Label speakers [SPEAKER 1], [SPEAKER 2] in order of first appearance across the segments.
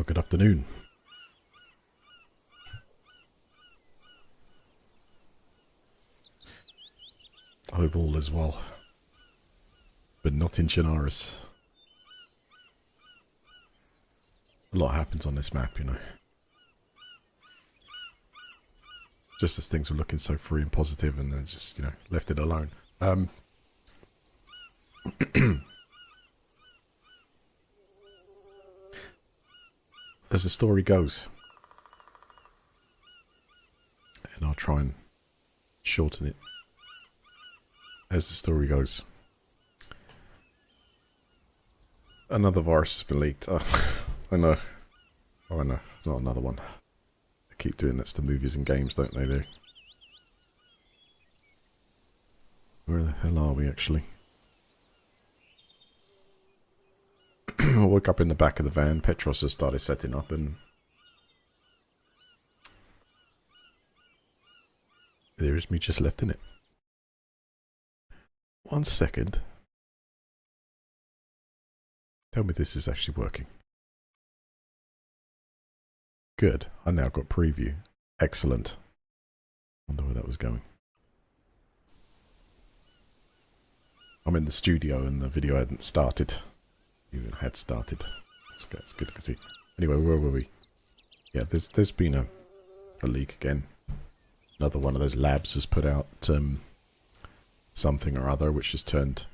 [SPEAKER 1] Well, good afternoon. I hope all is well. But not in Chernarus. A lot happens on this map, you know. Just as things were looking so free and positive and then just, you know, left it alone. As the story goes, and I'll try and shorten it. As the story goes, another virus has been leaked. I know. Oh, I know. It's not another one. They keep doing this to movies and games, don't they, do? Where the hell are we, actually? I woke up in the back of the van. Petros has started setting up, and there is me just left in it. 1 second. Tell me this is actually working. Good. I now got preview. Excellent. Wonder where that was going. I'm in the studio and the video hadn't started. Even had started. That's good to see. Anyway, where were we? Yeah, there's been a leak again. Another one of those labs has put out something or other which has turned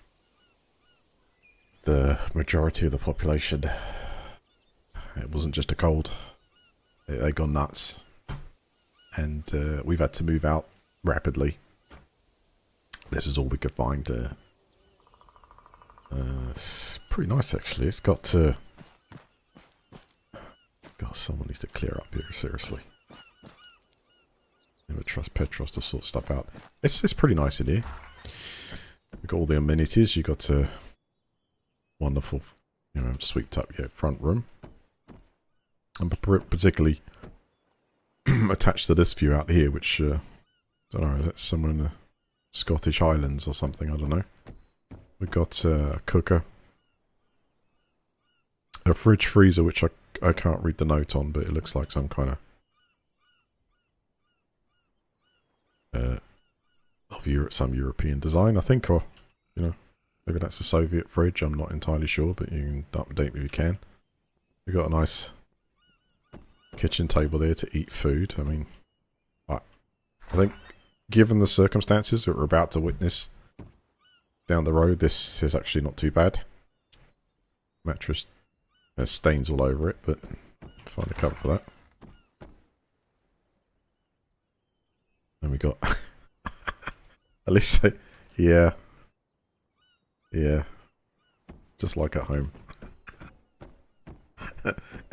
[SPEAKER 1] the majority of the population. It wasn't just a cold. They gone nuts. And we've had to move out rapidly. This is all we could find. It's pretty nice, actually. It's got God, someone needs to clear up here, seriously. Never trust Petros to sort stuff out. It's pretty nice in here. We've got all the amenities. You got a wonderful, you know, sweeped up front room. And particularly attached to this view out here, which, I don't know, is that somewhere in the Scottish Highlands or something? I don't know. We've got a cooker. A fridge freezer, which I can't read the note on, but it looks like some kind of some European design, I think, or, you know, maybe that's a Soviet fridge. I'm not entirely sure, but you can update me if you can. We've got a nice kitchen table there to eat food. I mean, I think, given the circumstances that we're about to witness down the road, this is actually not too bad. Mattress has stains all over it, but find a cover for that. And we got at least yeah, just like at home.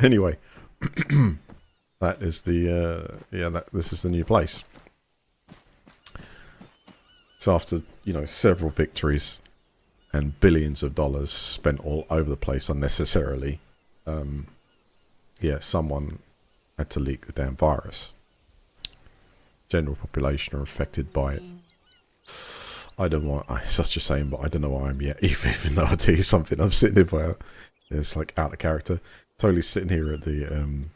[SPEAKER 1] Anyway, that is the this is the new place. So after, you know, several victories and billions of dollars spent all over the place unnecessarily, yeah, someone had to leak the damn virus. General population are affected by it. I don't want, it's such a shame, but I don't know why I'm yet, even though I'll tell you something, I'm sitting here where it's like out of character. Totally sitting here at the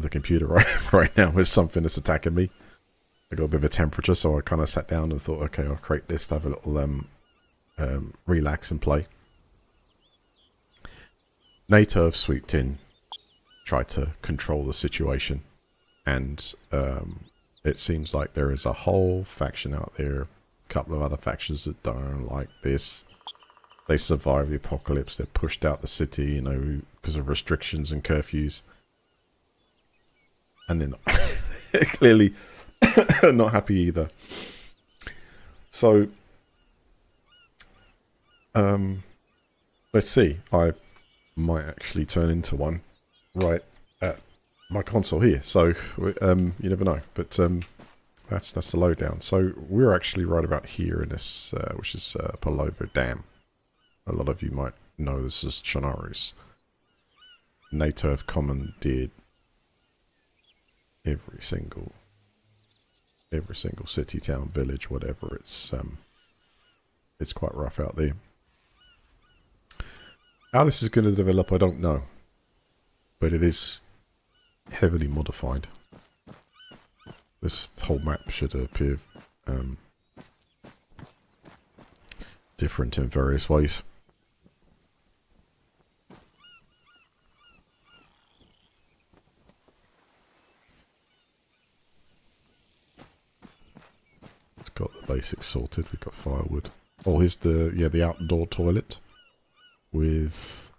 [SPEAKER 1] computer right now with something that's attacking me. I got a bit of a temperature, so I kind of sat down and thought, okay, I'll create this to have a little relax and play. NATO have swooped in, tried to control the situation, and it seems like there is a whole faction out there, a couple of other factions that don't like this. They survived the apocalypse, they're pushed out the city, you know, because of restrictions and curfews. And then clearly not happy either. So let's see. I might actually turn into one right at my console here. So you never know. But that's the lowdown. So we're actually right about here in this, which is Palovo Dam. A lot of you might know this is Chernarus. NATO have commandeered every single city, town, village, whatever. It's quite rough out there. How this is going to develop, I don't know. But it is heavily modified. This whole map should appear different in various ways. It's got the basics sorted. We've got firewood. Oh, here's the outdoor toilet with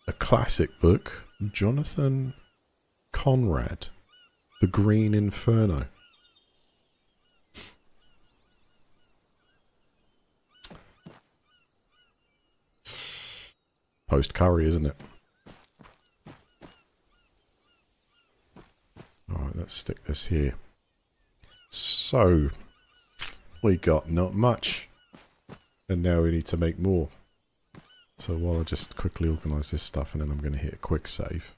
[SPEAKER 1] a classic book, Jonathan Conrad, The Green Inferno. Post-curry, isn't it? Alright, let's stick this here. So, we got not much. And now we need to make more. So while I just quickly organise this stuff, and then I'm going to hit a quick save.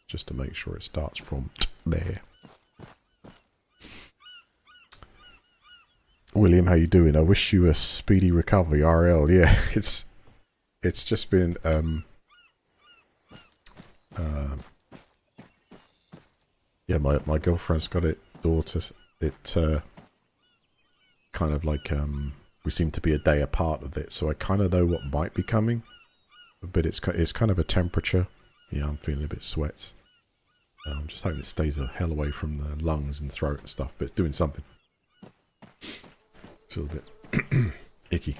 [SPEAKER 1] Just to make sure it starts from there. William, how you doing? I wish you a speedy recovery, RL. Yeah, it's just been yeah, my girlfriend's got it, daughter. It kind of like we seem to be a day apart with it, so I kind of know what might be coming. But it's kind of a temperature. Yeah, I'm feeling a bit sweats. I'm just hoping it stays a hell away from the lungs and throat and stuff, but it's doing something. Feels a bit icky.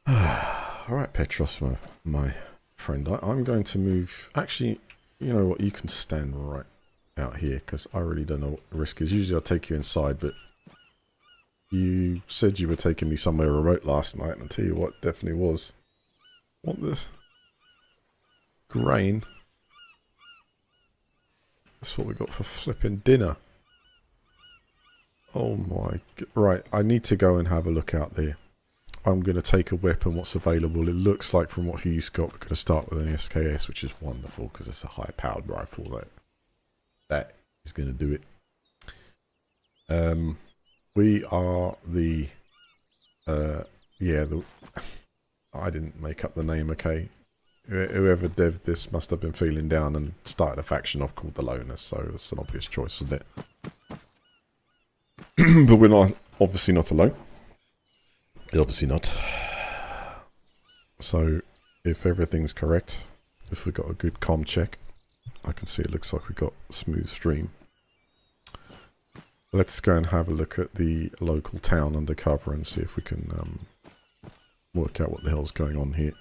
[SPEAKER 1] Alright, Petros, my friend. I'm going to move... Actually, you know what? You can stand right out here, because I really don't know what the risk is. Usually I'll take you inside, but you said you were taking me somewhere remote last night, and I'll tell you what, definitely was. What this? Grain? That's what we got for flipping dinner. Oh my... Right, I need to go and have a look out there. I'm going to take a weapon, what's available. It looks like from what he's got, we're going to start with an SKS, which is wonderful, because it's a high-powered rifle. That is going to do it. We are the... I didn't make up the name, okay? Whoever devved this must have been feeling down and started a faction off called the Loners, so it's an obvious choice, wasn't it? But we're not, obviously not alone. Obviously not. So, if everything's correct, if we got a good comm check, I can see it looks like we got a smooth stream. Let's go and have a look at the local town undercover and see if we can work out what the hell's going on here.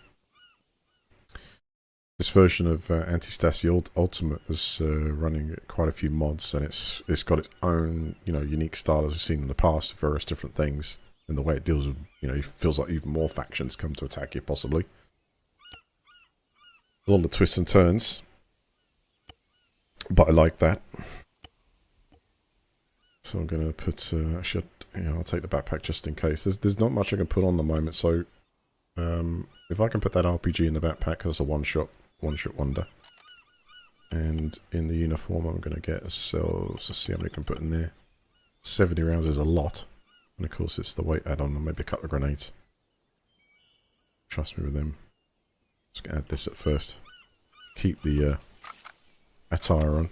[SPEAKER 1] This version of Anti-Stasi Ultimate is running quite a few mods, and it's got its own, unique style as we've seen in the past, various different things, and the way it deals with, it feels like even more factions come to attack you, possibly. A lot of twists and turns, but I like that. So I'm going to put, actually, I'll take the backpack just in case. There's not much I can put on the moment, so if I can put that RPG in the backpack, that's a one-shot wonder. And in the uniform, I'm going to get ourselves, let's see how many I can put in there. 70 rounds is a lot. And of course, it's the weight add-on, and maybe a couple of grenades. Trust me with them. Just going to add this at first. Keep the attire on.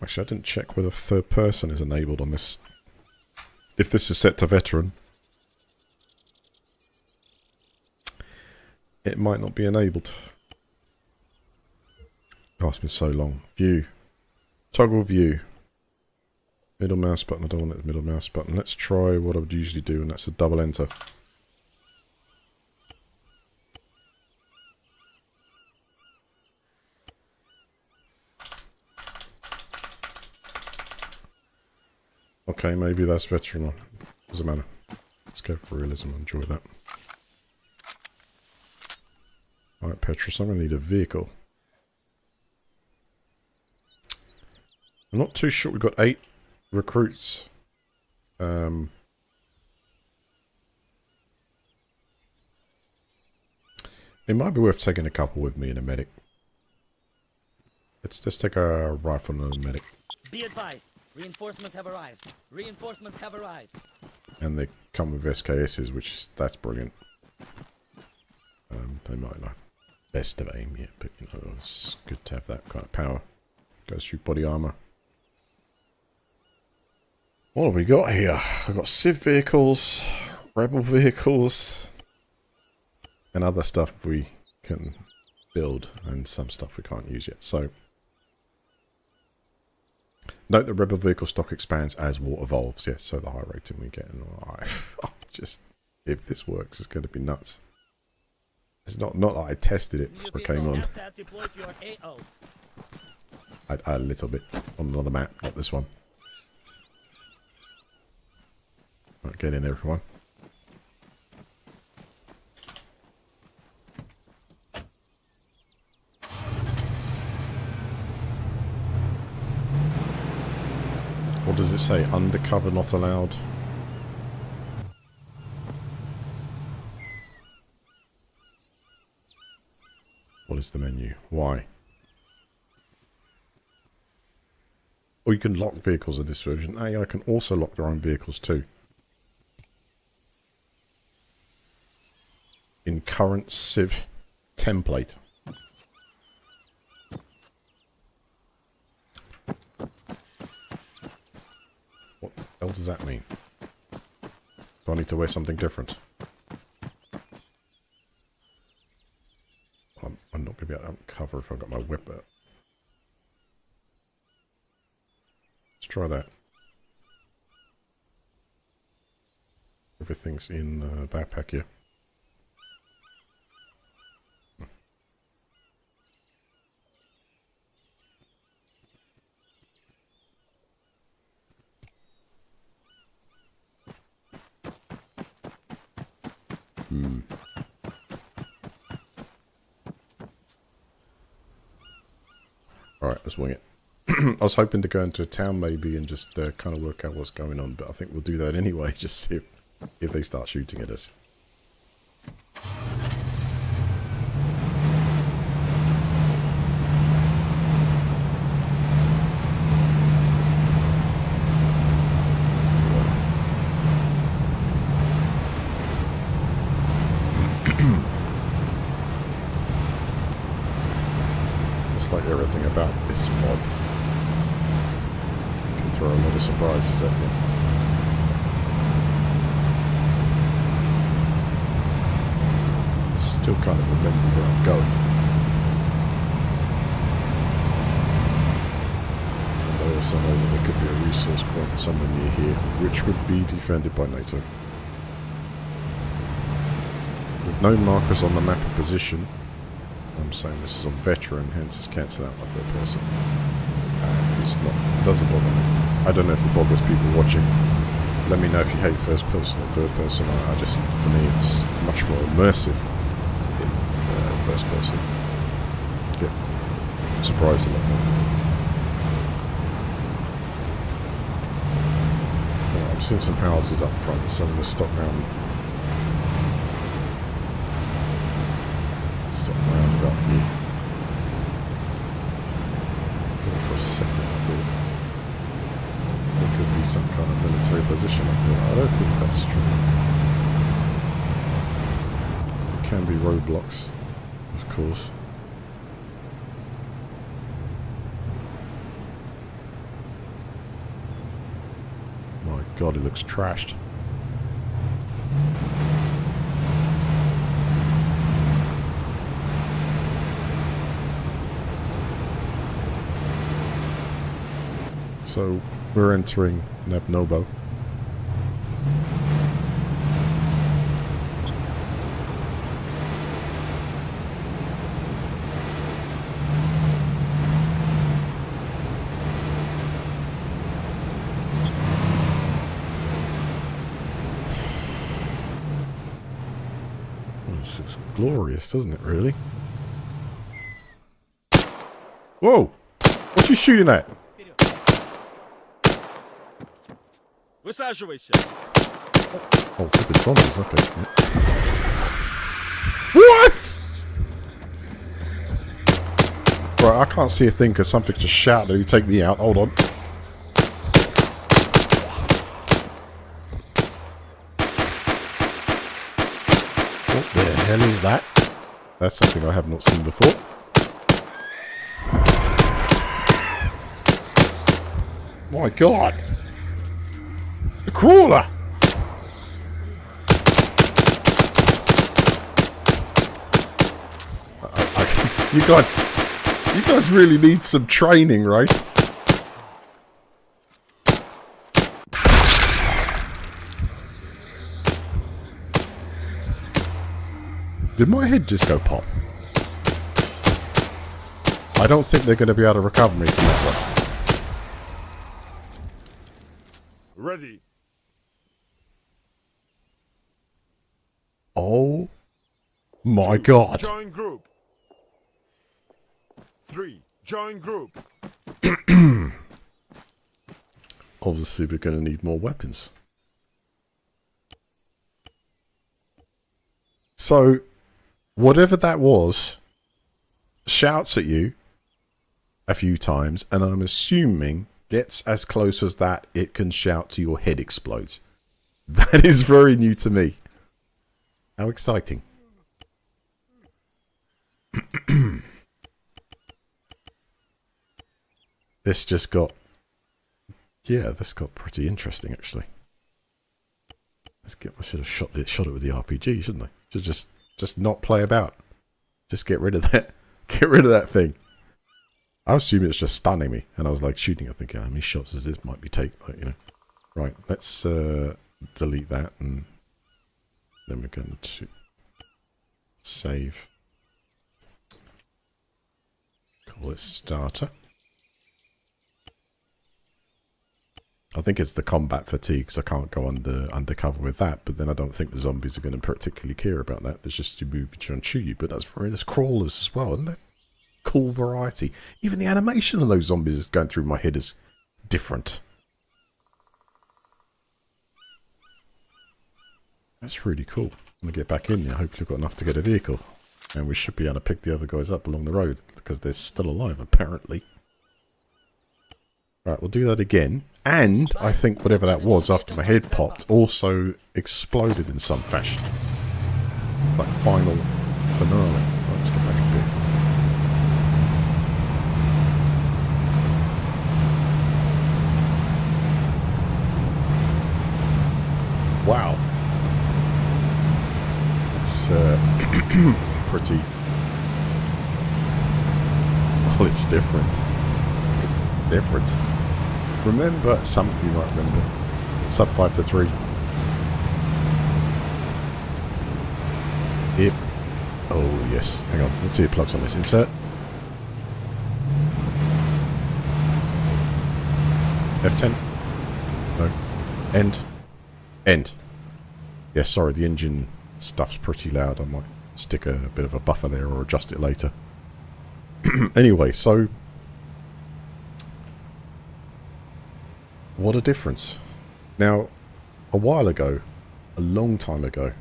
[SPEAKER 1] Actually, I didn't check whether third person is enabled on this. If this is set to veteran, it might not be enabled. Asked me so long. View. Toggle view. Middle mouse button. I don't want it middle mouse button. Let's try what I would usually do, and that's a double enter. Okay, maybe that's veteran on. Doesn't matter. Let's go for realism. Enjoy that. Alright, Petrus, I'm going to need a vehicle. I'm not too sure. We've got 8 recruits. It might be worth taking a couple with me and a medic. Let's take a rifle and a medic.
[SPEAKER 2] Be advised. Reinforcements have arrived. Reinforcements have arrived.
[SPEAKER 1] And they come with SKSs, that's brilliant. They might not have best of aim yet, but you know, it's good to have that kind of power. Goes through body armor. What have we got here? We've got civ vehicles, rebel vehicles, and other stuff we can build, and some stuff we can't use yet. So, note that rebel vehicle stock expands as war evolves. Yes, so the high rating we get. And just, if this works, it's going to be nuts. It's not that I tested it before it came on. A little bit on another map, not this one. Right, get in, everyone. What does it say? Undercover not allowed? What is the menu? Why? Or you can lock vehicles in this version. AI can also lock their own vehicles too. In current Civ template. What the hell does that mean? Do I need to wear something different? I'm not going to be able to cover if I've got my whip out. Let's try that. Everything's in the backpack here. Alright, let's wing it. I was hoping to go into a town maybe and just kind of work out what's going on, but I think we'll do that anyway, just see if they start shooting at us. It's like everything about this mod can throw a lot of surprises at you. I still kind of remember where I'm going. And I also know that there could be a resource point somewhere near here, which would be defended by NATO. With no markers on the map of position, I'm saying this is on veteran, hence it's cancelling out my third person. It doesn't bother me. I don't know if it bothers people watching. Let me know if you hate first person or third person. I just, for me, it's much more immersive in first person. Get surprised a lot more. Well, I'm seeing some houses up front, so I'm going to stop round. About here. For a second, I thought there could be some kind of military position up here. I don't think that's true. There can be roadblocks, of course. My God, it looks trashed. So we're entering Nebnobo. This looks glorious, doesn't it, really? Whoa! What's she shooting at?
[SPEAKER 3] Высаживайся.
[SPEAKER 1] Oh, flipping zombies, okay. Yeah. What?! Right, I can't see a thing because something just shouted, you take me out, hold on. hell is that? That's something I have not seen before. My God! The crawler! You guys really need some training, right? Did my head just go pop? I don't think they're going to be able to recover me from that one.
[SPEAKER 3] Ready.
[SPEAKER 1] Oh my God.
[SPEAKER 3] Join group. 3. Join group.
[SPEAKER 1] Obviously, we're going to need more weapons. So, whatever that was, shouts at you a few times, and I'm assuming gets as close as that it can shout till your head explodes. That is very new to me. How exciting. This just got... Yeah, this got pretty interesting, actually. I should have shot it with the RPG, shouldn't I? Should just not play about. Just get rid of that. Get rid of that thing. I was assuming it's just stunning me, and I was like shooting. I think, how many shots does this might be take? Like, you know, right? Let's delete that, and then we're going to save. Call it starter. I think it's the combat fatigue, because I can't go undercover with that, but then I don't think the zombies are going to particularly care about that. There's just to move and shoot you, but there's crawlers as well, isn't there? Cool variety. Even the animation of those zombies is going through my head is different. That's really cool. I'm going to get back in there. Hopefully I've got enough to get a vehicle. And we should be able to pick the other guys up along the road, because they're still alive, apparently. Right, we'll do that again. And I think whatever that was after my head popped also exploded in some fashion. Like final finale. Right, let's get back a bit. Wow. It's pretty... Well, it's different. It's different. Remember, some of you might remember, sub 5 to 3. Yep. Oh, yes. Hang on. Let's see it plugs on this. Insert. F10. No. End. End. Yes, sorry, the engine stuff's pretty loud. I might stick a bit of a buffer there or adjust it later. Anyway, so... What a difference. Now, a while ago, a long time ago,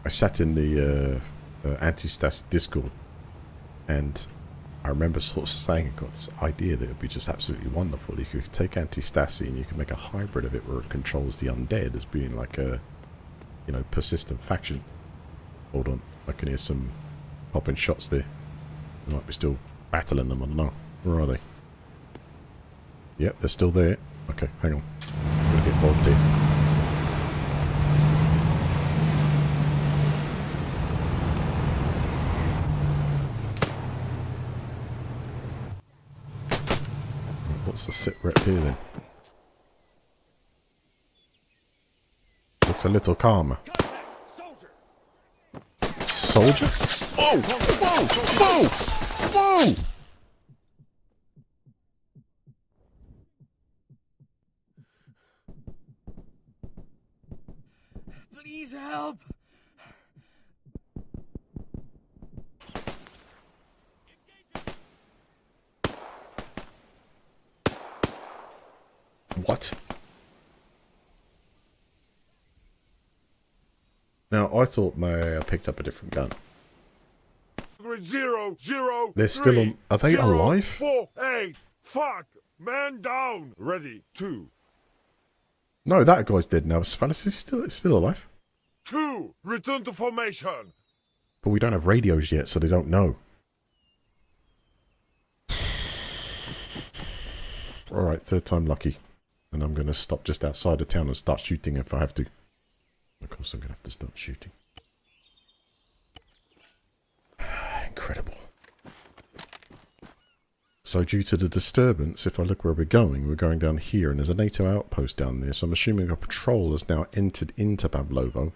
[SPEAKER 1] I sat in the anti-stas Discord, and I remember sort of saying, I got this idea that it would be just absolutely wonderful. You could take anti-Stasi and you could make a hybrid of it where it controls the undead as being like a, you know, persistent faction. Hold on, I can hear some popping shots there. They might be still battling them, I don't know. Where are they? Yep, they're still there. Okay, hang on. I'm going to get involved here. What's the sit rep here then? It's a little calmer. Soldier? Whoa! Whoa! Whoa! Whoa!
[SPEAKER 2] Please help!
[SPEAKER 1] What? Now, I thought I picked up a different gun.
[SPEAKER 3] 0, 0,
[SPEAKER 1] They're still on... Are they alive?
[SPEAKER 3] 4, 8. Fuck! Man down! Ready. 2.
[SPEAKER 1] No, that guy's dead now. Sphanis is still alive.
[SPEAKER 3] 2. Return to formation.
[SPEAKER 1] But we don't have radios yet, so they don't know. Alright, third time lucky. And I'm going to stop just outside of town and start shooting if I have to. Of course I'm going to have to start shooting. Incredible. So due to the disturbance, if I look where we're going down here, and there's a NATO outpost down there, so I'm assuming a patrol has now entered into Pavlovo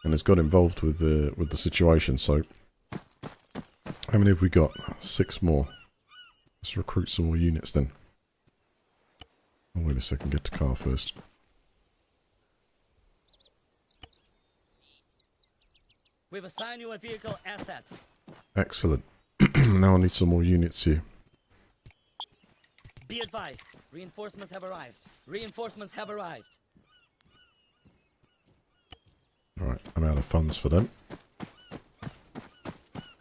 [SPEAKER 1] and has got involved with the situation. So how many have we got? 6 more. Let's recruit some more units then. Oh, wait a second, get to car first.
[SPEAKER 2] We've assigned you a vehicle asset.
[SPEAKER 1] Excellent. Now I need some more units here.
[SPEAKER 2] Be advised, reinforcements have arrived. Reinforcements have arrived.
[SPEAKER 1] Alright, I'm out of funds for them.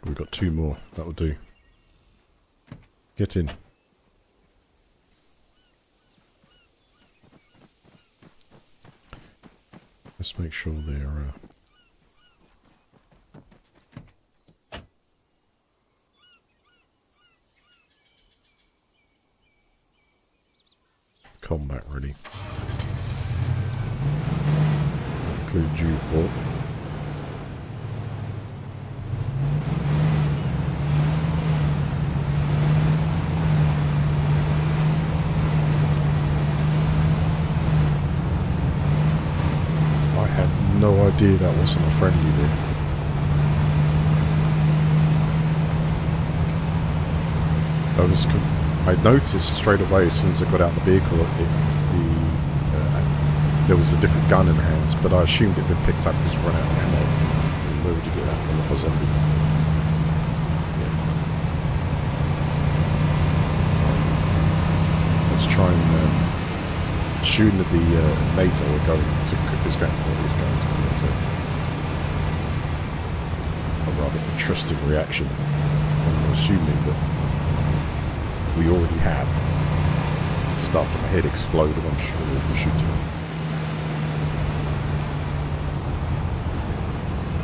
[SPEAKER 1] We've got 2 more, that'll do. Get in. Let's make sure they're... combat ready. Include you 4. I had no idea that wasn't a friendly there. I noticed straight away as soon as I got out of the vehicle there was a different gun in the hands, but I assumed it had been picked up because run out of ammo. Where would you get that from if I zombie? Yeah. Let's try and shoot at the NATO is going to cause a rather interesting reaction. I'm assuming that we already have. Just after my head exploded, I'm sure we'll be shooting it.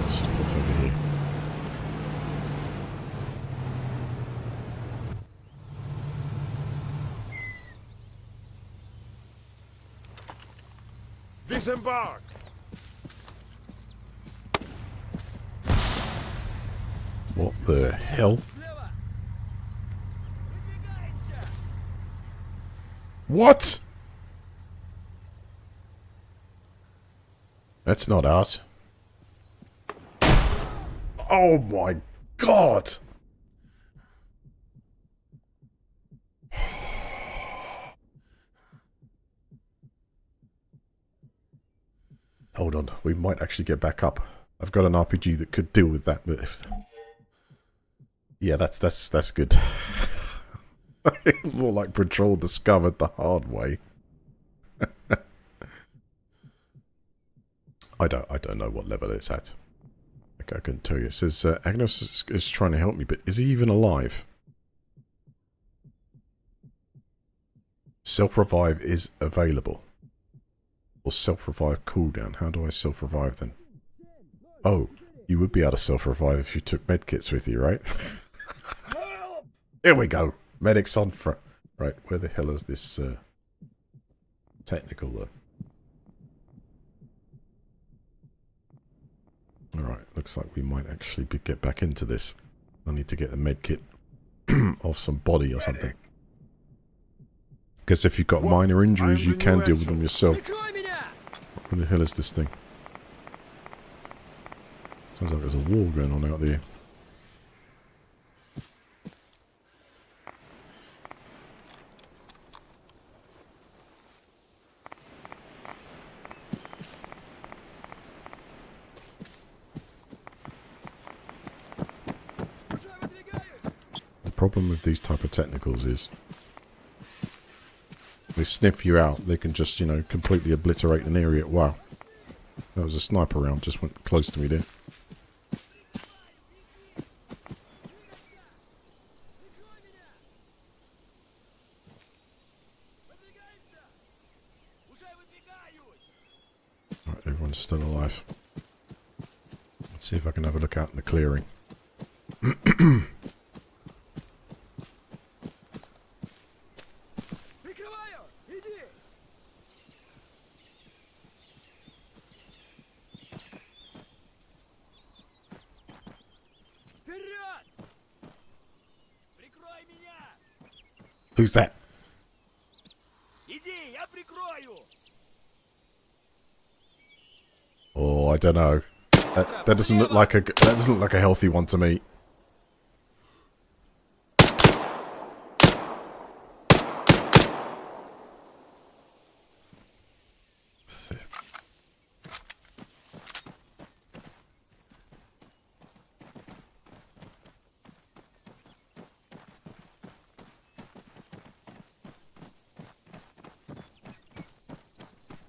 [SPEAKER 1] Stop off over here.
[SPEAKER 3] Disembark!
[SPEAKER 1] What the hell? What? That's not us. Oh my god! Hold on, we might actually get back up. I've got an RPG that could deal with that, but if... yeah, that's good. More like patrol discovered the hard way. I don't know what level it's at. Okay, I couldn't tell you. It says Agnes is trying to help me, but is he even alive? Self-revive is available. Or self-revive cooldown. How do I self-revive then? Oh, you would be able to self-revive if you took medkits with you, right? Here we go. Medics on front. Right, where the hell is this technical though? Alright, looks like we might actually get back into this. I need to get a medkit off some body or something. Because if you've got minor injuries, you can deal with them yourself. Where the hell is this thing? Sounds like there's a war going on out there. The problem with these type of technicals is they sniff you out. They can just, you know, completely obliterate an area. Wow. That was a sniper round. Just went close to me there. Alright, everyone's still alive. I Let's see if I can have a look out in the clearing. Who's that? Oh, I don't know. That doesn't look like a healthy one to me.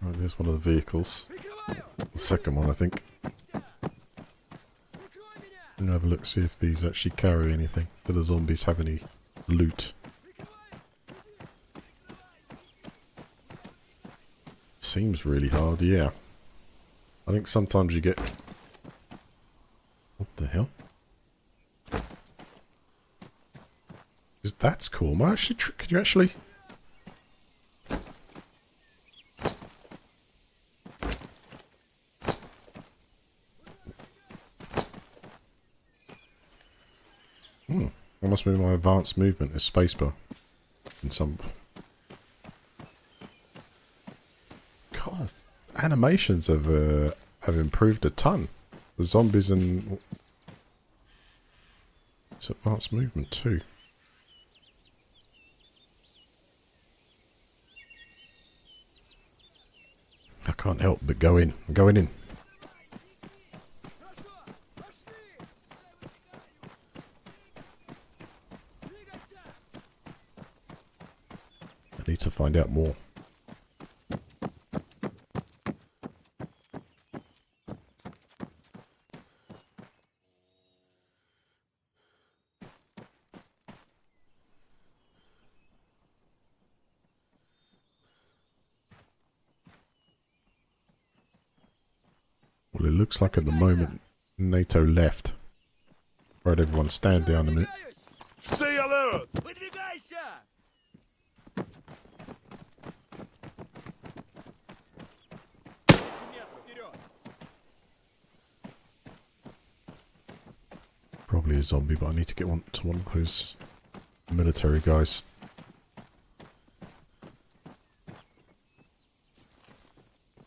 [SPEAKER 1] Right, there's one of the vehicles. The second one, I think. I'm gonna have a look, see if these actually carry anything. Do the zombies have any loot? Seems really hard, yeah. I think sometimes you get... What the hell? That's cool. Am I actually... Can you actually... That must be my advanced movement is spacebar. In some... God, animations have improved a ton. The zombies and... It's advanced movement too. I can't help but go in. I'm going in. I need to find out more. Well, it looks like at the moment NATO left. Right, everyone, stand down a minute.
[SPEAKER 3] Stay alert!
[SPEAKER 1] Probably a zombie, but I need to get one of those military guys.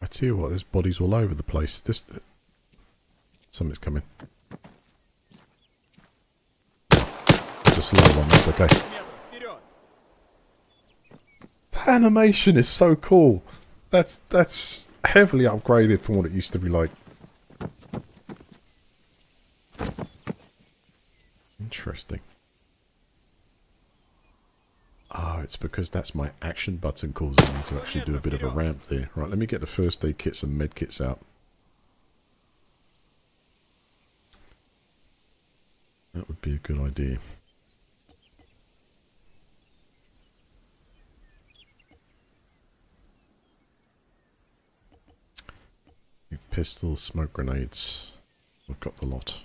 [SPEAKER 1] I tell you what, there's bodies all over the place. Something's coming. It's a slow one, that's okay. The animation is so cool. That's heavily upgraded from what it used to be like. Interesting. Oh, it's because that's my action button causing me to actually do a bit of a ramp there. Right, let me get the first aid kits and med kits out. That would be a good idea. Pistols, smoke grenades. I've got the lot.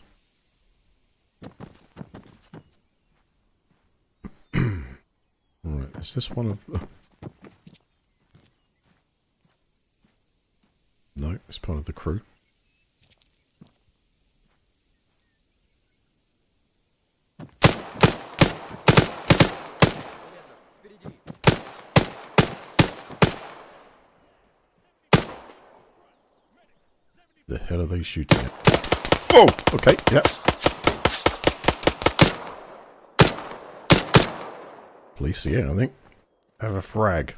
[SPEAKER 1] Right, is this one of the... No, it's part of the crew. The hell are they shooting at? Oh, okay, yep. Police, yeah, I think. Have a frag.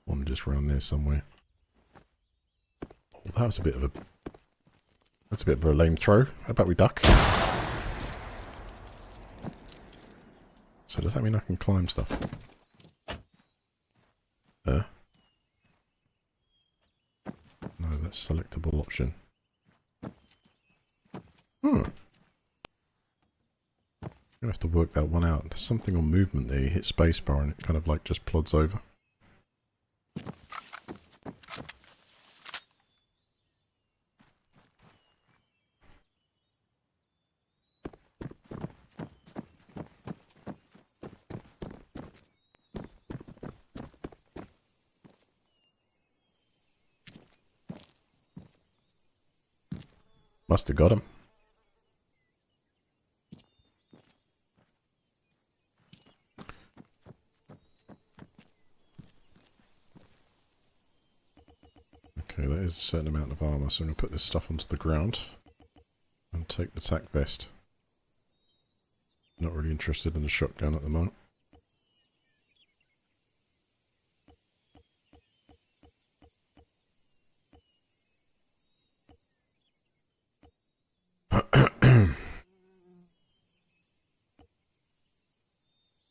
[SPEAKER 1] One just around there somewhere. Oh, that was a bit of a... That's a bit of a lame throw. How about we duck? So does that mean I can climb stuff? No, that's selectable option. Hmm. I'm going to have to work that one out. There's something on movement there. You hit spacebar and it kind of like just plods over. Must have got him. Okay, that is a certain amount of armor, so I'm going to put this stuff onto the ground and take the tac vest. Not really interested in the shotgun at the moment.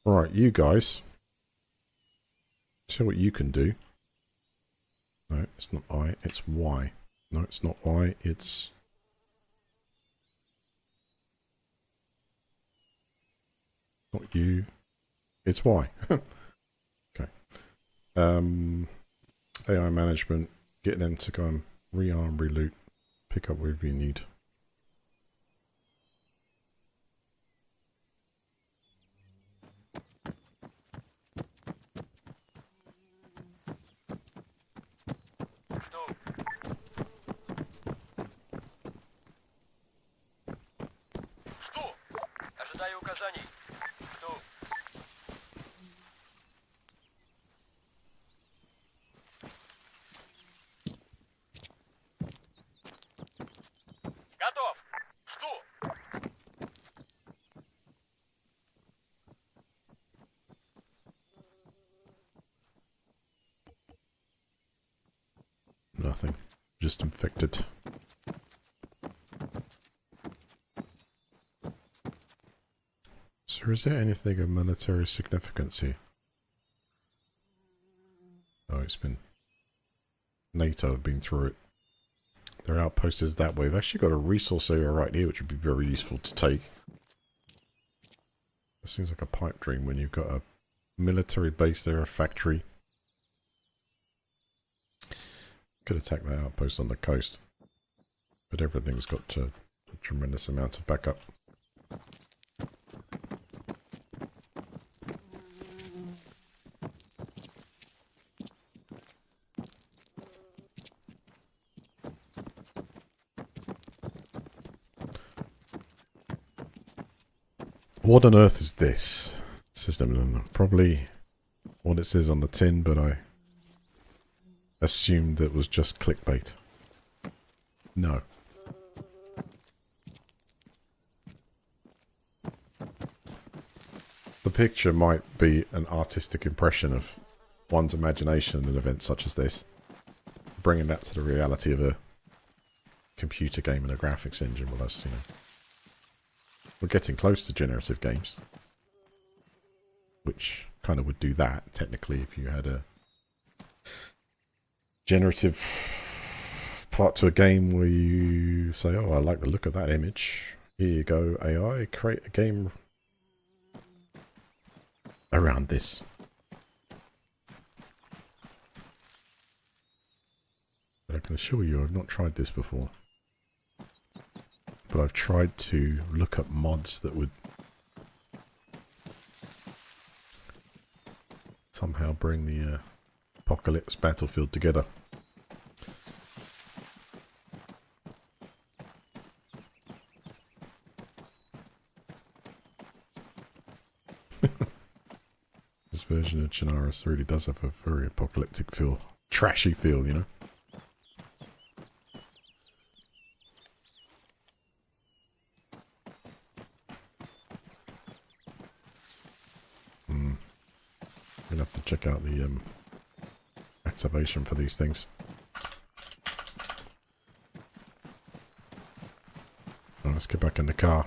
[SPEAKER 1] Right, you guys. See what you can do. No, it's not I, it's Y. No, it's not Y, it's... not you. It's Y. Okay. AI management. Get them to go and rearm, reloot. Pick up whatever you need. Nothing. Just infected. So is there anything of military significance here? Oh, it's been... NATO have been through it. Their outpost is that way. We've actually got a resource area right here, which would be very useful to take. It seems like a pipe dream when you've got a military base there, a factory. Could attack that outpost on the coast. But everything's got a tremendous amount of backup. What on earth is this? System, probably what it says on the tin, but I assumed that was just clickbait. No. The picture might be an artistic impression of one's imagination in an event such as this. Bringing that to the reality of a computer game and a graphics engine, well, that's, you know... We're getting close to generative games. Which kind of would do that, technically, if you had a generative part to a game where you say, oh, I like the look of that image. Here you go, AI, create a game around this. But I can assure you I've not tried this before. But I've tried to look up mods that would somehow bring the apocalypse battlefield together. This version of Chernarus really does have a very apocalyptic feel. Trashy feel, you know? Gonna have to check out the activation for these things. Right, let's get back in the car.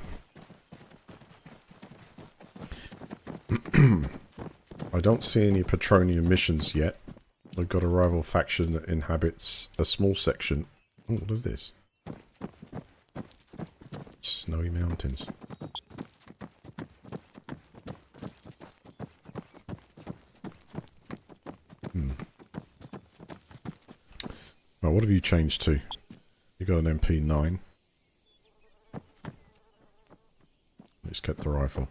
[SPEAKER 1] I don't see any Petronian missions yet. I've got a rival faction that inhabits a small section. Oh, what is this? Snowy mountains. Right, what have you changed to? You got an MP9. Let's get the rifle.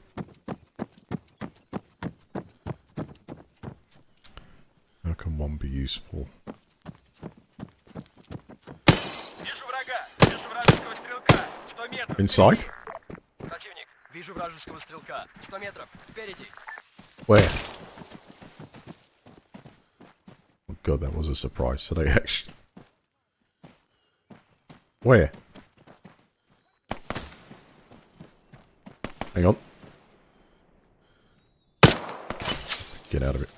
[SPEAKER 1] How can one be useful? Inside? Where? Oh god, that was a surprise. So they actually... Where? Hang on. Get out of it.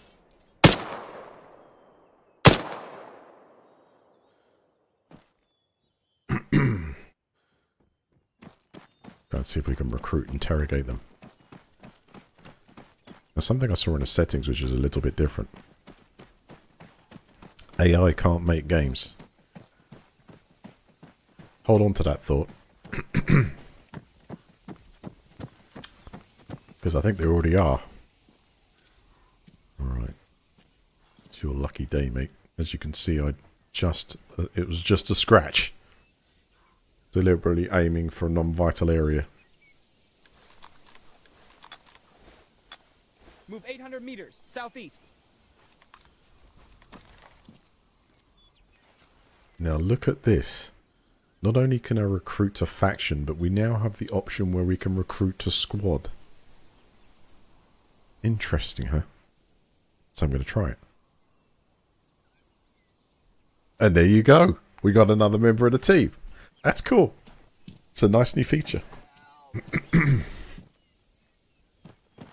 [SPEAKER 1] Go and see if we can recruit and interrogate them. Now, something I saw in the settings which is a little bit different. AI can't make games. Hold on to that thought. Because I think they already are. Alright. It's your lucky day, mate. As you can see, it was just a scratch. Deliberately aiming for a non-vital area.
[SPEAKER 4] Move 800 meters, southeast.
[SPEAKER 1] Now look at this. Not only can I recruit to faction, but we now have the option where we can recruit to squad. Interesting, huh? So I'm going to try it. And there you go. We got another member of the team. That's cool. It's a nice new feature.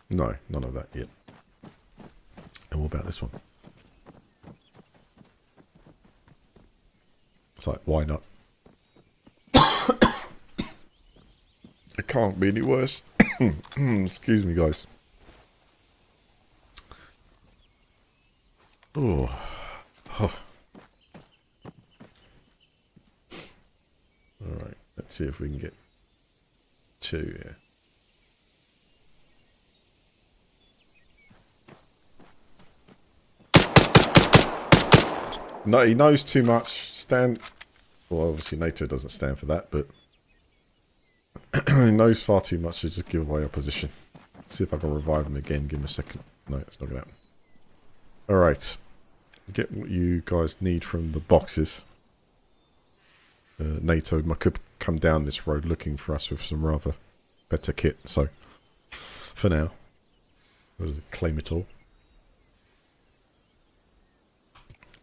[SPEAKER 1] No, none of that yet. And what about this one? It's like, why not? It can't be any worse. Excuse me, guys. Oh. Alright, let's see if we can get 2 here. No, he knows too much. Well, obviously NATO doesn't stand for that, but he knows far too much to just give away our position. See if I can revive him again. Give him a second. No, it's not going to happen. Alright. Get what you guys need from the boxes. NATO could come down this road looking for us with some rather better kit. So, for now, we'll claim it all.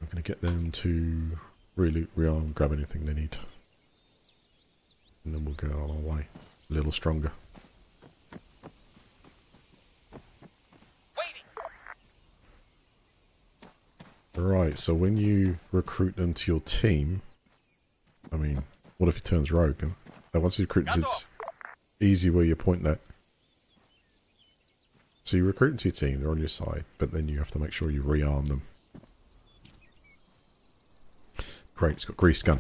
[SPEAKER 1] I'm going to get them to really rearm, grab anything they need. And then we'll go on our way. A little stronger. Right, so when you recruit them to your team, I mean, what if he turns rogue? And once he's recruited, it's easy where you point that. So you recruit them to your team, they're on your side, but then you have to make sure you rearm them. Great, it's got grease gun.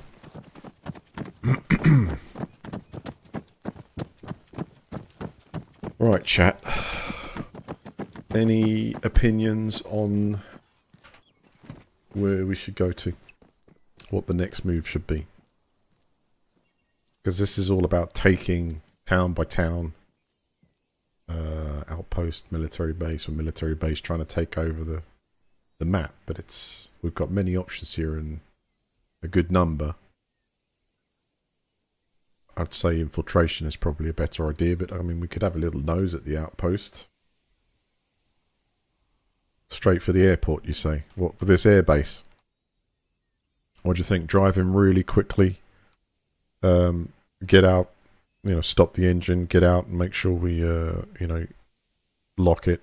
[SPEAKER 1] Right, chat. Any opinions on where we should go to? What the next move should be? Because this is all about taking town by town, outpost, military base, or military base trying to take over the map. But we've got many options here and a good number. I'd say infiltration is probably a better idea, but I mean, we could have a little nose at the outpost. Straight for the airport, you say? What, for this air base? What do you think? Drive in really quickly, get out, stop the engine, get out and make sure we, lock it.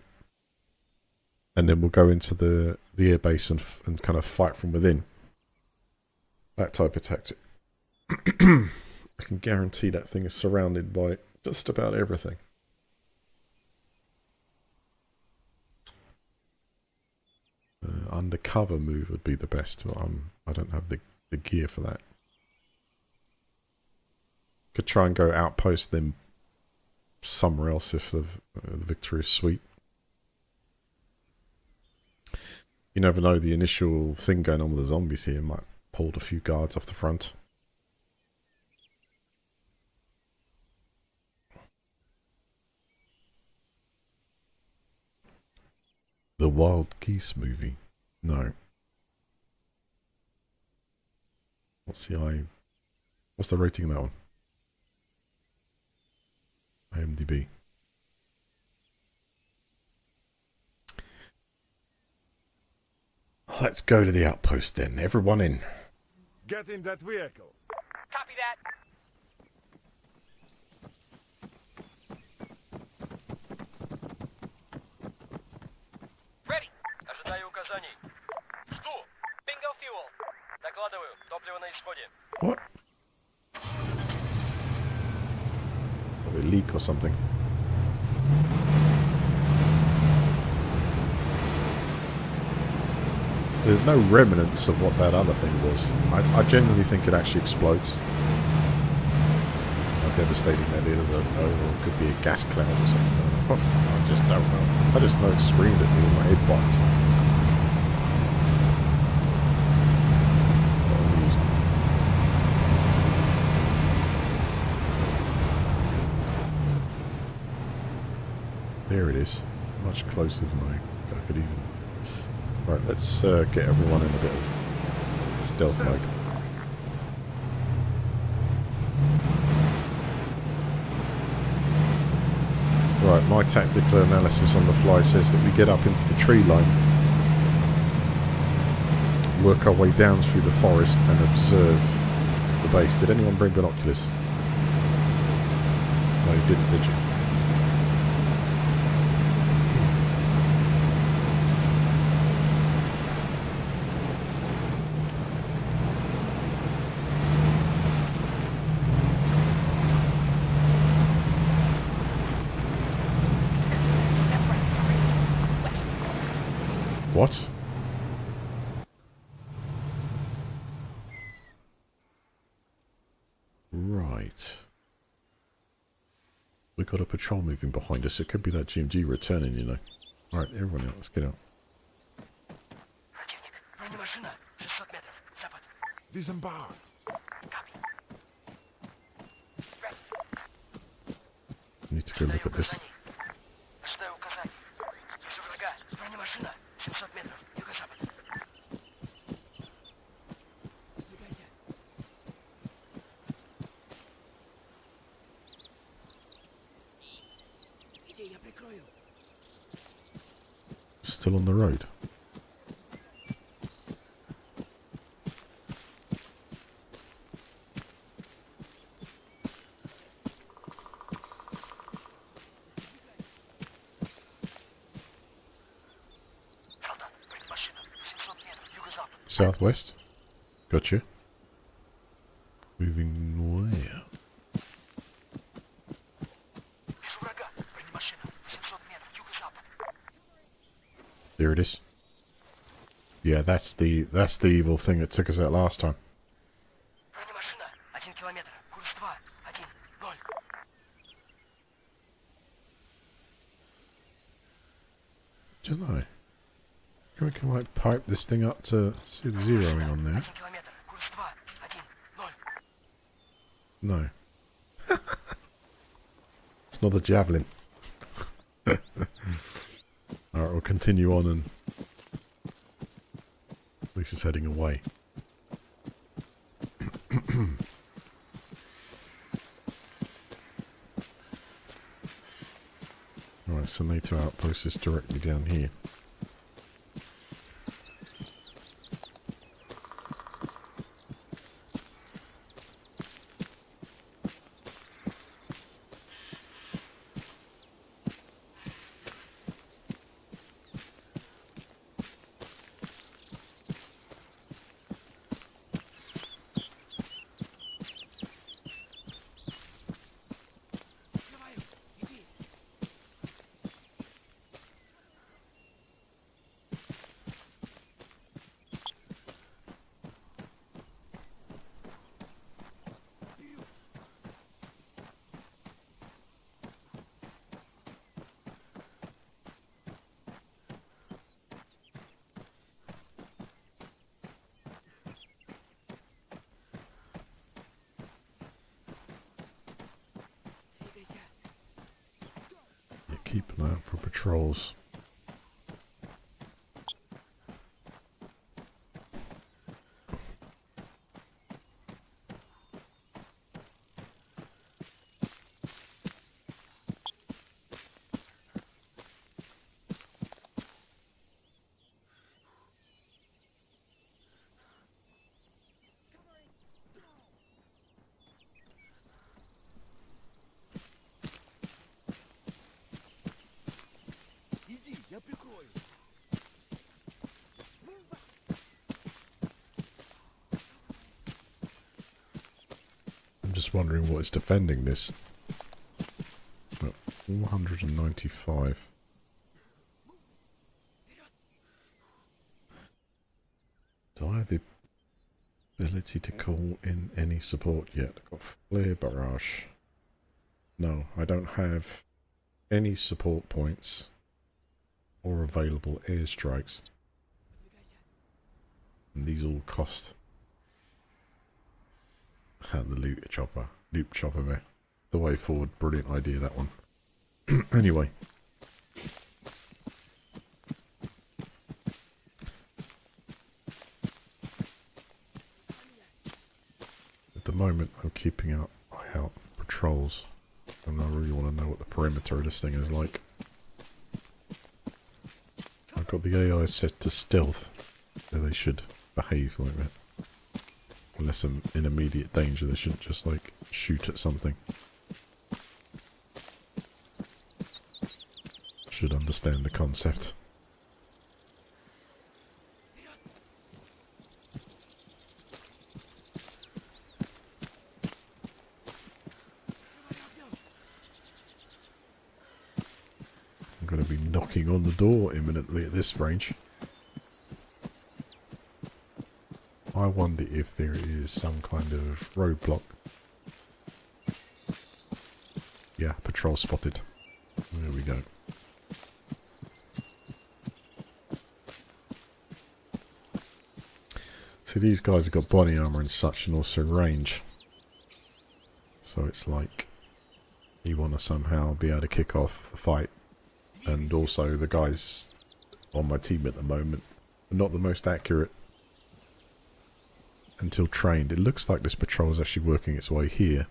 [SPEAKER 1] And then we'll go into the air base and kind of fight from within. That type of tactic. I can guarantee that thing is surrounded by just about everything. Undercover move would be the best, but I don't have the gear for that. Could try and go outpost, then somewhere else if the victory is sweet. You never know, the initial thing going on with the zombies here might pulled a few guards off the front. The Wild Geese movie? No. What's the rating of that one? IMDb. Let's go to the outpost then. Everyone in.
[SPEAKER 3] Get in that vehicle.
[SPEAKER 2] Copy that.
[SPEAKER 5] Ready. Ожидаю указаний. Жду. Bingo fuel. Докладываю. Топливо на исходе.
[SPEAKER 1] What? Probably a leak or something. There's no remnants of what that other thing was. I genuinely think it actually explodes. How devastating that is. Or it could be a gas cloud or something. I just don't know. I just know it screamed at me and my head bopped. Not amused. There it is. Much closer than I could even... Right, let's get everyone in a bit of stealth mode. Right, my tactical analysis on the fly says that we get up into the tree line, work our way down through the forest and observe the base. Did anyone bring binoculars? No, you didn't, did you? What? Right. We got a patrol moving behind us. It could be that GMG returning, you know. Alright, everyone out. Let's get out.
[SPEAKER 5] Противник. Бронемашина. 600 метров. Запад.
[SPEAKER 3] Disembark.
[SPEAKER 5] Копи.
[SPEAKER 1] Need to go look at this.
[SPEAKER 5] Ожидаю указаний. Вижу врага. Бронемашина. 700 метров. Юго-запад.
[SPEAKER 2] Двигайся. Иди, я прикрою.
[SPEAKER 1] Still on the road.
[SPEAKER 5] Солдат. Бронемашина. 700 метров. Юго-запад.
[SPEAKER 1] Southwest. Gotcha. Moving where?
[SPEAKER 5] Вижу врага. Бронемашина. 700 метров. Юго-запад.
[SPEAKER 1] There it is. Yeah, that's the evil thing that took us out last time.
[SPEAKER 5] Бронемашина. 1 километр. Курс 2. 1. 0.
[SPEAKER 1] Don't know. We can like pipe this thing up to see the zeroing on there.
[SPEAKER 5] 1 километр. Курс 2. 1. 0.
[SPEAKER 1] No. It's not a javelin. Alright, we'll continue on and at least it's heading away. Alright, so NATO outpost is directly down here.
[SPEAKER 2] Открываю. Иди.
[SPEAKER 1] Keep an eye out for patrols. I'm just wondering what is defending this. At 495. Do I have the ability to call in any support yet? I've got flare barrage. No, I don't have any support points or available airstrikes. And these all cost. And the loot chopper, man. The way forward, brilliant idea, that one. Anyway. At the moment, I'm keeping an eye out for patrols. And I really want to know what the perimeter of this thing is like. I've got the AI set to stealth. So they should behave like that. Unless I'm in immediate danger, they shouldn't just, like, shoot at something. Should understand the concept. I'm going to be knocking on the door imminently at this range. I wonder if there is some kind of roadblock. Yeah, patrol spotted. There we go. See, these guys have got body armor and such, and also range. So it's like you want to somehow be able to kick off the fight. And also the guys on my team at the moment are not the most accurate. Until trained. It looks like this patrol is actually working its way here.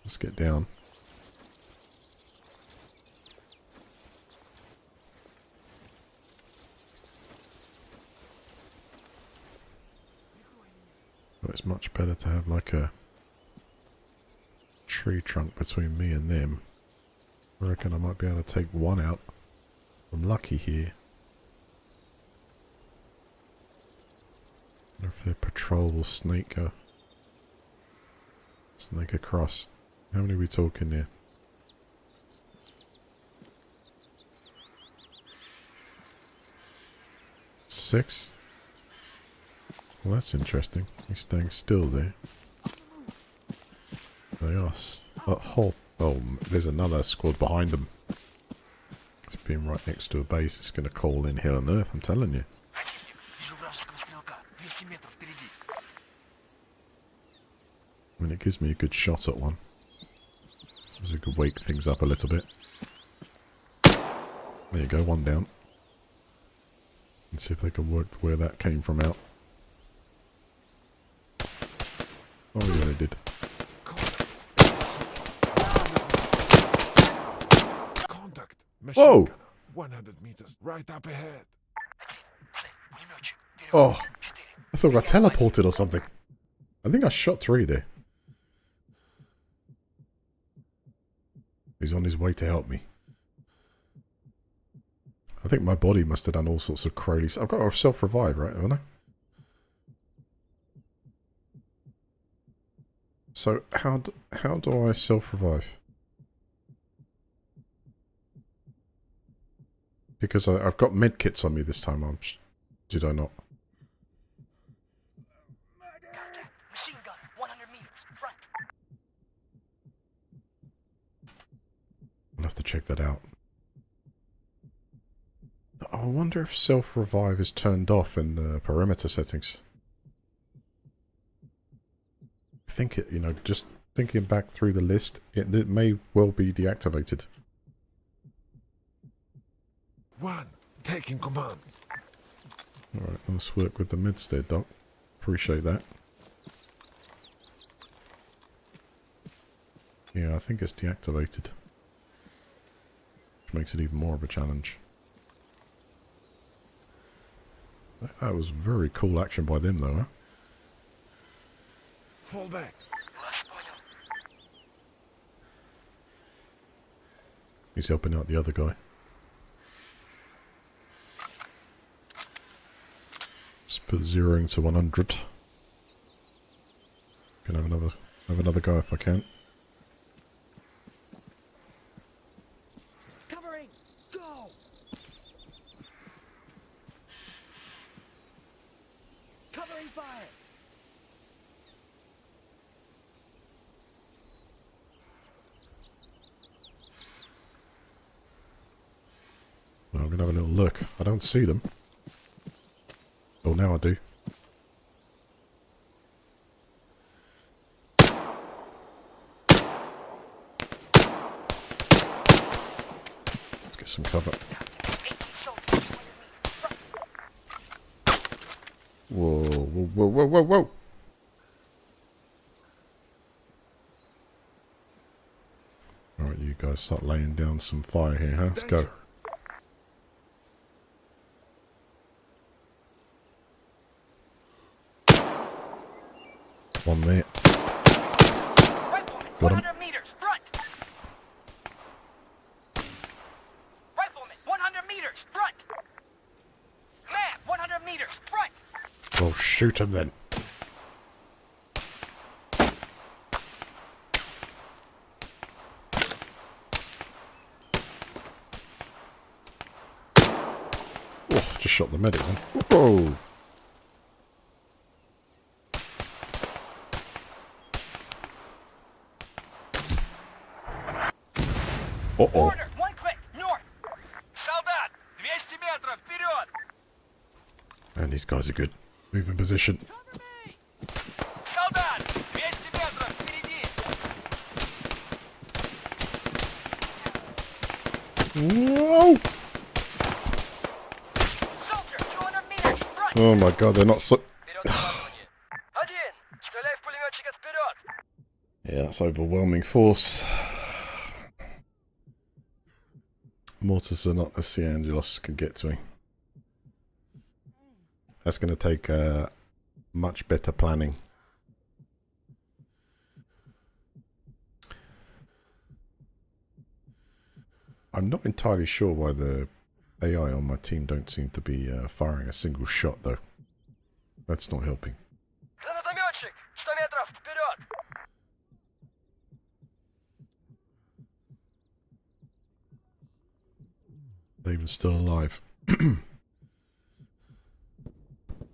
[SPEAKER 1] Let's get down. But it's much better to have like a tree trunk between me and them. I reckon I might be able to take one out. I'm lucky here. I wonder if their patrol will snake across. How many are we talking here? 6? Well, that's interesting. He's staying still there. They are. Oh, there's another squad behind them. It's been right next to a base. It's going to call in hell on earth, I'm telling you. I mean, it gives me a good shot at one. So we could wake things up a little bit. There you go, one down. Let's see if they can work where that came from out. Oh yeah, they did.
[SPEAKER 3] Contact.
[SPEAKER 1] Whoa!
[SPEAKER 3] 100 meters, right up ahead.
[SPEAKER 1] Oh, I thought I got teleported or something. I think I shot 3 there. He's on his way to help me. I think my body must have done all sorts of crazy... I've got to self-revive, right, haven't I? So, how do I self-revive? Because I've got medkits on me this time, did I not?
[SPEAKER 5] Machine gun, 100 meters, front.
[SPEAKER 1] I'll have to check that out. I wonder if self-revive is turned off in the perimeter settings. I think it, just thinking back through the list, it may well be deactivated.
[SPEAKER 3] One, taking command.
[SPEAKER 1] Alright, let's work with the meds there, Doc. Appreciate that. Yeah, I think it's deactivated. Which makes it even more of a challenge. That was very cool action by them though, huh?
[SPEAKER 3] Fall back.
[SPEAKER 5] Вас понял.
[SPEAKER 1] He's helping out the other guy. Let's put 0 to 100. Can have another go if I can.
[SPEAKER 2] Covering! Go! Covering fire!
[SPEAKER 1] Well, I'm gonna have a little look. I don't see them. Oh, now I do. Let's get some cover. Whoa, whoa, whoa, whoa, whoa, whoa! Alright, you guys start laying down some fire here, huh? Let's go. One there.
[SPEAKER 5] Rifleman,
[SPEAKER 1] Got him.
[SPEAKER 5] 100 meters, front! Rifleman, 100 meters, front! Man, 100 meters, front!
[SPEAKER 1] Well, shoot him then. Oh, just shot the medic then. Whoa! Uh-oh.
[SPEAKER 5] Order, one click, north! Солдат, 200 метров, вперед!
[SPEAKER 1] And these guys are good. Move in position.
[SPEAKER 5] Cover me! Солдат, 200 метров, впереди!
[SPEAKER 1] Whoa!
[SPEAKER 5] Soldier, 200 meters, front!
[SPEAKER 1] Oh my god, they're not so...
[SPEAKER 5] Вперед, командование! Один, стреляй в пулеметчика вперед!
[SPEAKER 1] Yeah, that's overwhelming force. Mortars are not as the Angelos can get to me. That's going to take much better planning. I'm not entirely sure why the AI on my team don't seem to be firing a single shot though. That's not helping.
[SPEAKER 5] Гранатометчик, 100 метров, вперед!
[SPEAKER 1] They're even still alive.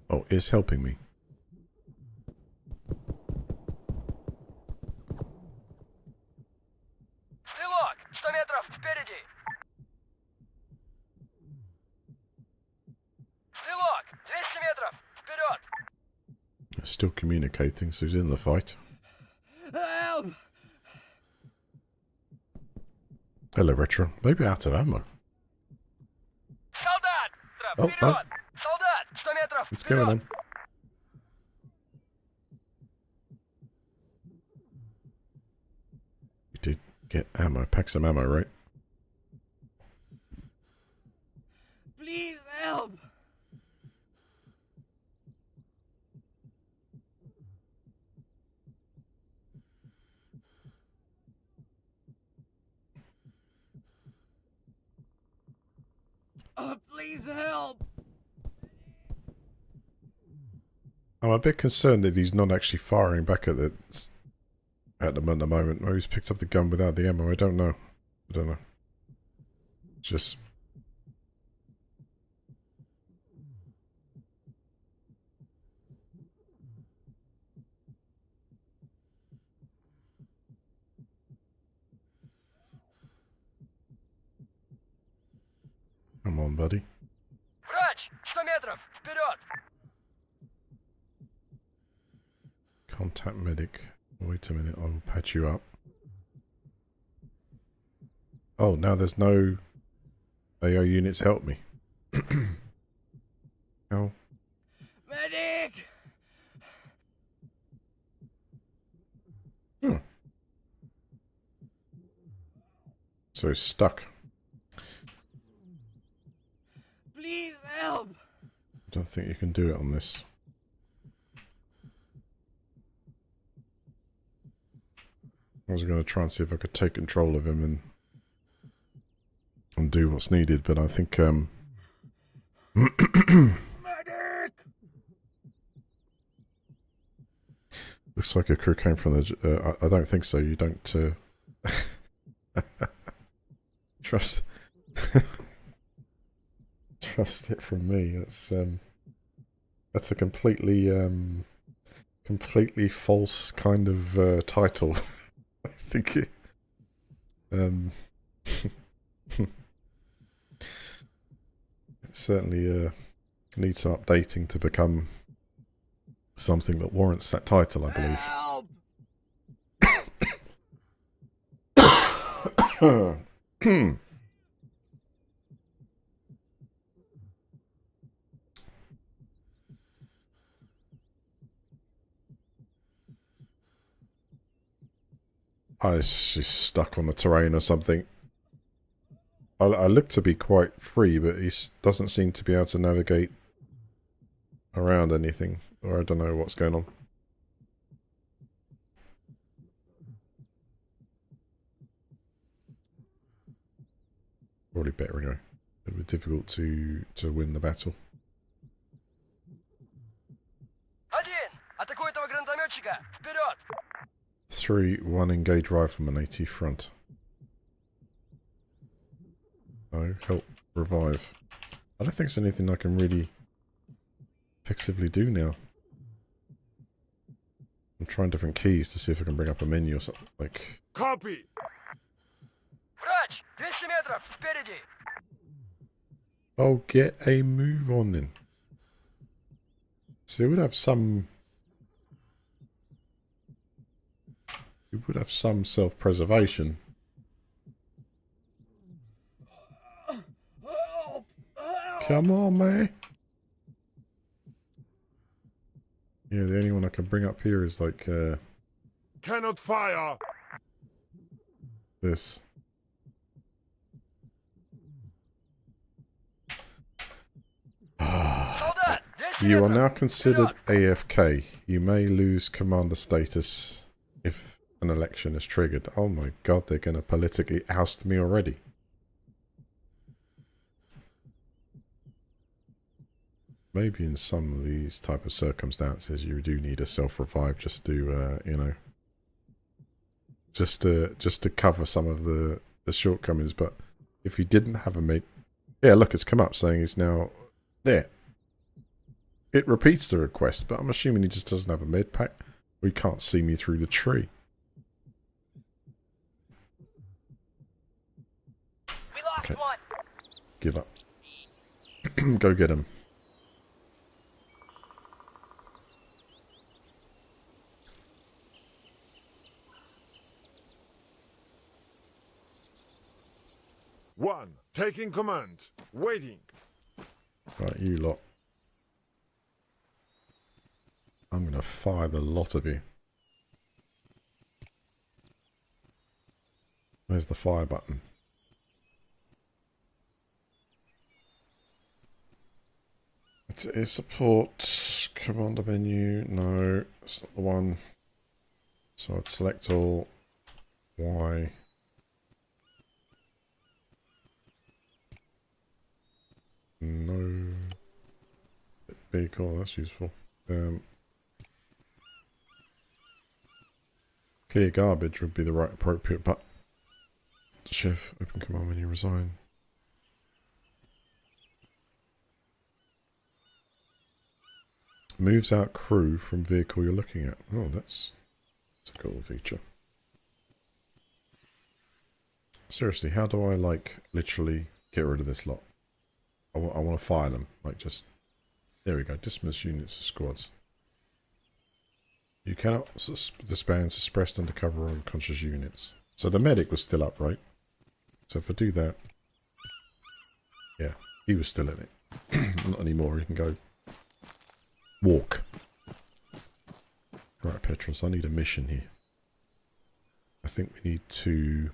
[SPEAKER 1] Oh, it's helping me.
[SPEAKER 5] Стрелок, 100 метров, впереди! Стрелок, 200 метров, вперед!
[SPEAKER 1] They're still communicating, so he's in the fight.
[SPEAKER 2] Help!
[SPEAKER 1] Hello, Retro. Maybe out of ammo.
[SPEAKER 5] Солдат!
[SPEAKER 1] Oh,
[SPEAKER 5] Вперед!
[SPEAKER 1] oh.
[SPEAKER 5] Солдат! 100 метров!
[SPEAKER 1] What's
[SPEAKER 5] вперед!
[SPEAKER 1] going on? We did get ammo. Pack some ammo, right?
[SPEAKER 2] Please help! Please help!
[SPEAKER 1] I'm a bit concerned that he's not actually firing back at them at the moment. Or he's picked up the gun without the ammo. I don't know. Just... Come on, buddy.
[SPEAKER 5] Врач! 100 метров! Вперед!
[SPEAKER 1] Contact medic. Always Wait a minute, I'll patch you up. Oh, now there's no AO units help me. How?
[SPEAKER 2] Medic!
[SPEAKER 1] Hmm. So it's stuck.
[SPEAKER 2] Please help!
[SPEAKER 1] I don't think you can do it on this. I was going to try and see if I could take control of him and do what's needed, but I think
[SPEAKER 2] Medic!
[SPEAKER 1] looks like a crew came from the. I don't think so. You don't trust trust it from me. That's a completely false kind of title. I think it it certainly needs some updating to become something that warrants that title, I believe.
[SPEAKER 2] Help!
[SPEAKER 1] She's stuck on the terrain or something. I look to be quite free, but he doesn't seem to be able to navigate around anything. Or I don't know what's going on. Probably better anyway. It would be difficult to win the battle.
[SPEAKER 5] Один! Атакуй этого гранатометчика! Вперед!
[SPEAKER 1] 3, 1 engage rifleman, AT front. No, help revive. I don't think there's anything I can really effectively do now. I'm trying different keys to see if I can bring up a menu or something. Like,
[SPEAKER 3] Copy.
[SPEAKER 5] Врач! 200 метров! Впереди!
[SPEAKER 1] oh, get a move on then. So it would have some. It would have some self-preservation. Come on, man. Yeah, the only one I can bring up here is like
[SPEAKER 3] Cannot fire.
[SPEAKER 1] this.
[SPEAKER 5] Солдат! 200
[SPEAKER 1] You are
[SPEAKER 5] метров!
[SPEAKER 1] now considered AFK. You may lose commander status if an election is triggered. Oh my god, they're going to politically oust me already. Maybe in some of these type of circumstances you do need a self-revive just to, you know, just to cover some of the shortcomings. But if you didn't have a mid... Yeah, look, it's come up saying he's now there. It repeats the request, but I'm assuming he just doesn't have a med pack. We can't see me through the tree.
[SPEAKER 5] We lost
[SPEAKER 1] Okay.
[SPEAKER 5] one!
[SPEAKER 1] Give up. Go get him.
[SPEAKER 3] One. Taking command. Waiting.
[SPEAKER 1] Right, you lot. I'm going to fire the lot of you. Where's the fire button? It's support, commander menu, no, it's not the one. So I'd select all, Y. No. Vehicle, that's useful. Clear garbage would be the right appropriate but Chef, open command menu, resign. Moves out crew from vehicle you're looking at. Oh, that's a cool feature. Seriously, how do I, like, literally get rid of this lot? I want to fire them. Like, just... There we go. Dismiss units of squads. You cannot disband suppressed undercover or unconscious units. So the medic was still up, right? So if I do that... Yeah, he was still in it. Not anymore, he can go... walk. Right, Petros, I need a mission here. I think we need to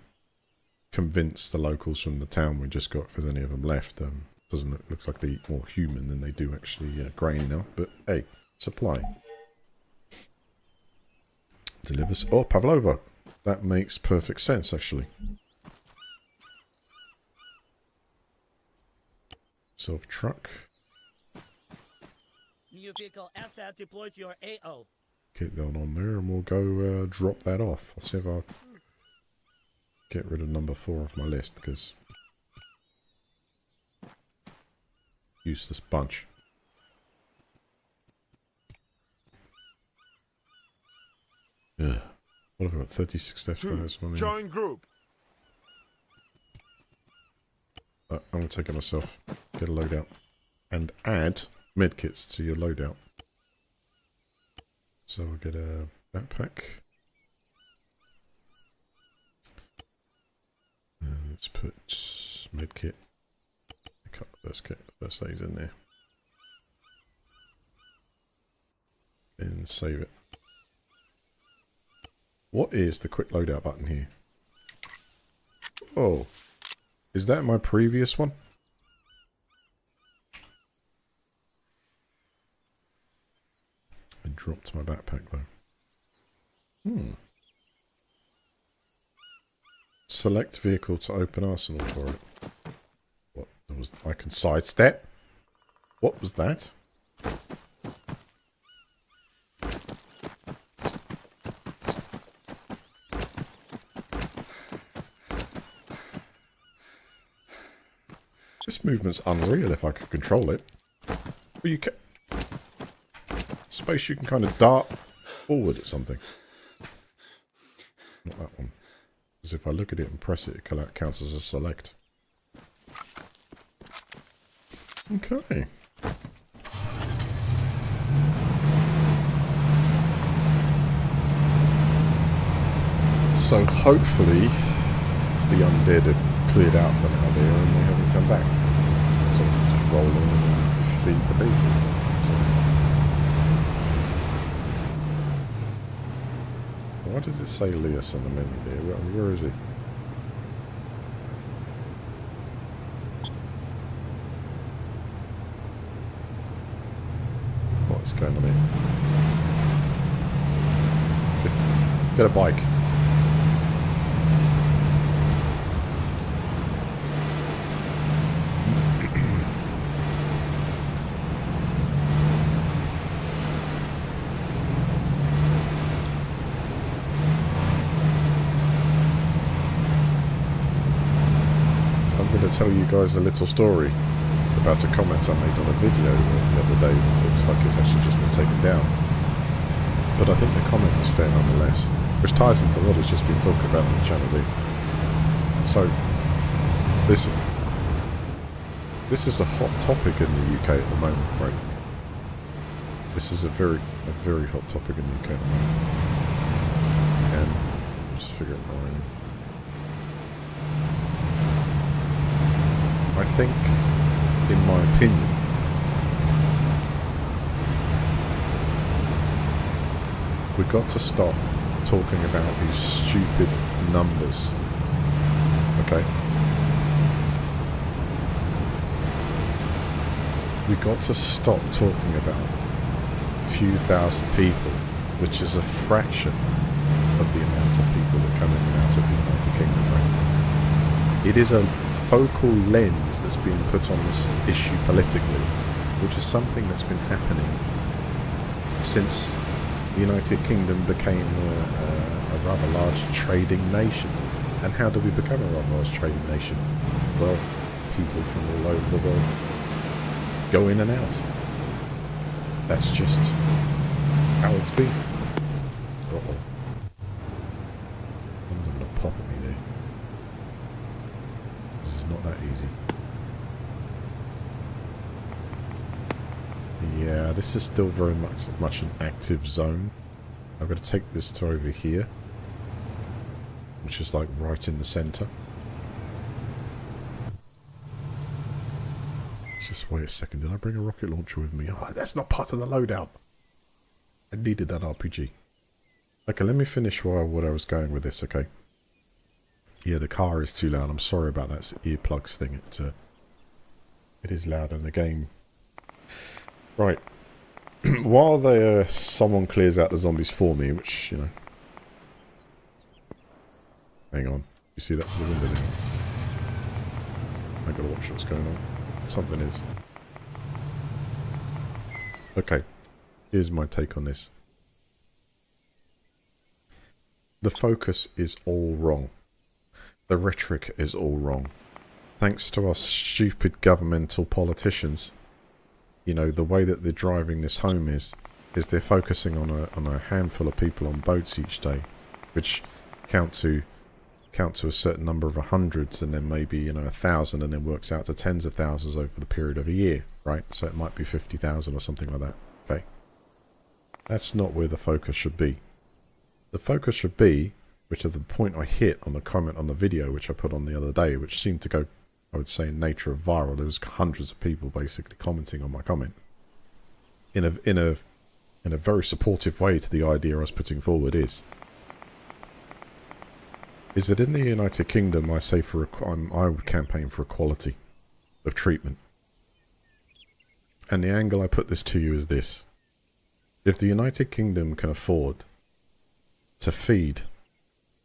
[SPEAKER 1] convince the locals from the town we just got if there's any of them left. Doesn't look, looks like they eat more human than they do actually grain now. But hey, supply. Delivers. Oh, Pavlova. That makes perfect sense actually. Self truck.
[SPEAKER 2] New vehicle asset deployed to your AO.
[SPEAKER 1] Get that on there and we'll go drop that off. I'll see if I'll get rid of number 4 off my list because useless bunch. Yeah. What have I got? 36 left on this one.
[SPEAKER 3] Join group.
[SPEAKER 1] I'm going to take it myself. Get a loadout. And add medkits to your loadout. So I'll get a backpack. And let's put medkit. Cut the first aid in there. Then save it. What is the quick loadout button here? Oh. Is that my previous one? I dropped my backpack though. Select vehicle to open arsenal for it. What? There was, I can sidestep? What was that? This movement's unreal if I could control it. But you can... Space you can kind of dart forward at something. Not that one. Because if I look at it and press it, it counts as a select. Okay. So hopefully the undead have cleared out for now there and they haven't come back. So we can just roll in and feed the people. So, why does it say Leas on the menu there? Where is it? What's going on here? Get a bike. Tell you guys a little story about a comment I made on a video the other day. It looks like it's actually just been taken down, but I think the comment was fair nonetheless, which ties into what has just been talked about on the channel there. So this is a hot topic in the UK at the moment, right? This is a very hot topic in the UK at the moment, and I'll just figure it out. I think, in my opinion, we've got to stop talking about these stupid numbers. Okay? We've got to stop talking about a few thousand people, which is a fraction of the amount of people that come in and out of the United Kingdom, right? It is a focal lens that's being put on this issue politically, which is something that's been happening since the United Kingdom became a rather large trading nation. And how do we become a rather large trading nation? Well, people from all over the world go in and out. That's just how it's been. Uh-oh. Someone's going to pop at me there. This is not that easy. Yeah, this is still very much an active zone. I've got to take this to over here, which is like right in the center. Let's just wait a second. Did I bring a rocket launcher with me? Oh, that's not part of the loadout. I needed that RPG. Okay, let me finish what I was going with this, okay? Yeah, the car is too loud. I'm sorry about that. It's the earplugs thing. It is loud in the game. Right. While someone clears out the zombies for me, which, you know... Hang on. You see that's the window there? I've got to watch what's going on. Something is. Okay. Here's my take on this. The focus is all wrong. The rhetoric is all wrong. Thanks to our stupid governmental politicians, you know, the way that they're driving this home is they're focusing on a handful of people on boats each day, which count to a certain number of hundreds, and then maybe, you know, 1,000, and then works out to tens of thousands over the period of a year, right? So it might be 50,000 or something like that. Okay, that's not where the focus should be. The focus should be, which is the point I hit on the comment on the video which I put on the other day, which seemed to go, I would say, in nature of viral. There was hundreds of people basically commenting on my comment in a very supportive way to the idea I was putting forward. Is that in the United Kingdom, I say I would campaign for equality of treatment. And the angle I put this to you is this: if the United Kingdom can afford to feed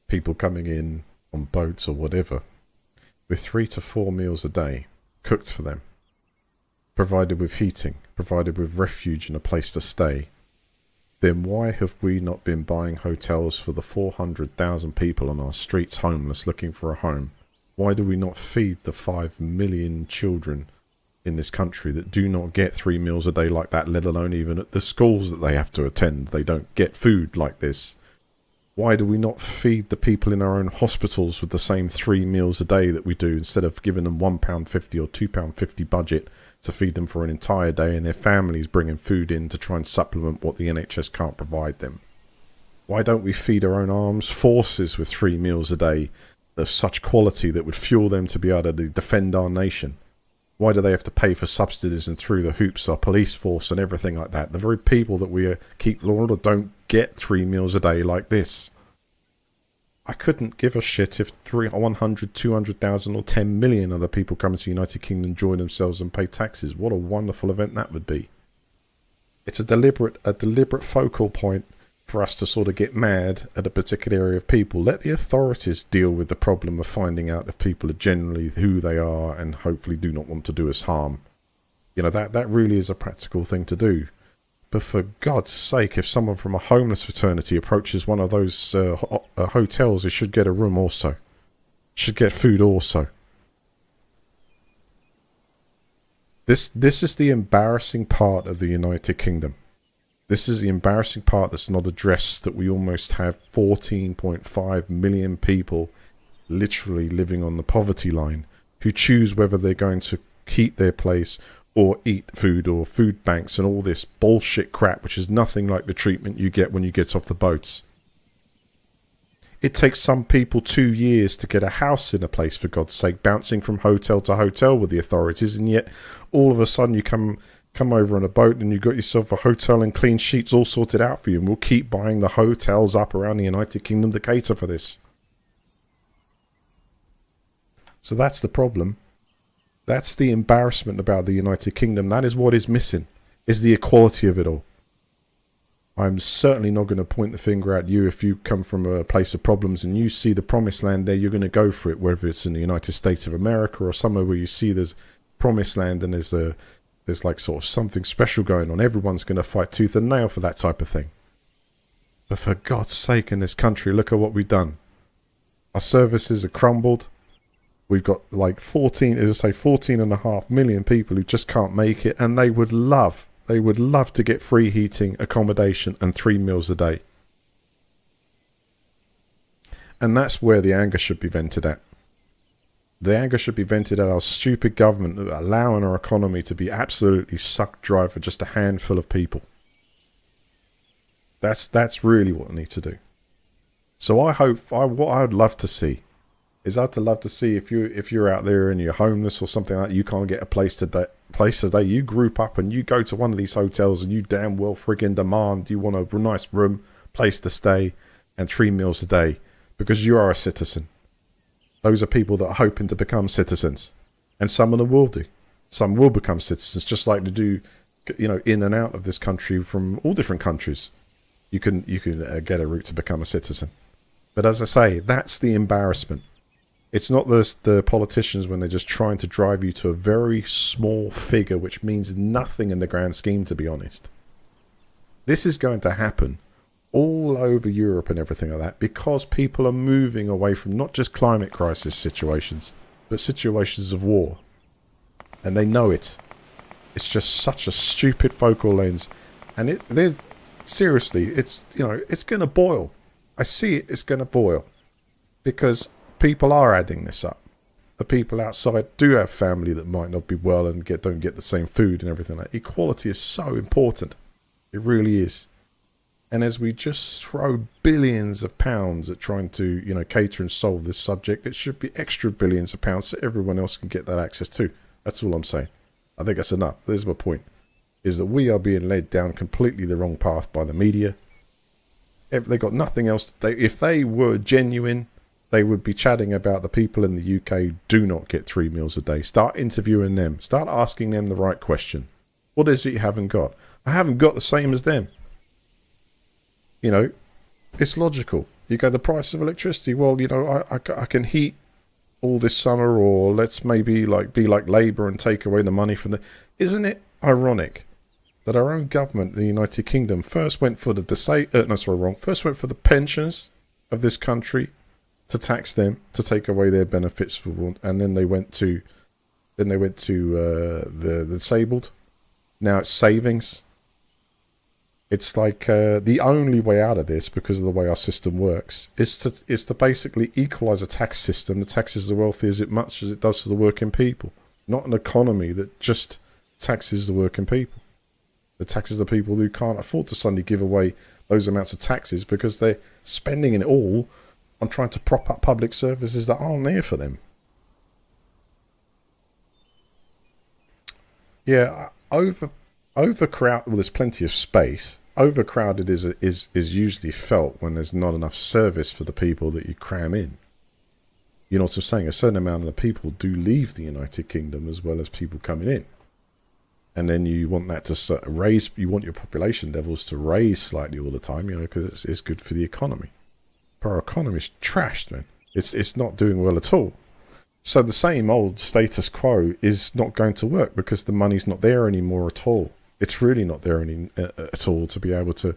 [SPEAKER 1] people coming in on boats or whatever with 3 to 4 meals a day cooked for them, provided with heating, provided with refuge and a place to stay, then why have we not been buying hotels for the 400,000 people on our streets homeless looking for a home? Why do we not feed the 5 million children in this country that do not get 3 meals a day like that, let alone even at the schools that they have to attend? They don't get food like this. Why do we not feed the people in our own hospitals with the same 3 meals a day that we do, instead of giving them £1.50 or £2.50 budget to feed them for an entire day, and their families bringing food in to try and supplement what the NHS can't provide them? Why don't we feed our own armed forces with 3 meals a day of such quality that would fuel them to be able to defend our nation? Why do they have to pay for subsidies and through the hoops our police force and everything like that? The very people that we keep law and order don't get 3 meals a day like this. I couldn't give a shit if 100, 200,000 or 10 million other people coming to the United Kingdom join themselves and pay taxes. What a wonderful event that would be. It's a deliberate focal point for us to sort of get mad at a particular area of people. Let the authorities deal with the problem of finding out if people are generally who they are and hopefully do not want to do us harm. You know, that really is a practical thing to do. But for God's sake, if someone from a homeless fraternity approaches one of those hotels, they should get a room also. Should get food also. This is the embarrassing part of the United Kingdom. This is the embarrassing part that's not addressed, that we almost have 14.5 million people literally living on the poverty line who choose whether they're going to heat their place or eat food or food banks and all this bullshit crap, which is nothing like the treatment you get when you get off the boats. It takes some people 2 years to get a house in a place, for God's sake, bouncing from hotel to hotel with the authorities, and yet all of a sudden you come over on a boat and you got yourself a hotel and clean sheets all sorted out for you, and we'll keep buying the hotels up around the United Kingdom to cater for this. So that's the problem. That's the embarrassment about the United Kingdom. That is what is missing, is the equality of it all. I'm certainly not going to point the finger at you if you come from a place of problems and you see the promised land there. You're going to go for it, whether it's in the United States of America or somewhere where you see there's promised land and there's like sort of something special going on. Everyone's going to fight tooth and nail for that type of thing. But for God's sake, in this country, look at what we've done. Our services are crumbled. We've got like 14.5 million people who just can't make it, and they would love to get free heating, accommodation, and 3 meals a day. And that's where the anger should be vented at. The anger should be vented at our stupid government allowing our economy to be absolutely sucked dry for just a handful of people. That's really what we need to do. So I hope, what I would love to see is I'd love to see if you're out there and you're homeless or something like that, you can't get a place today, you group up and you go to one of these hotels and you damn well friggin' demand you want a nice room, place to stay, and 3 meals a day because you are a citizen. Those are people that are hoping to become citizens, and some of them will do. Some will become citizens, just like to do, in and out of this country from all different countries. You can get a route to become a citizen. But as I say, that's the embarrassment. It's not the politicians when they're just trying to drive you to a very small figure, which means nothing in the grand scheme, to be honest. This is going to happen all over Europe and everything like that because people are moving away from not just climate crisis situations, but situations of war. And they know it. It's just such a stupid focal lens. And seriously, it's going to boil. I see it's going to boil because people are adding this up. The people outside do have family that might not be well and don't get the same food and everything like that. Equality is so important. It really is. And as we just throw billions of pounds at trying to, cater and solve this subject, it should be extra billions of pounds so everyone else can get that access too. That's all I'm saying. I think that's enough. There's my point. Is that we are being led down completely the wrong path by the media. If they got nothing else, if they were genuine, they would be chatting about the people in the UK do not get 3 meals a day. Start interviewing them. Start asking them the right question. What is it you haven't got? I haven't got the same as them. It's logical. You go, the price of electricity. Well, I can heat all this summer, or let's maybe be like Labour and take away the money from the... Isn't it ironic that our own government in the United Kingdom first went for first went for the pensioners of this country to tax them, to take away their benefits, and then they went to the disabled. Now it's savings. It's like the only way out of this, because of the way our system works, is to basically equalise a tax system that taxes the wealthy as much as it does for the working people. Not an economy that just taxes the working people. That taxes the people who can't afford to suddenly give away those amounts of taxes because they're spending it all on trying to prop up public services that aren't there for them. Yeah, overcrowded. Well, there's plenty of space. Overcrowded is usually felt when there's not enough service for the people that you cram in. You know what I'm saying? A certain amount of the people do leave the United Kingdom as well as people coming in. And then you want that to raise, you want your population levels to raise slightly all the time, because it's good for the economy. But our economy is trashed, man. It's not doing well at all. So the same old status quo is not going to work because the money's not there anymore at all. It's really not there at all to be able to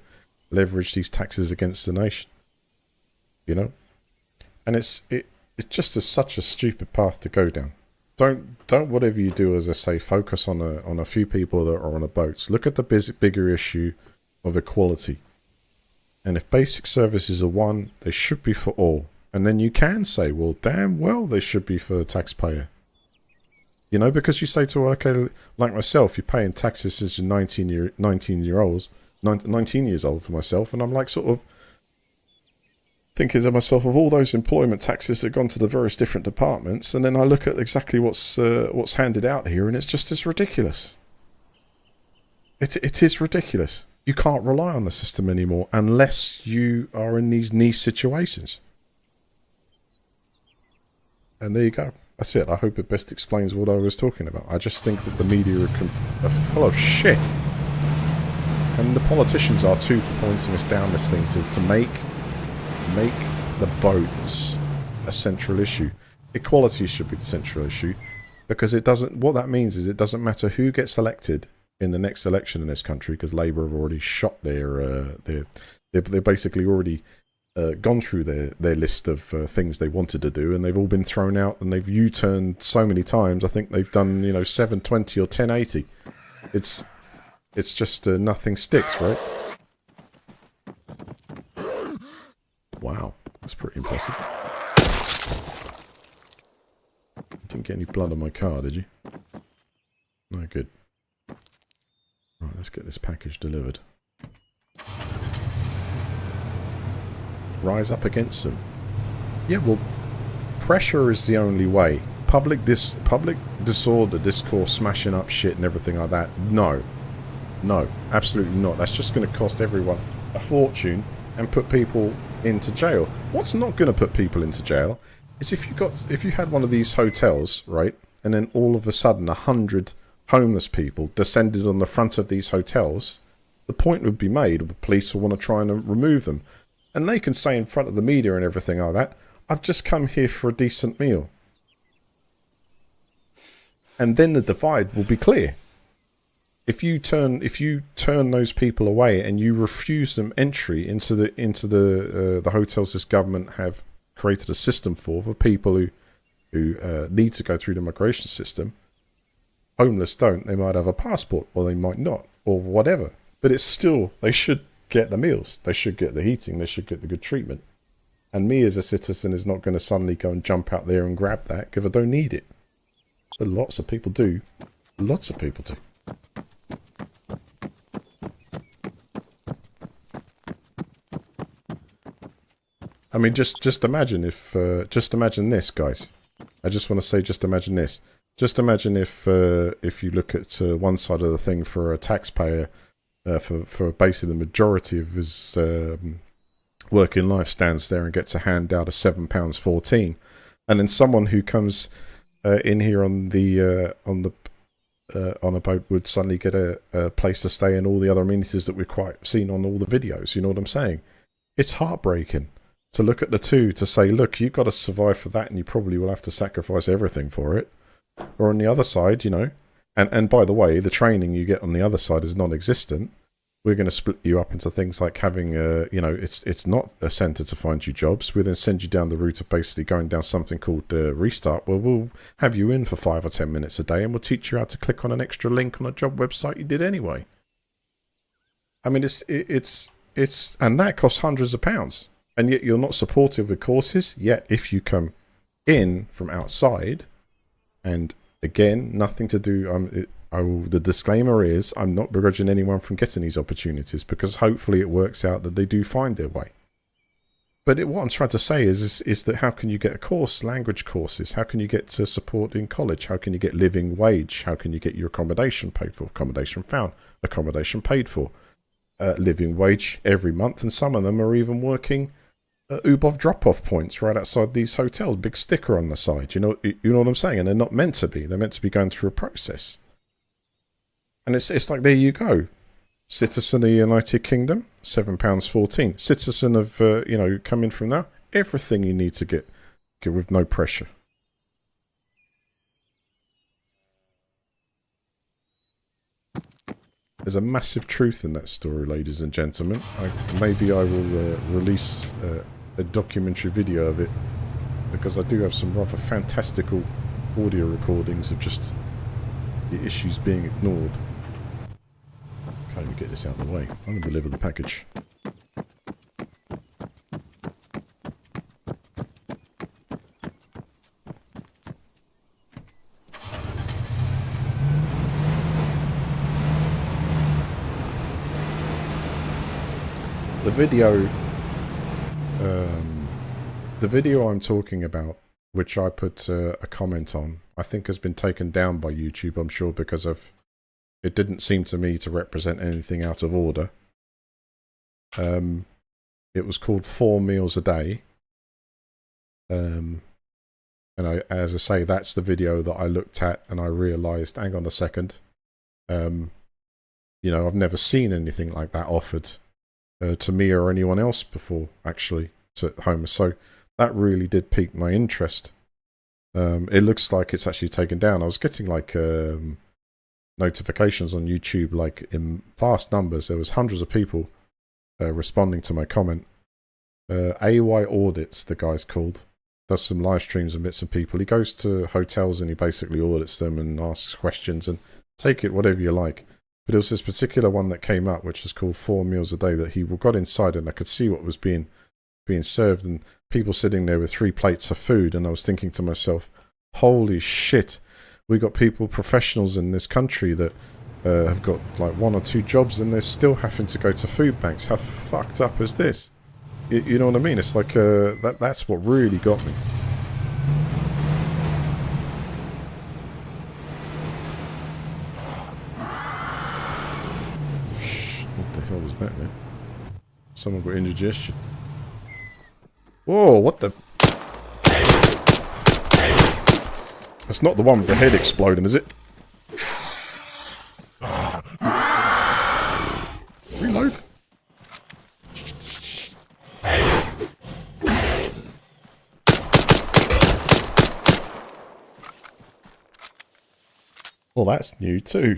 [SPEAKER 1] leverage these taxes against the nation. And it's just such a stupid path to go down. Don't whatever you do, as I say, focus on a few people that are on a boat. Look at the bigger issue of equality. And if basic services are one, they should be for all. And then you can say, well, damn well, they should be for the taxpayer. Because you say to, okay, like myself, you're paying taxes since you're 19 years old for myself. And I'm like sort of thinking to myself of all those employment taxes that have gone to the various different departments. And then I look at exactly what's handed out here, and it's ridiculous. It is ridiculous. You can't rely on the system anymore unless you are in these niche situations. And there you go. That's it. I hope it best explains what I was talking about. I just think that the media are full of shit. And the politicians are too, for pointing us down this thing to make the boats a central issue. Equality should be the central issue, because what that means is it doesn't matter who gets elected in the next election in this country, because Labour have already shot they're basically already gone through their list of things they wanted to do, and they've all been thrown out, and they've U-turned so many times. I think they've done 720 or 1080. It's just nothing sticks, right? Wow, that's pretty impressive. Didn't get any blood on my car, did you? No, good. Right, let's get this package delivered. rise up against them. Yeah, well, pressure is the only way. Public disorder, discourse, smashing up shit and everything like that. No, absolutely not. That's just going to cost everyone a fortune and put people into jail. What's not going to put people into jail is if you had one of these hotels, right, and then all of a sudden 100 homeless people descended on the front of these hotels. The point would be made, the police will want to try and remove them, and they can say in front of the media and everything like that, I've just come here for a decent meal. And then the divide will be clear. If you turn those people away and you refuse them entry into the hotels this government have created a system for people who need to go through the migration system, homeless don't. They might have a passport, or they might not, or whatever. But it's still, they should get the meals, they should get the heating, they should get the good treatment. And me as a citizen is not going to suddenly go and jump out there and grab that because I don't need it. But lots of people do. Lots of people do. I mean, just imagine if, just imagine this, guys. I just want to say, just imagine this. Just imagine if you look at one side of the thing for a taxpayer, for basically the majority of his working life stands there and gets a handout of £7.14, and then someone who comes in here on a boat would suddenly get a place to stay and all the other amenities that we've quite seen on all the videos. You know what I'm saying? It's heartbreaking to look at the two, to say, look, you've got to survive for that and you probably will have to sacrifice everything for it. Or on the other side, you know, and by the way, the training you get on the other side is non-existent. We're going to split you up into things like having you know, it's not a centre to find you jobs. We then send you down the route of basically going down something called Restart, where we'll have you in for 5 or 10 minutes a day and we'll teach you how to click on an extra link on a job website you did anyway. I mean, it's and that costs hundreds of pounds. And yet you're not supportive with courses. Yet if you come in from outside, and again, nothing to do, the disclaimer is I'm not begrudging anyone from getting these opportunities, because hopefully it works out that they do find their way. But what I'm trying to say is that how can you get a course, language courses? How can you get to support in college? How can you get living wage? How can you get your accommodation paid for? Accommodation found, accommodation paid for, living wage every month, and some of them are even working UBOV drop-off points right outside these hotels, big sticker on the side. You know what I'm saying? And they're not meant to be. They're meant to be going through a process. And it's like, there you go. Citizen of the United Kingdom, £7.14. Citizen of, you know, coming from there, everything you need to get with no pressure. There's a massive truth in that story, ladies and gentlemen. Maybe I will release a documentary video of it, because I do have some rather fantastical audio recordings of just the issues being ignored. Can't even get this out of the way. I'm going to deliver the package. The video I'm talking about, which I put a comment on, I think has been taken down by YouTube, I'm sure, because it didn't seem to me to represent anything out of order. It was called 4 meals a day. And as I say, that's the video that I looked at and I realised, hang on a second, you know, I've never seen anything like that offered to me or anyone else before, actually, at home. So that really did pique my interest. It looks like it's actually taken down. I was getting like notifications on YouTube, like in vast numbers. There was hundreds of people responding to my comment. AY Audits, the guy's called, does some live streams and bits of people. He goes to hotels and he basically audits them and asks questions, and take it whatever you like. But it was this particular one that came up, which is called 4 meals a day, that he got inside and I could see what was being served, and people sitting there with 3 plates of food. And I was thinking to myself, holy shit, we got people, professionals in this country that have got like 1 or 2 jobs and they're still having to go to food banks. How fucked up is this? You know what I mean? It's like that's what really got me. Shh, what the hell was that, man? Someone got indigestion. Whoa, what the... That's not the one with the head exploding, is it? Reload. Well, that's new too.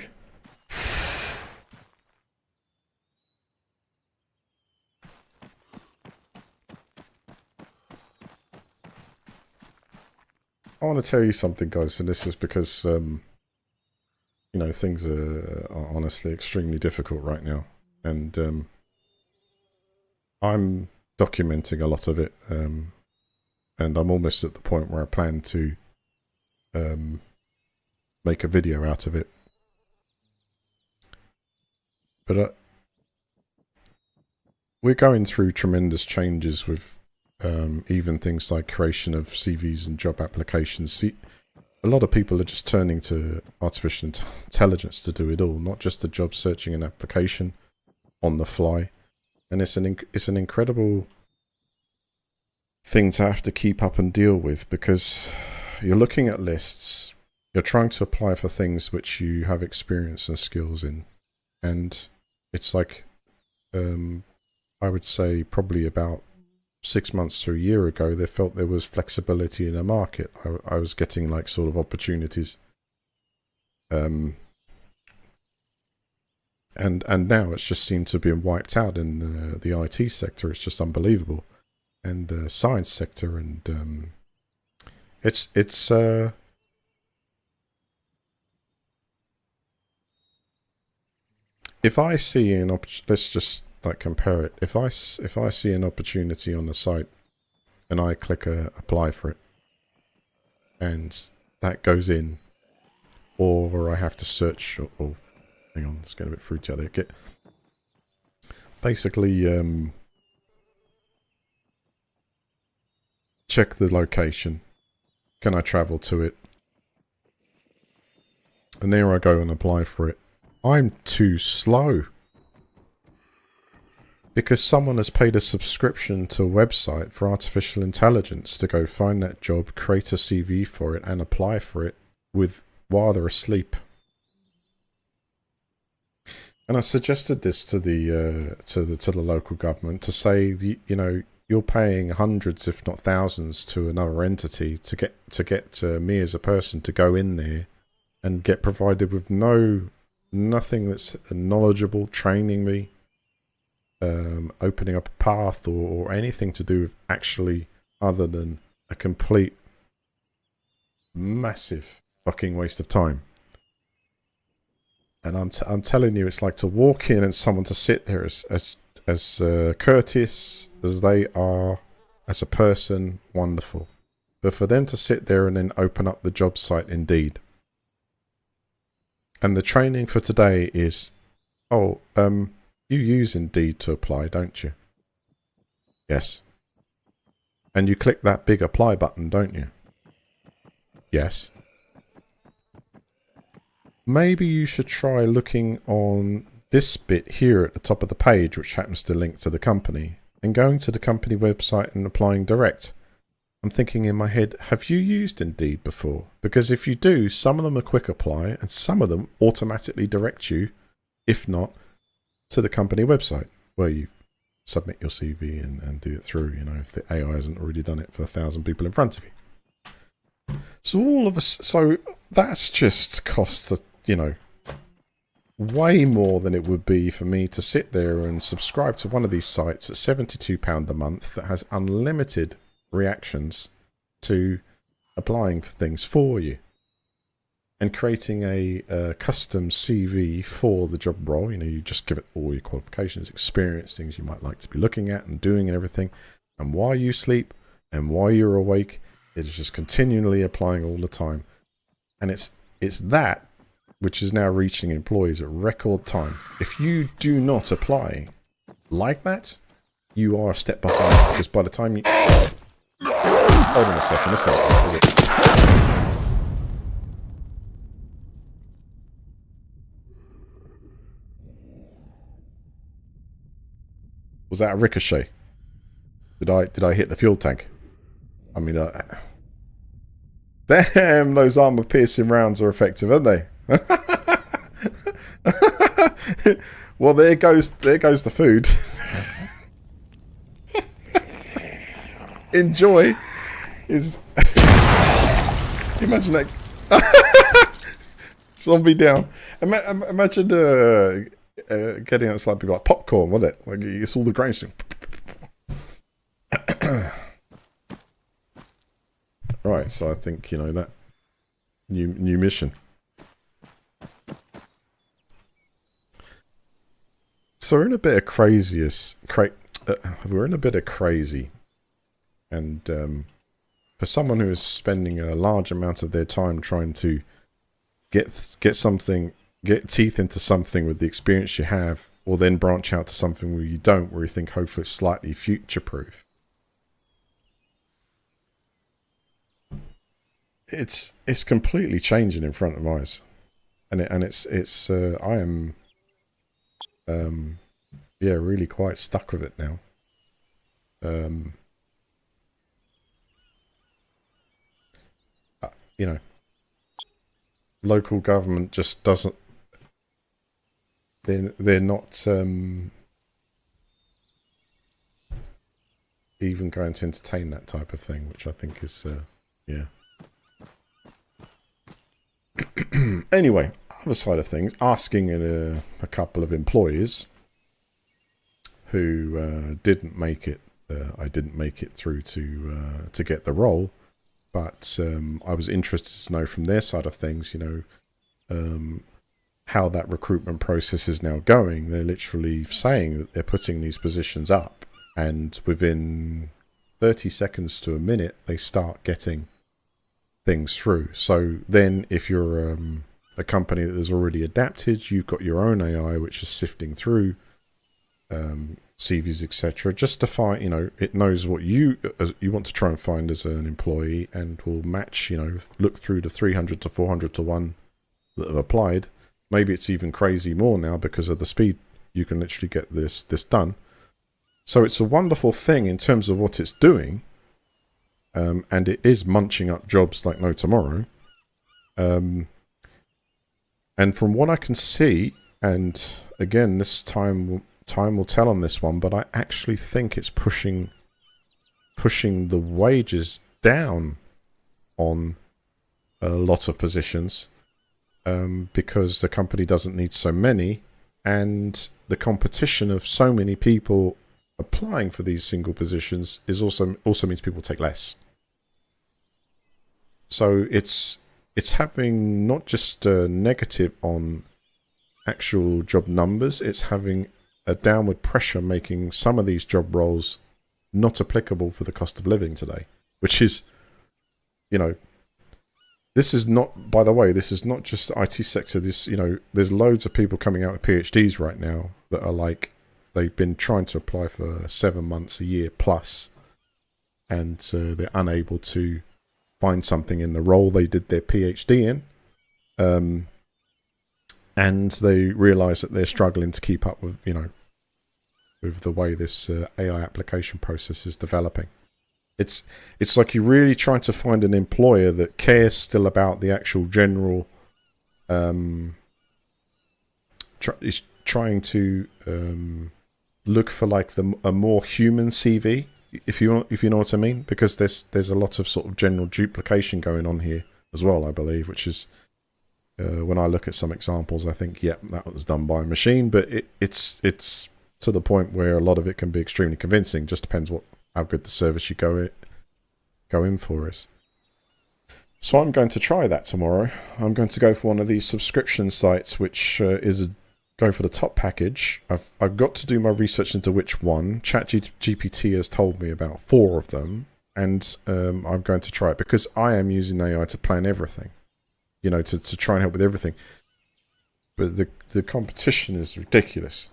[SPEAKER 1] I want to tell you something, guys, and this is because, you know, things are honestly extremely difficult right now. And I'm documenting a lot of it, and I'm almost at the point where I plan to make a video out of it. But we're going through tremendous changes with even things like creation of CVs and job applications. See, a lot of people are just turning to artificial intelligence to do it all, not just the job searching and application on the fly. And it's an incredible thing to have to keep up and deal with, because you're looking at lists, you're trying to apply for things which you have experience and skills in, and it's like I would say probably about 6 months to a year ago, they felt there was flexibility in the market. I was getting like sort of opportunities. And now it's just seemed to have been wiped out in the IT sector. It's just unbelievable. And the science sector, and it's if I see an let's just like compare it. If I see an opportunity on the site and I click apply for it, and that goes in, or I have to search, or hang on, it's getting a bit fruity out there. Basically check the location. Can I travel to it? And there I go and apply for it. I'm too slow. Because someone has paid a subscription to a website for artificial intelligence to go find that job, create a CV for it, and apply for it while they're asleep. And I suggested this to the local government to say, you know, you're paying hundreds, if not thousands, to another entity to get me as a person to go in there and get provided with nothing that's knowledgeable, training me. Opening up a path or anything to do with actually other than a complete massive fucking waste of time. And I'm telling you, it's like to walk in and someone to sit there as courteous as they are as a person, wonderful. But for them to sit there and then open up the job site, Indeed. And the training for today is, you use Indeed to apply, don't you? Yes. And you click that big apply button, don't you? Yes. Maybe you should try looking on this bit here at the top of the page, which happens to link to the company, and going to the company website and applying direct. I'm thinking in my head, have you used Indeed before? Because if you do, some of them are quick apply and some of them automatically direct you, if not, to the company website where you submit your CV and do it through, you know, if the AI hasn't already done it for 1,000 people in front of you. So that's just costs, you know, way more than it would be for me to sit there and subscribe to one of these sites at £72 a month that has unlimited reactions to applying for things for you. And creating a custom CV for the job role. You know, you just give it all your qualifications, experience, things you might like to be looking at and doing and everything. And while you sleep and while you're awake, it is just continually applying all the time. And it's that which is now reaching employees at record time. If you do not apply like that, you are a step behind, because by the time you... Hold on a second, this ain't right, is it? Was that a ricochet? Did I hit the fuel tank? I mean, damn, those armor-piercing rounds are effective, aren't they? Well, there goes the food. Enjoy. Imagine that. Zombie down. Imagine getting it like popcorn, wasn't it? Like it's all the grains thing. Right, so I think that new mission. So we're in a bit of we're in a bit of crazy, and for someone who is spending a large amount of their time trying to get teeth into something with the experience you have, or then branch out to something where you don't, where you think hopefully it's slightly future-proof. It's completely changing in front of my eyes, and I am really quite stuck with it now. Local government just doesn't. They're not even going to entertain that type of thing, which I think is Anyway, other side of things, asking a couple of employees who didn't make it. I didn't make it through to get the role, but I was interested to know from their side of things, how that recruitment process is now going. They're literally saying that they're putting these positions up, and within 30 seconds to a minute, they start getting things through. So then if you're a company that has already adapted, you've got your own AI which is sifting through CVs, etc., just to find, it knows what you want to try and find as an employee, and will match, look through the 300 to 400 to 1 that have applied. Maybe it's even crazy more now because of the speed you can literally get this done. So it's a wonderful thing in terms of what it's doing. And it is munching up jobs like no tomorrow. And from what I can see, and again, this time will tell on this one, but I actually think it's pushing the wages down on a lot of positions, because the company doesn't need so many, and the competition of so many people applying for these single positions is also means people take less. So it's having not just a negative on actual job numbers, it's having a downward pressure, making some of these job roles not applicable for the cost of living today, which is, this is not, by the way, this is not just the IT sector. This, there's loads of people coming out with PhDs right now that are like, they've been trying to apply for 7 months, a year plus, and they're unable to find something in the role they did their PhD in, and they realise that they're struggling to keep up with, with the way this AI application process is developing. It's like you're really trying to find an employer that cares still about the actual general. Is trying to look for like a more human CV, if you know what I mean, because there's a lot of sort of general duplication going on here as well, I believe, which is when I look at some examples, I think, yeah, that was done by a machine, but it's to the point where a lot of it can be extremely convincing. Just depends how good the service you go in for is. So I'm going to try that tomorrow. I'm going to go for one of these subscription sites, which is go for the top package. I've got to do my research into which one. ChatGPT has told me about 4 of them, and I'm going to try it because I am using AI to plan everything, to try and help with everything. But the competition is ridiculous.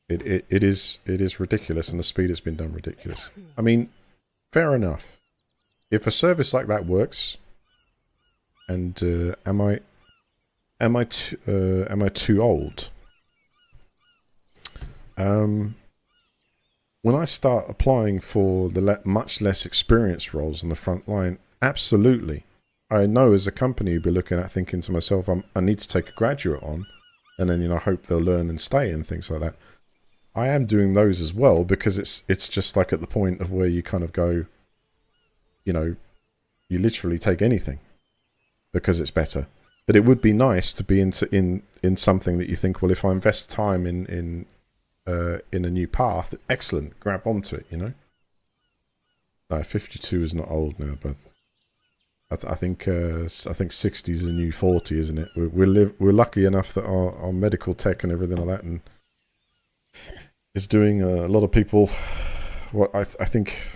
[SPEAKER 1] It is ridiculous, and the speed it's been done ridiculous. I mean, fair enough. If a service like that works, and am I too old? When I start applying for the much less experienced roles on the front line, absolutely. I know as a company you'd be looking at thinking to myself, I need to take a graduate on, and then hope they'll learn and stay and things like that. I am doing those as well, because it's just like at the point of where you kind of go, you literally take anything because it's better. But it would be nice to be in something that you think, well, if I invest time in a new path, excellent, grab onto it, No, 52 is not old now, but I think 60 is the new 40, isn't it? We're lucky enough that our medical tech and everything like that and is doing a lot of people. What I think,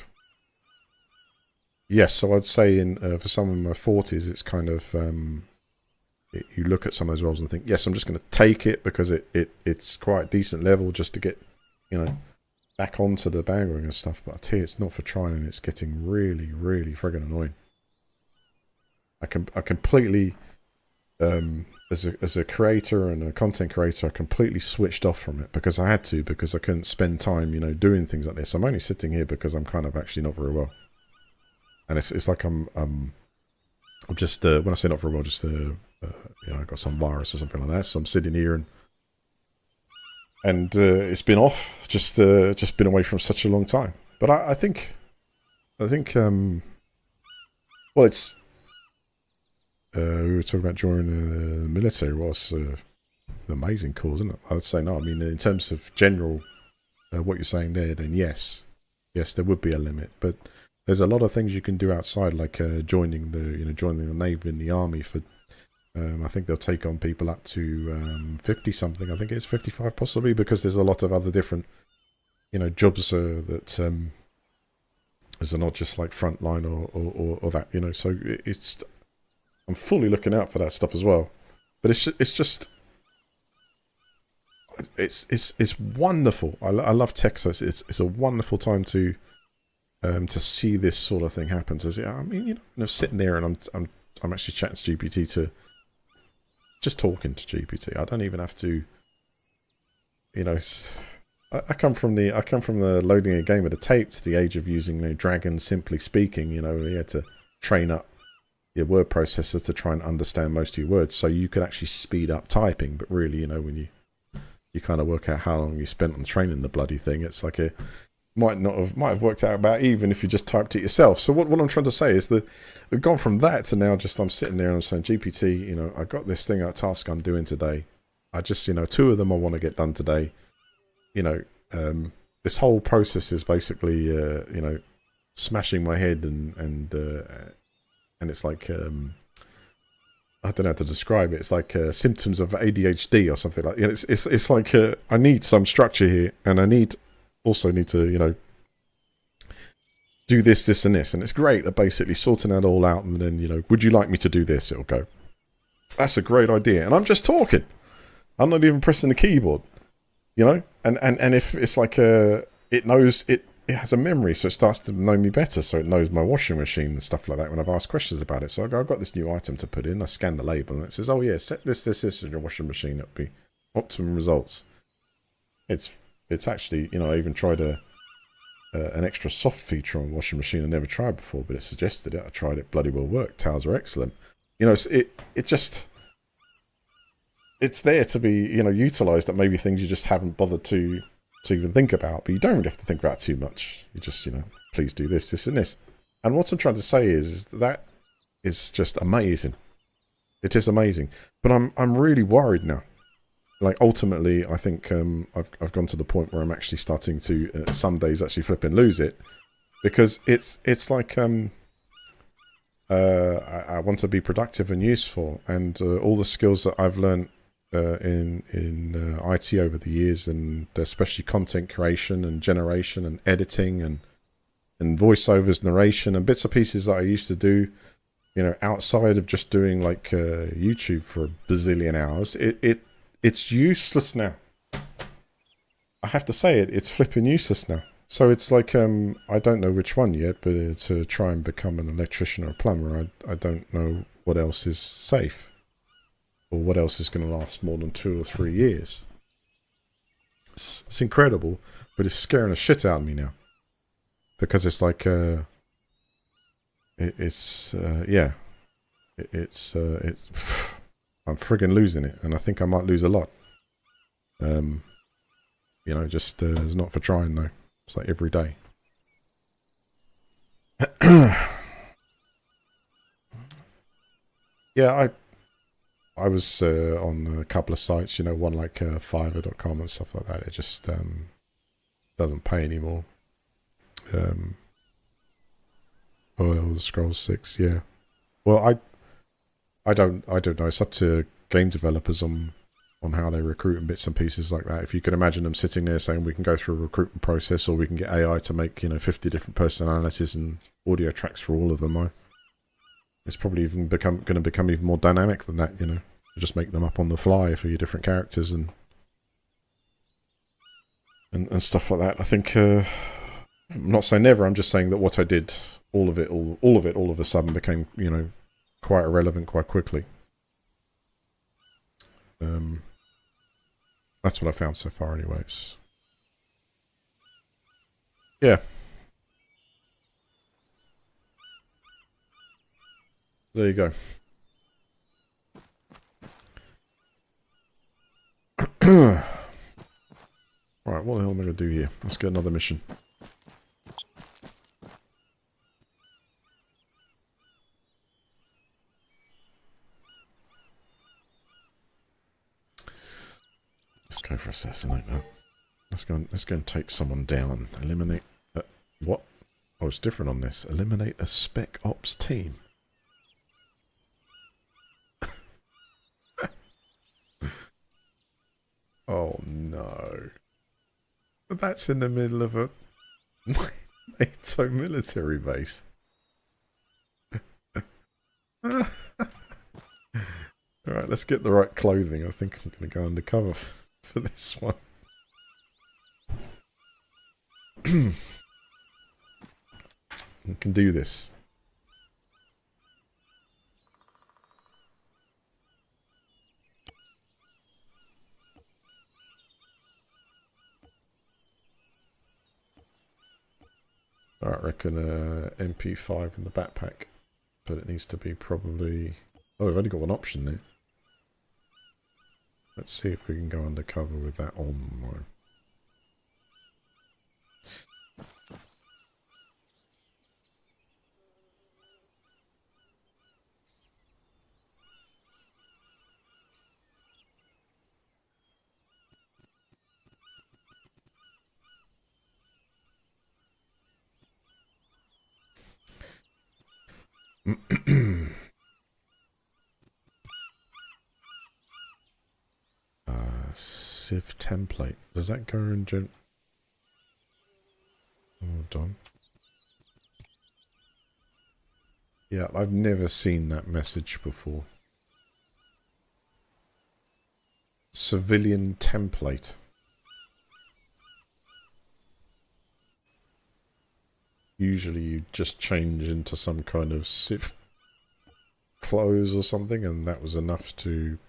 [SPEAKER 1] yes. So I'd say for some of my 40s, it's kind of you look at some of those roles and think, yes, I'm just going to take it because it's quite a decent level just to get back onto the bangering and stuff. But I tell you, it's not for trying, and it's getting really, really friggin' annoying. I completely, as a creator and a content creator, I completely switched off from it because I had to, because I couldn't spend time, doing things like this. I'm only sitting here because I'm kind of actually not very well, and it's like I'm just when I say not very well, just I got some virus or something like that. So I'm sitting here and it's been off, just been away from such a long time. But I think well, it's. We were talking about joining the military was an amazing cause, isn't it? I'd say no. I mean, in terms of general, what you're saying there, then yes, there would be a limit. But there's a lot of things you can do outside, like joining the Navy and the Army for. I think they'll take on people up to 50 something. I think it's 55 possibly, because there's a lot of other different, jobs that are not just like frontline or that. So it's. I'm fully looking out for that stuff as well, but it's just wonderful. I love tech, so it's a wonderful time to see this sort of thing happen. Sitting there and I'm actually chatting to GPT, to just talking to GPT. I don't even have to, I come from the loading a game at a tape to the age of using Dragon Simply Speaking. You had to train up your word processor to try and understand most of your words, so you could actually speed up typing. But really, when you kind of work out how long you spent on training the bloody thing, it's like might have worked out about even if you just typed it yourself. So what I'm trying to say is that we've gone from that to now just I'm sitting there and I'm saying, GPT, I got this thing, a task I'm doing today. I just, 2 of them I want to get done today. This whole process is basically, smashing my head and it's like, I don't know how to describe it. It's like symptoms of ADHD or something like that. It's like I need some structure here, and I also need to, do this, and this. And it's great at basically sorting that all out, and then, would you like me to do this? It'll go, that's a great idea. And I'm just talking. I'm not even pressing the keyboard, And if it's like it knows it has a memory, so it starts to know me better, so it knows my washing machine and stuff like that when I've asked questions about it. So I go, I've got this new item to put in. I scan the label and it says, oh yeah, set this in your washing machine. It'll be optimum results. It's actually, I even tried an extra soft feature on washing machine I never tried before, but it suggested it. I tried it, bloody well worked. Towels are excellent. It's there to be, utilised at maybe things you just haven't bothered to even think about, but you don't really have to think about it too much. You just, please do this, and this. And what I'm trying to say is that is just amazing. It is amazing. But I'm really worried now. Like, ultimately, I think I've gone to the point where I'm actually starting to, some days, actually flip and lose it. Because it's like, I want to be productive and useful. And all the skills that I've learned in IT over the years, and especially content creation and generation and editing and voiceovers, narration, and bits and pieces that I used to do, outside of just doing like YouTube for a bazillion hours, it's useless now. I have to say it's flipping useless now. So it's like, I don't know which one yet, but to try and become an electrician or a plumber, I don't know what else is safe. Or what else is going to last more than 2 or 3 years. It's incredible, but it's scaring the shit out of me now. Because it's like, yeah. I'm friggin' losing it, and I think I might lose a lot. You know, just it's not for trying though. It's like every day. Yeah, I was on a couple of sites, you know, one like Fiverr.com and stuff like that. It just doesn't pay anymore. Elder Scrolls 6, yeah. Well, I don't know. It's up to game developers on how they recruit and bits and pieces like that. If you can imagine them sitting there saying we can go through a recruitment process, or we can get AI to make, you know, 50 different personalities and audio tracks for all of them, it's probably even going to become even more dynamic than that, you know. You just make them up on the fly for your different characters and stuff like that. I think I'm not saying never. I'm just saying that what I did, all of it, all of a sudden became, you know, quite irrelevant quite quickly. That's what I found so far, anyways. Yeah. There you go. Right, what the hell am I going to do here? Let's get another mission. Let's go for assassinate now. Let's go and take someone down. Eliminate... what? Oh, it's different on this. Eliminate a spec ops team. Oh no. But that's in the middle of a NATO military base. Alright, let's get the right clothing. I think I'm going to go undercover for this one. We can do this. I reckon MP5 in the backpack, but it needs to be probably... oh, we've only got one option there. Let's see if we can go undercover with that on. Civ template. Does that go in gen... hold on. Yeah, I've never seen that message before. Civilian template. Usually you just change into some kind of civ clothes or something, and that was enough to...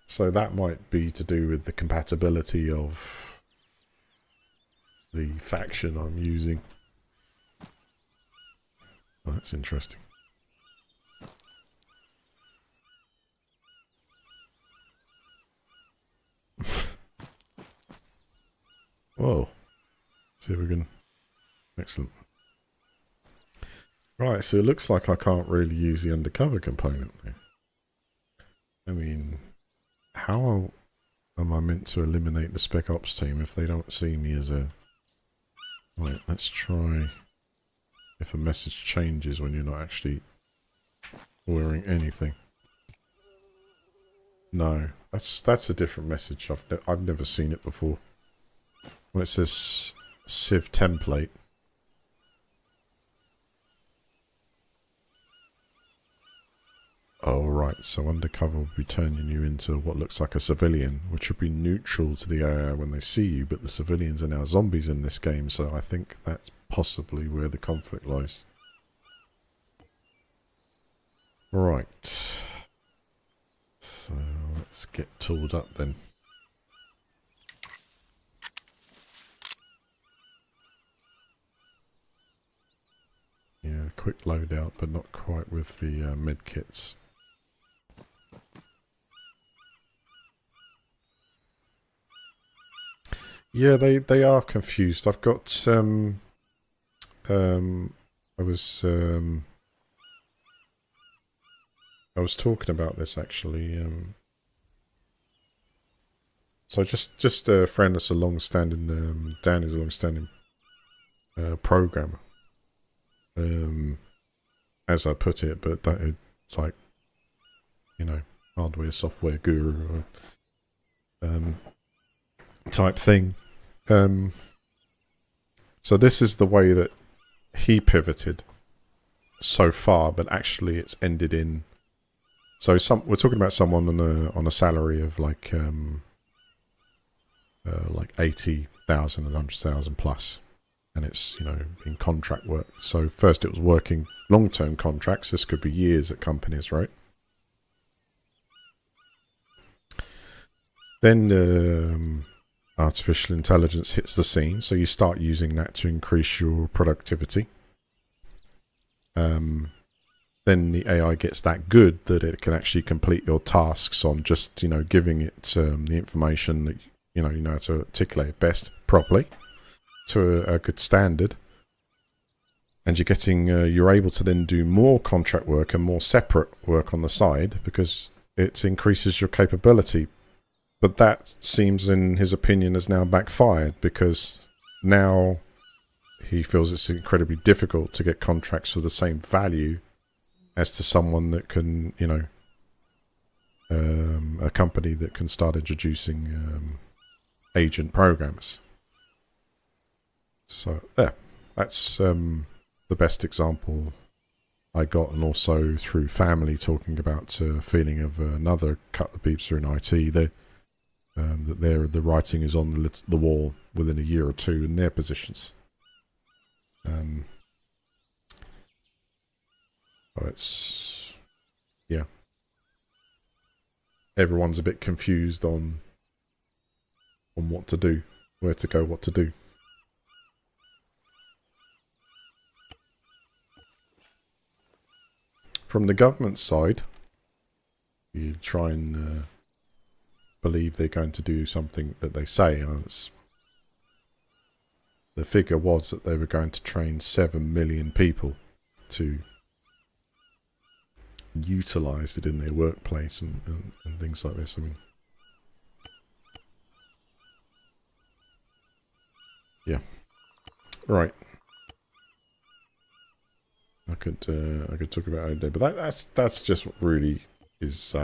[SPEAKER 1] So that might be to do with the compatibility of the faction I'm using. Oh, that's interesting. Whoa. See if we can... excellent. Right, so it looks like I can't really use the undercover component there. I mean, how am I meant to eliminate the Spec Ops team if they don't see me as a... Right, let's try if a message changes when you're not actually wearing anything. No, that's a different message. I've never seen it before. When it says Civ template. Oh, right. So undercover will be turning you into what looks like a civilian, which would be neutral to the AI when they see you, but the civilians are now zombies in this game, so I think that's possibly where the conflict lies. Right. So let's get tooled up then. Yeah, quick loadout, but not quite with the med kits. Yeah, they are confused. I've got I was talking about this actually. So just a friend that's a long-standing Dan is a long-standing programmer. As I put it, but that it's like, you know, hardware software guru type thing. So this is the way that he pivoted so far, but actually it's ended in. So we're talking about someone on a salary of like 80,000 and 100,000 plus, and it's, you know, in contract work. So first it was working long-term contracts. This could be years at companies, right? Then artificial intelligence hits the scene, so you start using that to increase your productivity. Then the AI gets that good that it can actually complete your tasks on just, you know, giving it the information that you know how to articulate it best properly to a good standard. And you're able to then do more contract work and more separate work on the side because it increases your capability. But that seems, in his opinion, has now backfired because now he feels it's incredibly difficult to get contracts for the same value as to someone that can, you know, a company that can start introducing agent programmers. So there, that's the best example I got, and also through family talking about feeling of another couple of peeps who are in IT. That the writing is on the wall within a year or two in their positions. It's, yeah. Everyone's a bit confused on what to do, where to go, what to do. From the government side, you try and believe they're going to do something that they say. The figure was that they were going to train 7 million people to utilize it in their workplace and things like this. I mean, yeah, right. I could talk about it all day, but that's just what really is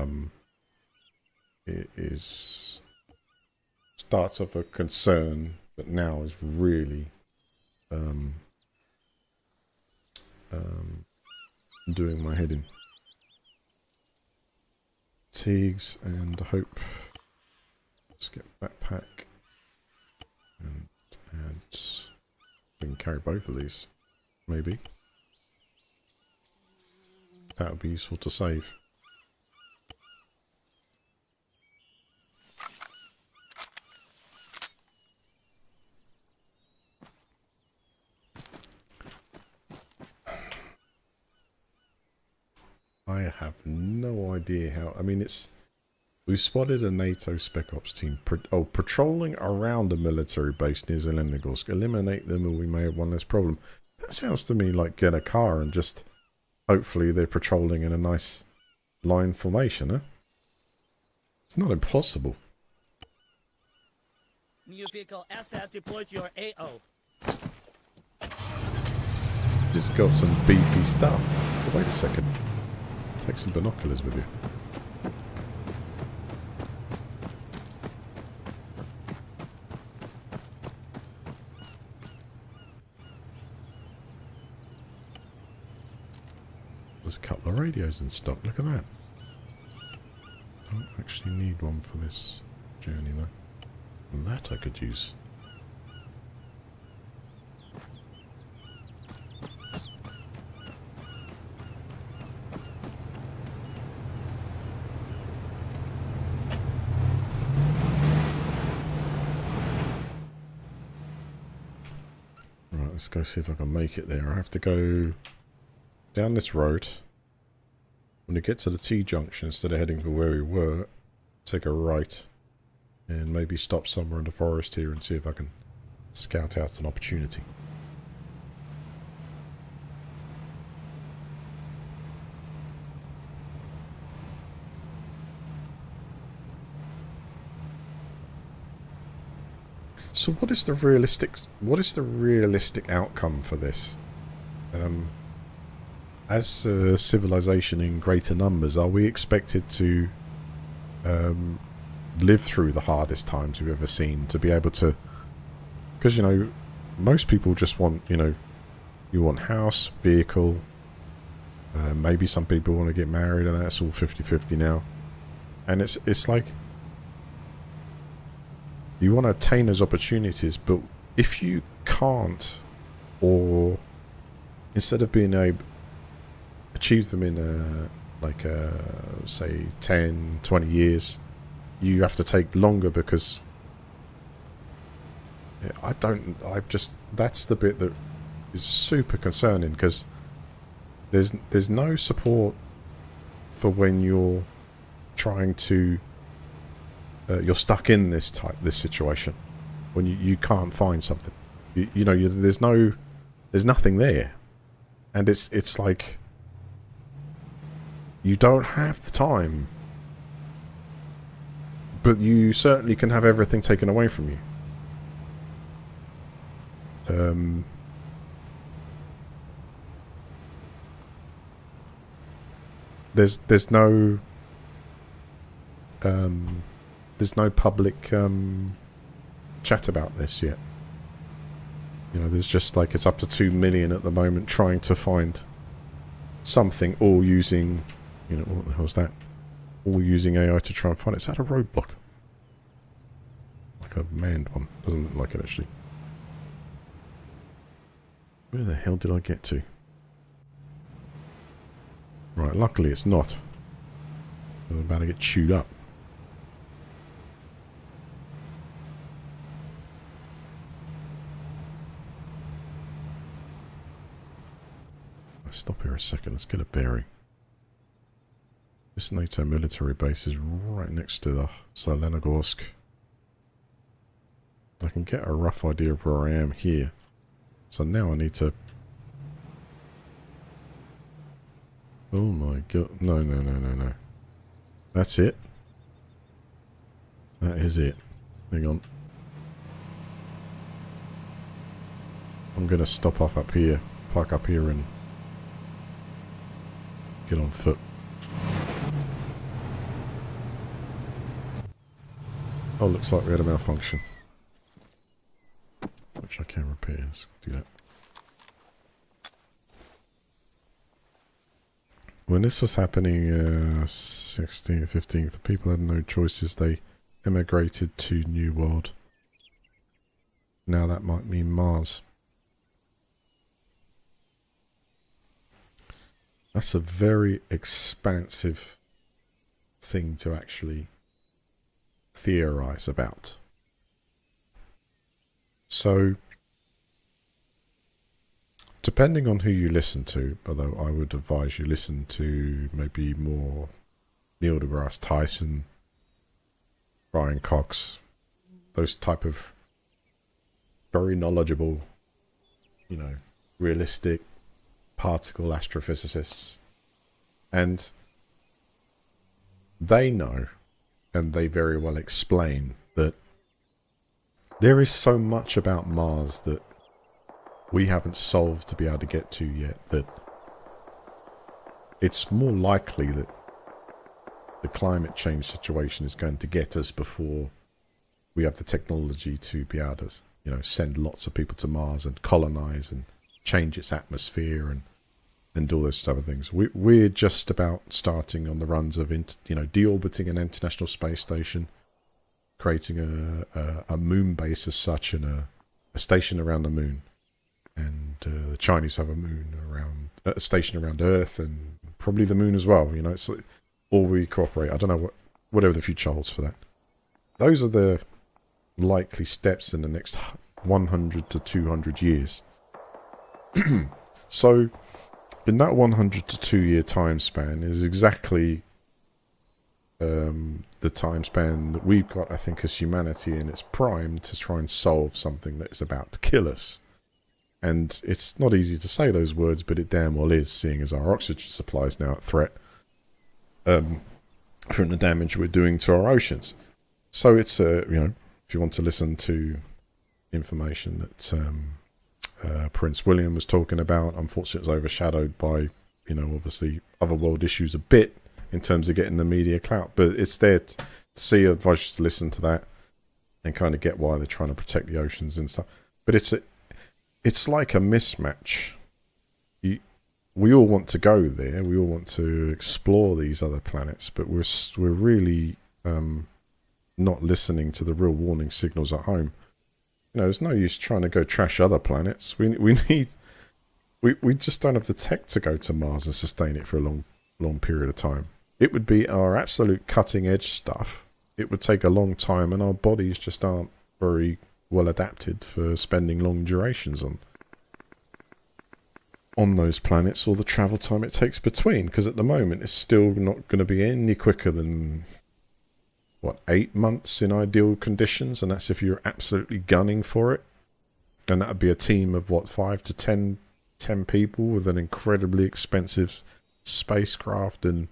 [SPEAKER 1] it is starts off a concern, but now is really doing my head in. Fatigues and hope. Let's get backpack and we can carry both of these, maybe. That would be useful to save. I have no idea how. I mean, we've spotted a NATO Spec Ops team patrolling around a military base near Zelenogorsk. Eliminate them and we may have one less problem. That sounds to me like get a car and just hopefully they're patrolling in a nice line formation, huh? It's not impossible.
[SPEAKER 2] New vehicle asset deployed to your AO.
[SPEAKER 1] Just got some beefy stuff. But wait a second. Take some binoculars with you. There's a couple of radios in stock. Look at that. don't actually need one for this journey though. And that I could use. Right, let's go see if I can make it there. I have to go down this road. When we get to the T-junction, instead of heading for where we were, take a right and maybe stop somewhere in the forest here and see if I can scout out an opportunity. So what is the realistic outcome for this? As a civilization in greater numbers, are we expected to live through the hardest times we've ever seen, to be able to... Because, you know, most people just want, you know, you want house, vehicle, maybe some people want to get married, and that's all 50-50 now. And it's like, you want to attain those opportunities, but if you can't, or instead of being able achieve them in say 10, 20 years, you have to take longer because that's the bit that is super concerning, because there's no support for when you're trying to you're stuck in this situation, when you can't find something, there's nothing there, and it's like you don't have the time, but you certainly can have everything taken away from you. There's no public chat about this yet. You know, there's just like, it's up to 2 million at the moment trying to find something, all using, you know, what the hell's that? All using AI to try and find it. Is that a roadblock? Like a manned one. Doesn't look like it actually. Where the hell did I get to? Right, luckily it's not. I'm about to get chewed up. Let's stop here a second, let's get a bearing. This NATO military base is right next to the Zelenogorsk. I can get a rough idea of where I am here. So now I need to... Oh my god. No. That's it. That is it. Hang on. I'm going to stop off up here. Park up here and get on foot. Oh, looks like we had a malfunction. Which I can repair. Let's do that. When this was happening, 16th, 15th, the people had no choices. They emigrated to New World. Now that might mean Mars. That's a very expansive thing to actually theorize about. So, depending on who you listen to, although I would advise you listen to maybe more Neil deGrasse Tyson, Brian Cox, those type of very knowledgeable, you know, realistic particle astrophysicists, and they know, and they very well explain that there is so much about Mars that we haven't solved to be able to get to yet, that it's more likely that the climate change situation is going to get us before we have the technology to be able to, you know, send lots of people to Mars and colonize and change its atmosphere and and all those type of things. We're just about starting on the runs of deorbiting an international space station, creating a moon base as such, and a station around the moon. And the Chinese have a station around Earth, and probably the moon as well. You know, it's like, or we cooperate. I don't know whatever the future holds for that. Those are the likely steps in the next 100 to 200 years. So, in that 100 to 2 year time span is exactly the time span that we've got, I think, as humanity in its prime to try and solve something that is about to kill us. And it's not easy to say those words, but it damn well is, seeing as our oxygen supply is now at threat from the damage we're doing to our oceans. So it's, if you want to listen to information that Prince William was talking about, unfortunately it's overshadowed by, obviously other world issues a bit in terms of getting the media clout. But it's there to see, I advise you to listen to that and kind of get why they're trying to protect the oceans and stuff. But it's like a mismatch. We all want to go there. We all want to explore these other planets, but we're really not listening to the real warning signals at home. There's no use trying to go trash other planets. We just don't have the tech to go to Mars and sustain it for a long period of time. It would be our absolute cutting edge stuff. It would take a long time, and our bodies just aren't very well adapted for spending long durations on those planets, or the travel time it takes between, because at the moment it's still not going to be any quicker than 8 months in ideal conditions, and that's if you're absolutely gunning for it. And that would be a team of 5 to 10 people with an incredibly expensive spacecraft and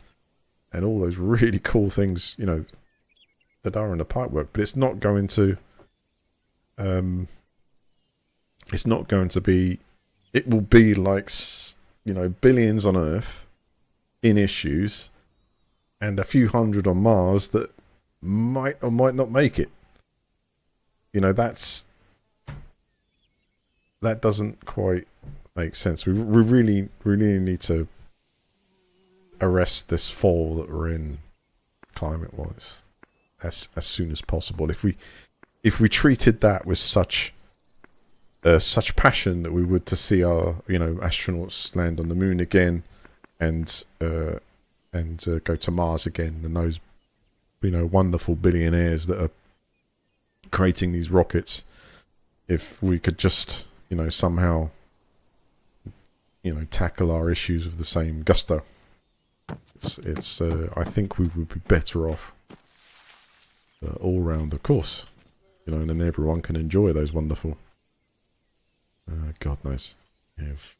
[SPEAKER 1] all those really cool things that are in the pipework. But it's not going to be, it will be like, billions on Earth in issues and a few hundred on Mars that might or might not make it. That doesn't quite make sense. We really need to arrest this fall that we're in climate-wise as soon as possible. If we treated that with such passion that we would to see our astronauts land on the moon again and go to Mars again, and those wonderful billionaires that are creating these rockets, if we could just somehow tackle our issues with the same gusto, it's I think we would be better off all round, of course, and then everyone can enjoy those wonderful God knows,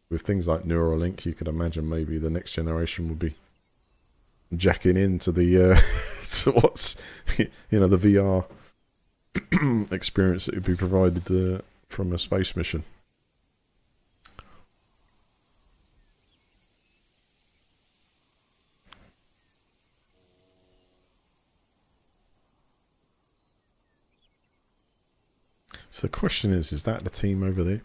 [SPEAKER 1] with things like Neuralink, you could imagine maybe the next generation would be jacking into the to what's the VR experience that would be provided from a space mission. So the question is that the team over there?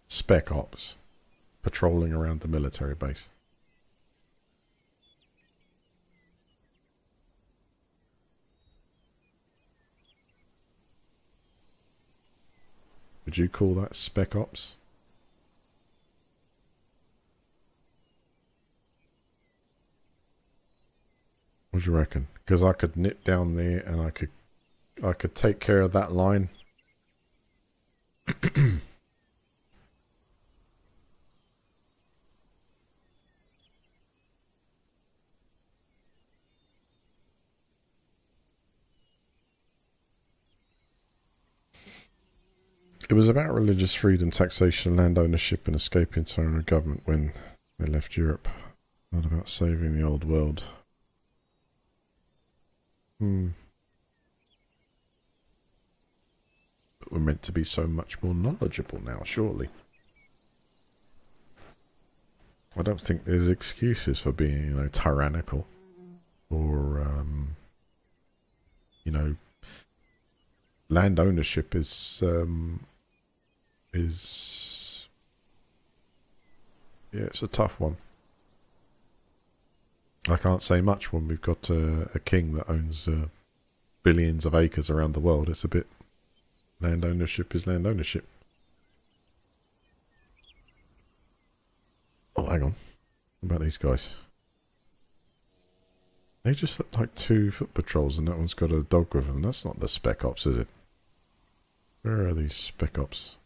[SPEAKER 1] Spec Ops, patrolling around the military base. Would you call that Spec Ops? What do you reckon? Because I could nip down there and I could take care of that line. It was about religious freedom, taxation, land ownership, and escaping tyranny of government when they left Europe. Not about saving the old world. But we're meant to be so much more knowledgeable now, surely. I don't think there's excuses for being, tyrannical. Or, land ownership is is... Yeah, it's a tough one. I can't say much when we've got a king that owns billions of acres around the world. It's a bit... Land ownership is land ownership. Oh, hang on. What about these guys? They just look like 2 foot patrols and that one's got a dog with them. That's not the spec ops, is it? Where are these spec ops?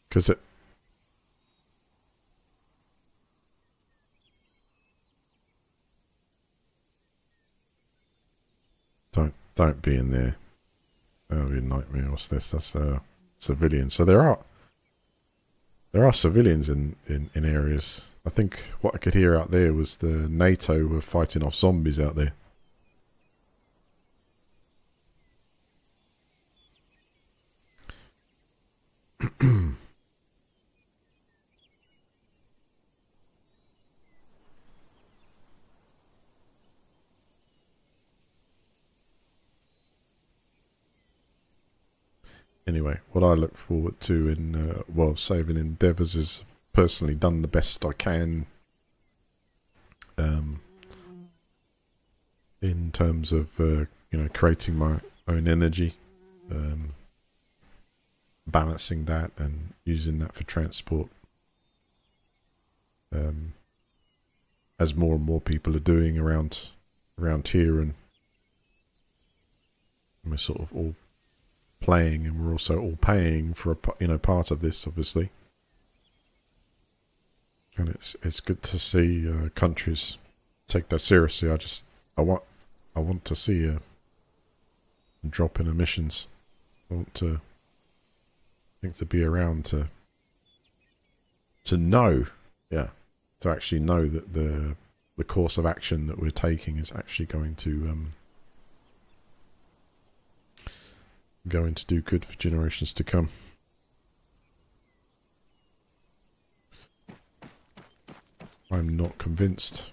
[SPEAKER 1] Because it... Don't be in there. That'll be a nightmare. What's this? That's civilians. So there are civilians in areas. I think what I could hear out there was the NATO were fighting off zombies out there. Anyway, what I look forward to in saving endeavours is personally done the best I can in terms of creating my own energy, balancing that and using that for transport, as more and more people are doing around here, and we're sort of all playing, and we're also all paying for a part of this, obviously. And it's good to see countries take that seriously. I want to see a drop in emissions. I want to be around to know, to actually know that the course of action that we're taking is actually going to do good for generations to come. I'm not convinced.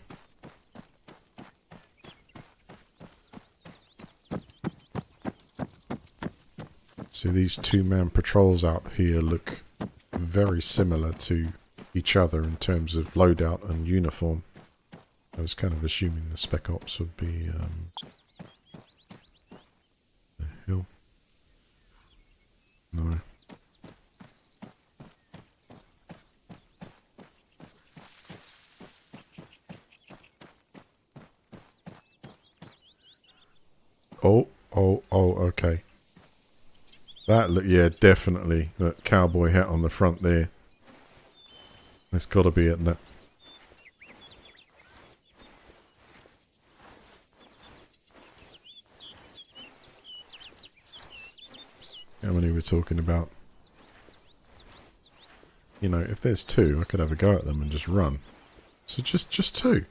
[SPEAKER 1] See, these 2-man patrols out here look very similar to each other in terms of loadout and uniform. I was kind of assuming the spec ops would be the hill. No. Oh, okay. That look, yeah, definitely. That cowboy hat on the front there. It's got to be it, isn't it? How many we're talking about? You know, if there's 2, I could have a go at them and just run. So just 2.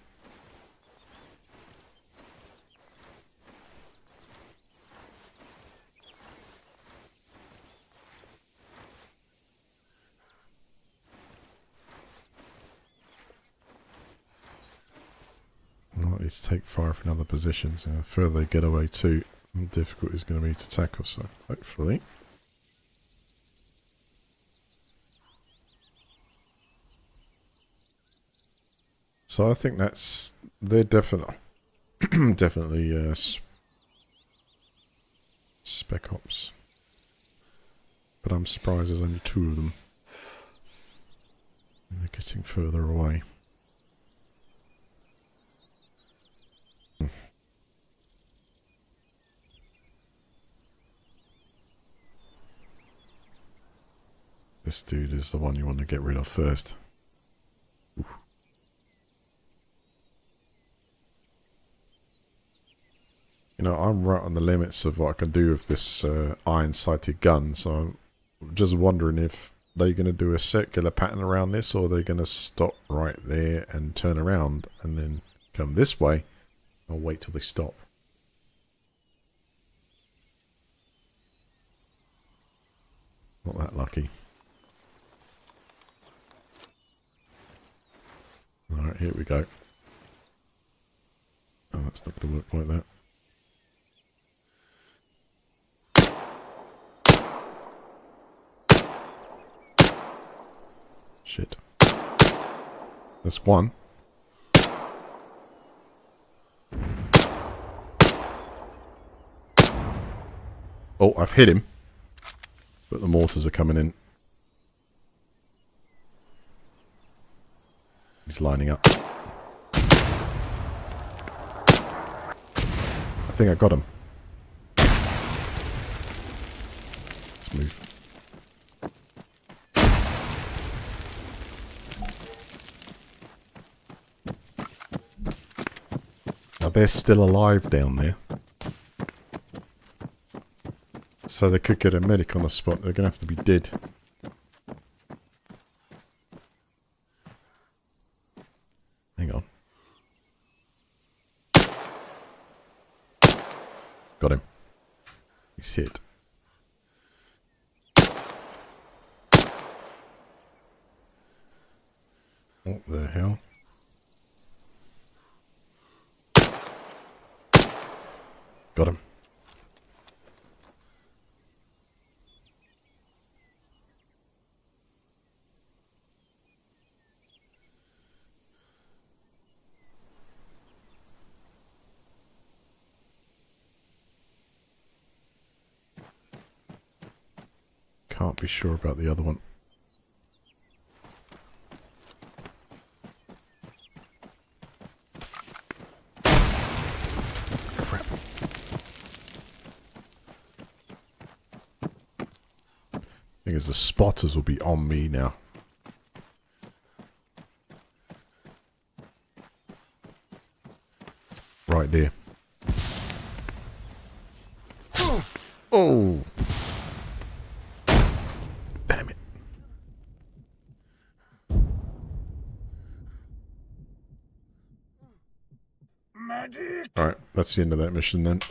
[SPEAKER 1] Likely to take fire from other positions, and the further they get away too, the more difficult it's going to be to tackle, so hopefully. So I think they're definitely spec ops, but I'm surprised there's only 2 of them, and they're getting further away. This dude is the one you want to get rid of first. Oof. You know, I'm right on the limits of what I can do with this iron-sighted gun, so I'm just wondering if they're going to do a circular pattern around this, or they're going to stop right there and turn around and then come this way. I'll wait till they stop. Not that lucky. Alright, here we go. Oh, that's not going to work like that. Shit. That's one. Oh, I've hit him. But the mortars are coming in. He's lining up. I think I got him. Let's move. Now they're still alive down there. So they could get a medic on the spot. They're going to have to be dead. Hang on. Got him. He's hit. What the hell? Got him. Can't be sure about the other one. Crap. Thing is, the spotters will be on me now. Right there. Oh! Damn it.
[SPEAKER 3] Magic!
[SPEAKER 1] Alright, that's the end of that mission then.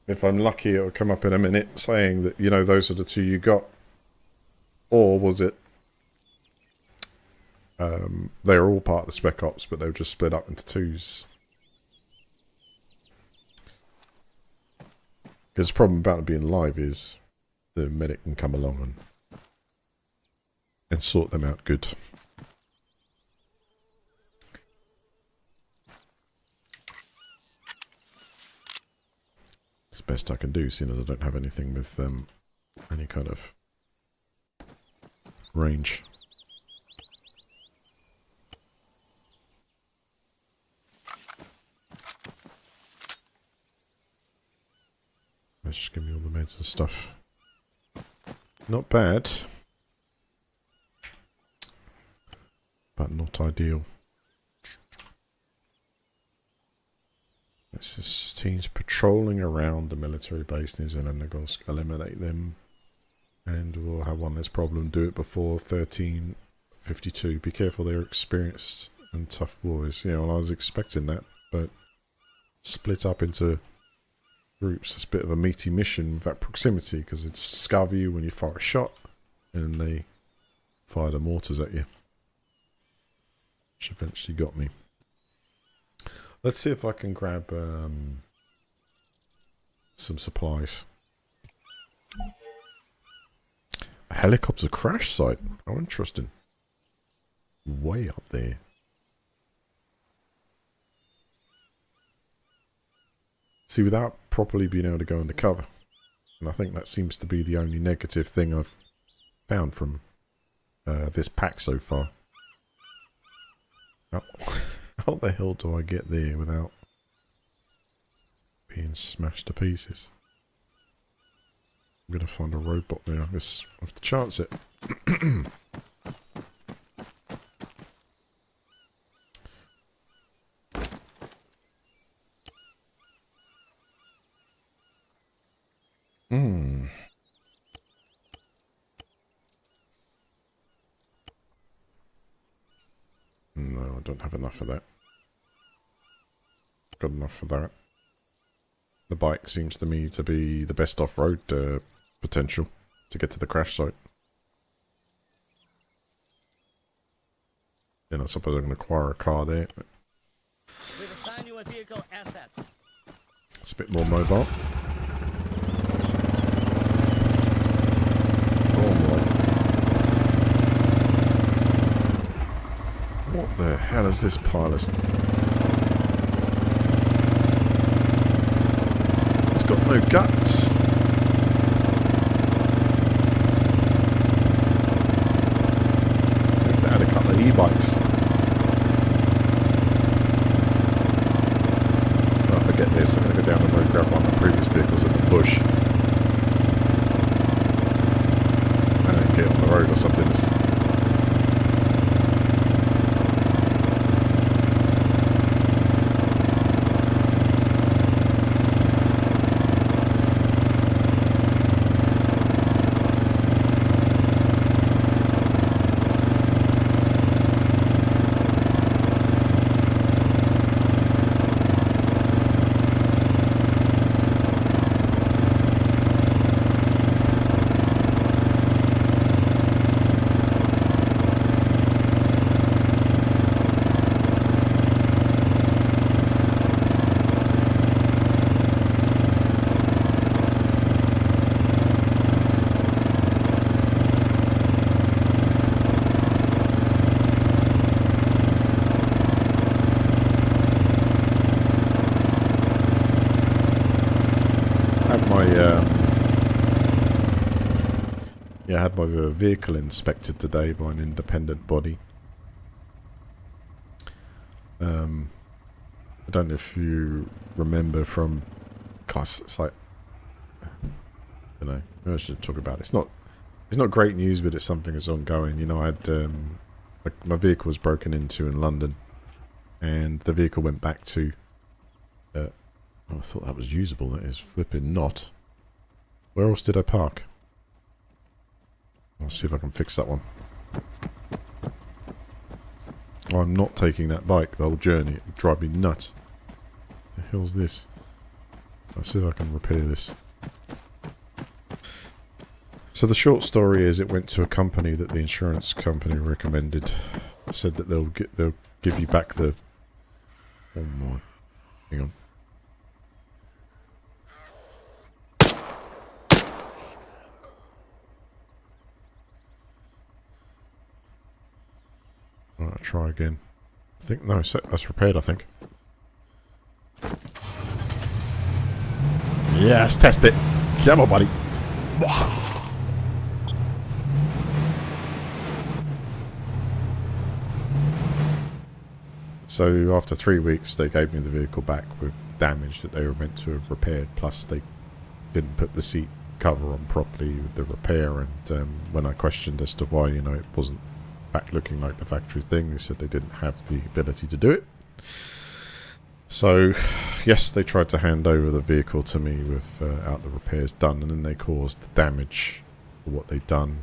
[SPEAKER 1] If I'm lucky, it'll come up in a minute saying that, you know, those are the two you got. Or was it... they were all part of the Spec Ops, but they were just split up into twos. Because the problem about it being live is the medic can come along and sort them out good. It's the best I can do, seeing as I don't have anything with any kind of range. Let's just give me all the meds and stuff. Not bad. But not ideal. This is teams patrolling around the military base in Zelenogorsk. Eliminate them. And we'll have one less problem. Do it before 1352. Be careful, they're experienced and tough boys. Yeah, well, I was expecting that. But split up into groups. It's a bit of a meaty mission with that proximity, because they just discover you when you fire a shot and they fire the mortars at you, which eventually got me. Let's see if I can grab some supplies. A helicopter crash site. How interesting. Way up there. See, without properly being able to go undercover. And I think that seems to be the only negative thing I've found from this pack so far. How the hell do I get there without being smashed to pieces? I'm going to find a roadblock there. I guess I have to chance it. No, I don't have enough of that. Got enough for that. The bike seems to me to be the best off-road potential to get to the crash site. Then I suppose I can acquire a car there.
[SPEAKER 2] We've assigned you a vehicle asset.
[SPEAKER 1] It's a bit more mobile. Oh boy. hell is this pilot? He's got no guts. I need to add a couple of e-bikes. If I forget this, I'm going to go down the road, grab one of my previous vehicles in the bush. And get on the road or something. I had my vehicle inspected today by an independent body. I don't know if you remember from, gosh, it's like, I don't know, maybe I should talk about it. It's not great news, but it's something that's ongoing. You know, I had my vehicle was broken into in London, and the vehicle went back to. Oh, I thought that was usable. That is flipping not. Where else did I park? I'll see if I can fix that one. I'm not taking that bike the whole journey. It would drive me nuts. The hell's this? I'll see if I can repair this. So the short story is, it went to a company that the insurance company recommended. Said that they'll give you back the. Oh my! Hang on. Right, I'll try again. I think, no, that's repaired, I think. Yes, test it. Come on, buddy. So after 3 weeks, they gave me the vehicle back with damage that they were meant to have repaired. Plus, they didn't put the seat cover on properly with the repair. And when I questioned as to why, you know, it wasn't back looking like the factory thing, they said they didn't have the ability to do it. So, yes, they tried to hand over the vehicle to me without the repairs done, and then they caused damage for what they'd done.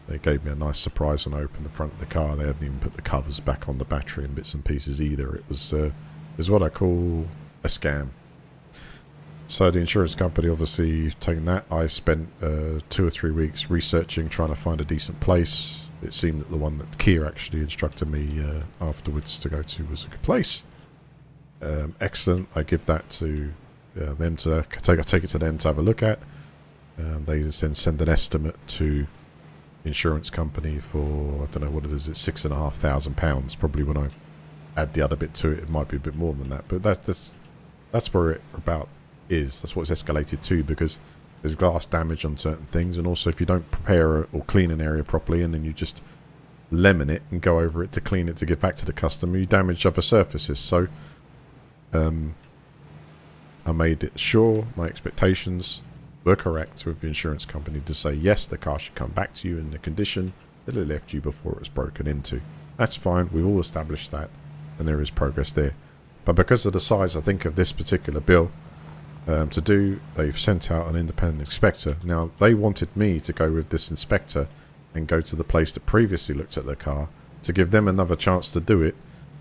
[SPEAKER 1] They gave me a nice surprise when I opened the front of the car. They hadn't even put the covers back on the battery and bits and pieces either. It was what I call a scam. So the insurance company obviously taken that. I spent 2 or 3 weeks researching, trying to find a decent place. It seemed that the one that Kia actually instructed me afterwards to go to was a good place. Excellent. I give that to them to take it to them to have a look at. They then send an estimate to the insurance company for, I don't know what it is, it's £6,500. Probably when I add the other bit to it, it might be a bit more than that. But that's where it about is. That's what it's escalated to, because there's glass damage on certain things, and also if you don't prepare or clean an area properly and then you just lemon it and go over it to clean it to give back to the customer, you damage other surfaces. So I made it sure my expectations were correct with the insurance company to say yes, the car should come back to you in the condition that it left you before it was broken into. That's fine, we've all established that, and there is progress there. But because of the size, I think, of this particular bill to do, they've sent out an independent inspector. Now, they wanted me to go with this inspector and go to the place that previously looked at the car to give them another chance to do it,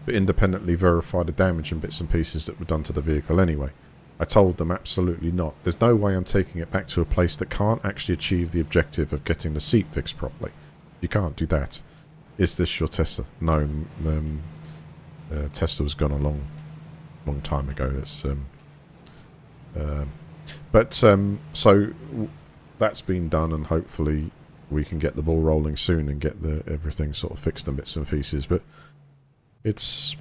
[SPEAKER 1] but independently verify the damage and bits and pieces that were done to the vehicle anyway. I told them absolutely not. There's no way I'm taking it back to a place that can't actually achieve the objective of getting the seat fixed properly. You can't do that. Is this your Tesla? No, Tesla was gone a long time ago. That's so that's been done, and hopefully we can get the ball rolling soon and get everything sort of fixed in bits and pieces. But it's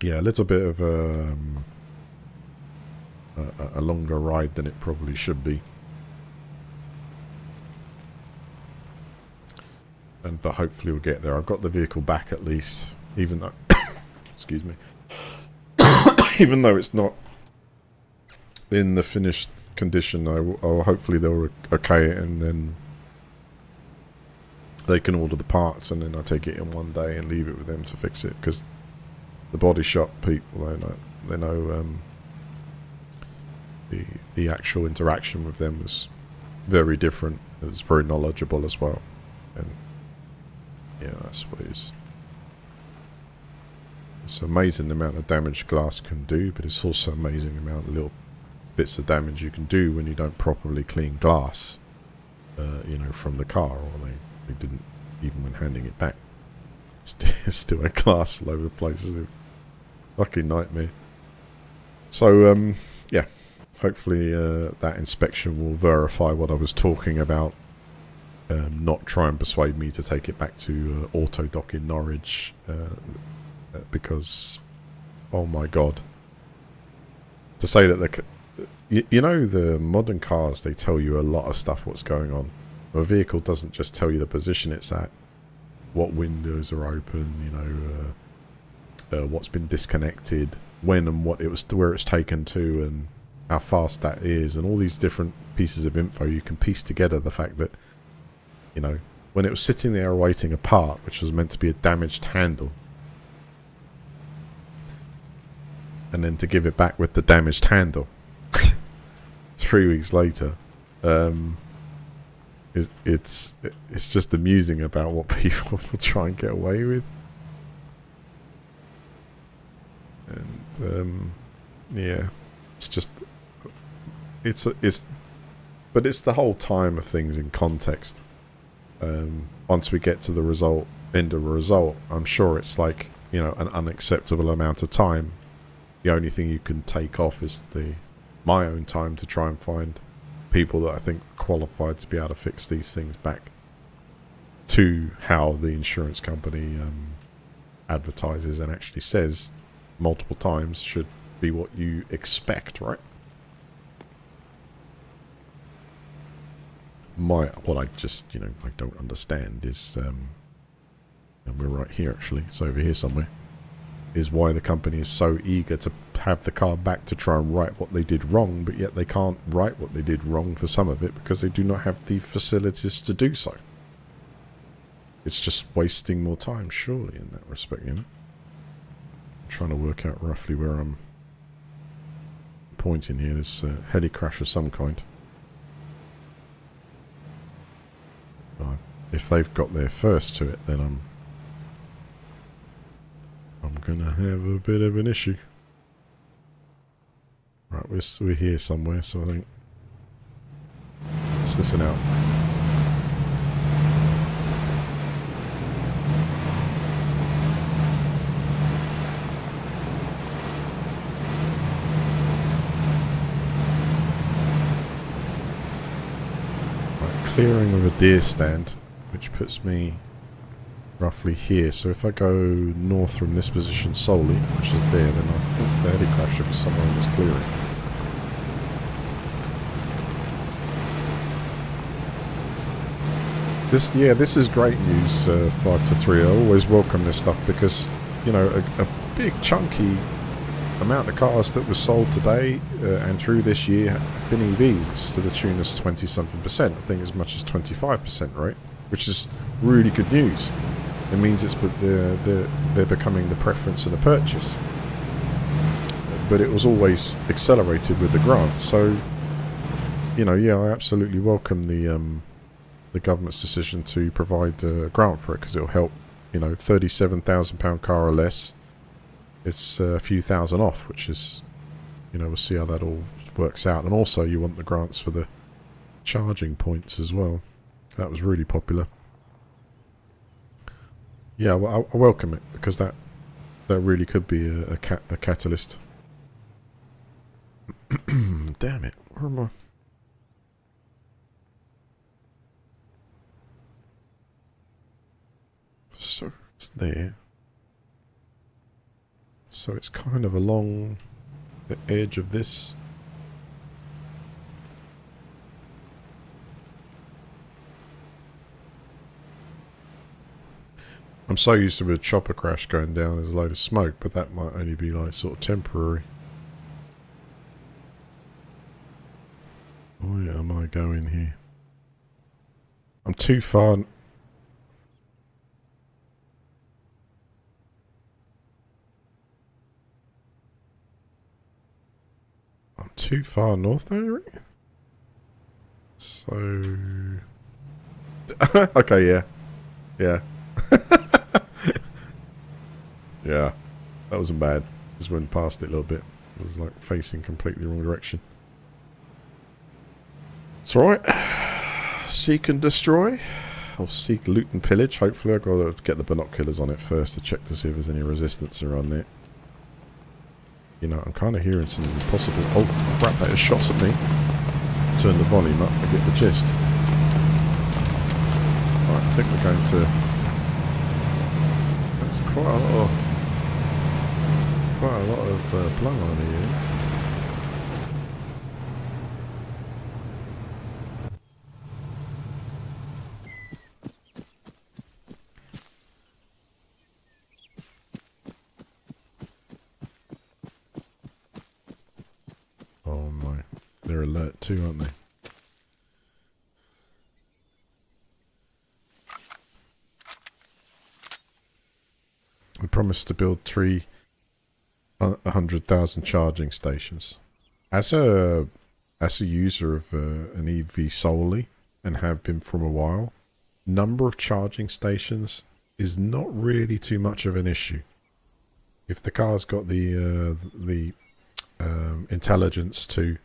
[SPEAKER 1] yeah, a little bit of a longer ride than it probably should be. But hopefully we'll get there. I've got the vehicle back at least, even though excuse me, even though it's not in the finished condition. I'll hopefully they'll okay it, and then they can order the parts, and then I take it in one day and leave it with them to fix it, because the body shop people, they know the actual interaction with them was very different. It was very knowledgeable as well, and yeah, I suppose it's amazing the amount of damage glass can do, but it's also amazing the amount of little bits of damage you can do when you don't properly clean glass, you know, from the car, or they didn't, even when handing it back. It's still had glass all over the place. It's a fucking nightmare. So, yeah, hopefully that inspection will verify what I was talking about. Not try and persuade me to take it back to Autodoc in Norwich, because, oh my god. To say that you know, the modern cars, they tell you a lot of stuff what's going on. A vehicle doesn't just tell you the position it's at, what windows are open, you know, what's been disconnected, when and what it was, where it's taken to, and how fast that is, and all these different pieces of info. You can piece together the fact that, you know, when it was sitting there awaiting a part, which was meant to be a damaged handle, and then to give it back with the damaged handle 3 weeks later, it's just amusing about what people will try and get away with. And yeah, it's just but it's the whole time of things in context. Once we get to the end of a result, I'm sure it's like, you know, an unacceptable amount of time. The only thing you can take off is my own time to try and find people that I think are qualified to be able to fix these things back to how the insurance company advertises and actually says multiple times should be what you expect, right? What I just, you know, I don't understand is, and we're right here actually, it's over here somewhere, is why the company is so eager to have the car back to try and right what they did wrong, but yet they can't right what they did wrong for some of it because they do not have the facilities to do so. It's just wasting more time, surely, in that respect, you know? I'm trying to work out roughly where I'm pointing here. There's a heli crash of some kind. If they've got there first to it, then I'm gonna have a bit of an issue. Right, we're here somewhere, so I think let's listen out. Right, clearing of a deer stand, which puts me roughly here. So if I go north from this position solely, which is there, then I think the heli crash should be somewhere in this clearing. This is great news, 5 to 3. I always welcome this stuff because, you know, a big chunky amount of cars that were sold today and through this year have been EVs. It's to the tune of 20-something%. I think as much as 25%, right? Which is really good news. It means they're becoming the preference and the purchase. But it was always accelerated with the grant. So, you know, yeah, I absolutely welcome the government's decision to provide a grant for it, because it'll help, you know, £37,000 car or less. It's a few thousand off, which is, you know, we'll see how that all works out. And also you want the grants for the charging points as well. That was really popular. Yeah, well, I welcome it, because that really could be a catalyst. Damn it, where am I? So, it's there. So it's kind of along the edge of this. I'm so used to a chopper crash going down, there's a load of smoke, but that might only be like sort of temporary. Where am I going here? I'm too far. I'm too far north though, Rick? So... okay, yeah. Yeah. Yeah. That wasn't bad. Just went past it a little bit. It was like facing completely the wrong direction. It's alright. Seek and destroy. Or seek, loot and pillage. Hopefully I've got to get the binoculars on it first to check to see if there's any resistance around there. You know, I'm kind of hearing some possible... Oh, crap, that is shots at me. Turn the volume up, I get the gist. Right, I think we're going to... That's quite a lot of... Quite a lot of blow on here. Oh my, they're alert too, aren't they? We promised to build 100,000 charging stations. As a user of an EV solely, and have been from a while, number of charging stations is not really too much of an issue. If the car's got the intelligence to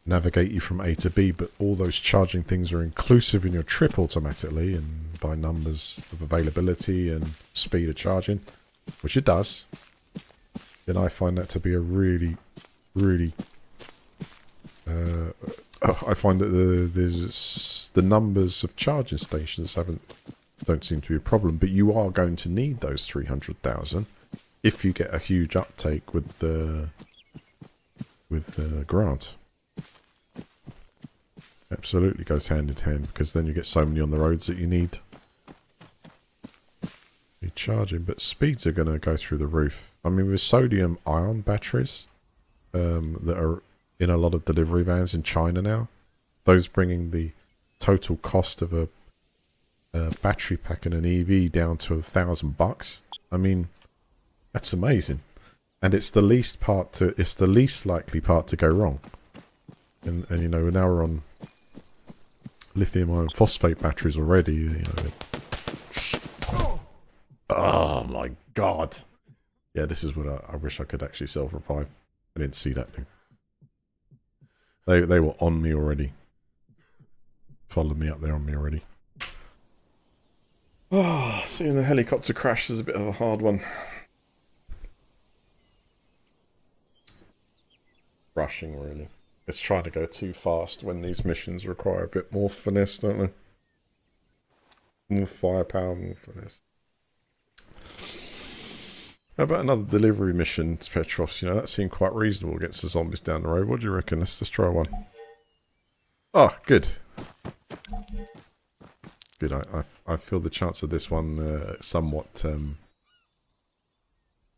[SPEAKER 1] navigate you from A to B, but all those charging things are inclusive in your trip automatically and by numbers of availability and speed of charging, which it does, then I find that to be a really I find that the numbers of charging stations don't seem to be a problem, but you are going to need those 300,000 if you get a huge uptake with the grant. Absolutely goes hand in hand, because then you get so many on the roads that you need charging, but speeds are going to go through the roof. I mean, with sodium ion batteries that are in a lot of delivery vans in China now, those bringing the total cost of a battery pack in an EV down to $1,000. I mean, that's amazing, and it's the least likely part to go wrong. And you know, now we're on lithium iron phosphate batteries already. You know. Oh my god! Yeah, this is what I wish I could actually self-revive. I didn't see that thing. They were on me already. Followed me up there on me already. Oh, seeing the helicopter crash is a bit of a hard one. Rushing, really. It's trying to go too fast when these missions require a bit more finesse, don't they? More firepower, more finesse. How about another delivery mission, Petros? You know, that seemed quite reasonable against the zombies down the road. What do you reckon? Let's just try one. Oh, good. Good. I feel the chance of this one somewhat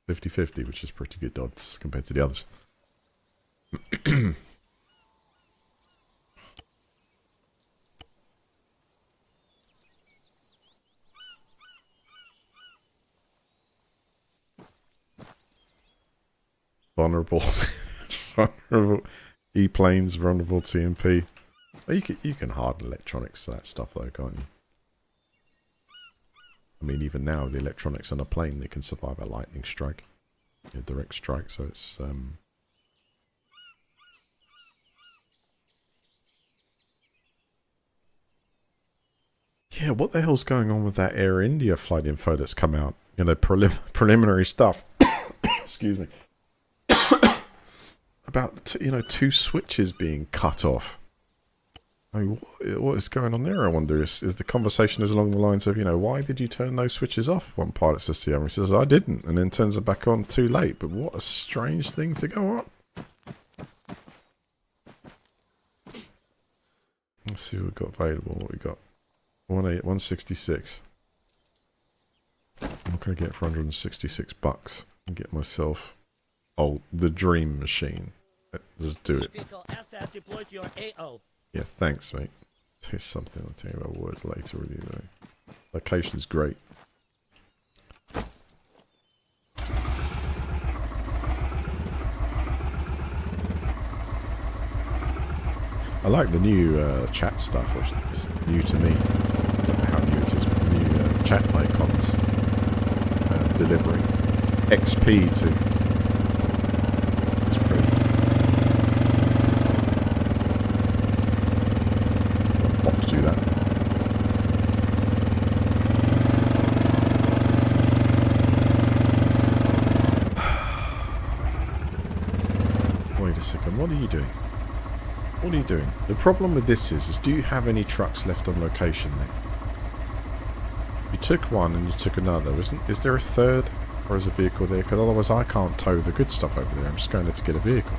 [SPEAKER 1] 50-50, which is pretty good odds compared to the others. Vulnerable. Vulnerable E-planes, vulnerable TMP. Well, you can harden electronics to that stuff though, can't you? I mean, even now, the electronics on a plane, they can survive a lightning strike. A direct strike, so it's... Yeah, what the hell's going on with that Air India flight info that's come out? You know, preliminary stuff. Excuse me. About, you know, 2 switches being cut off. I mean, what is going on there, I wonder? Is the conversation is along the lines of, why did you turn those switches off? One pilot says to the other, he says, I didn't, and then turns them back on too late. But what a strange thing to go on. Let's see what we've got available. What we got? 166. What can I get for $166? And get myself, the dream machine. Let's do it.
[SPEAKER 2] Vehicle asset deployed to your AO.
[SPEAKER 1] Yeah, thanks, mate. Here's something I'll tell you about words later, really. Location's great. I like the new chat stuff, which is new to me. I don't know how new it is, but the new chat icons delivering XP to. It's pretty. Box do that. Wait a second, what are you doing? What are you doing? The problem with this is do you have any trucks left on location there? You took one and you took another. Is there a third? Or is a vehicle there? Because otherwise I can't tow the good stuff over there. I'm just going there to get a vehicle.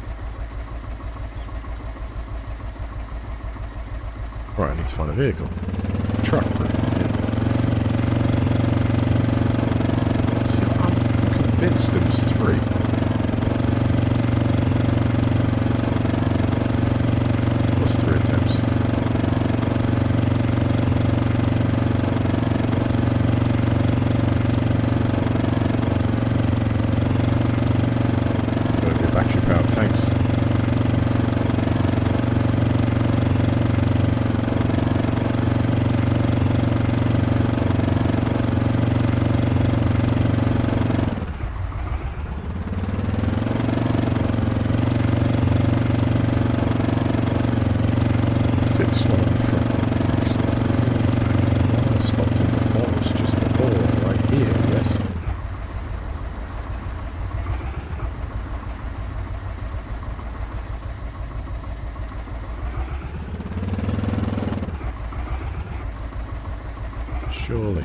[SPEAKER 1] Right, I need to find a vehicle. Truck. Yeah. See, I'm convinced there was 3. Surely.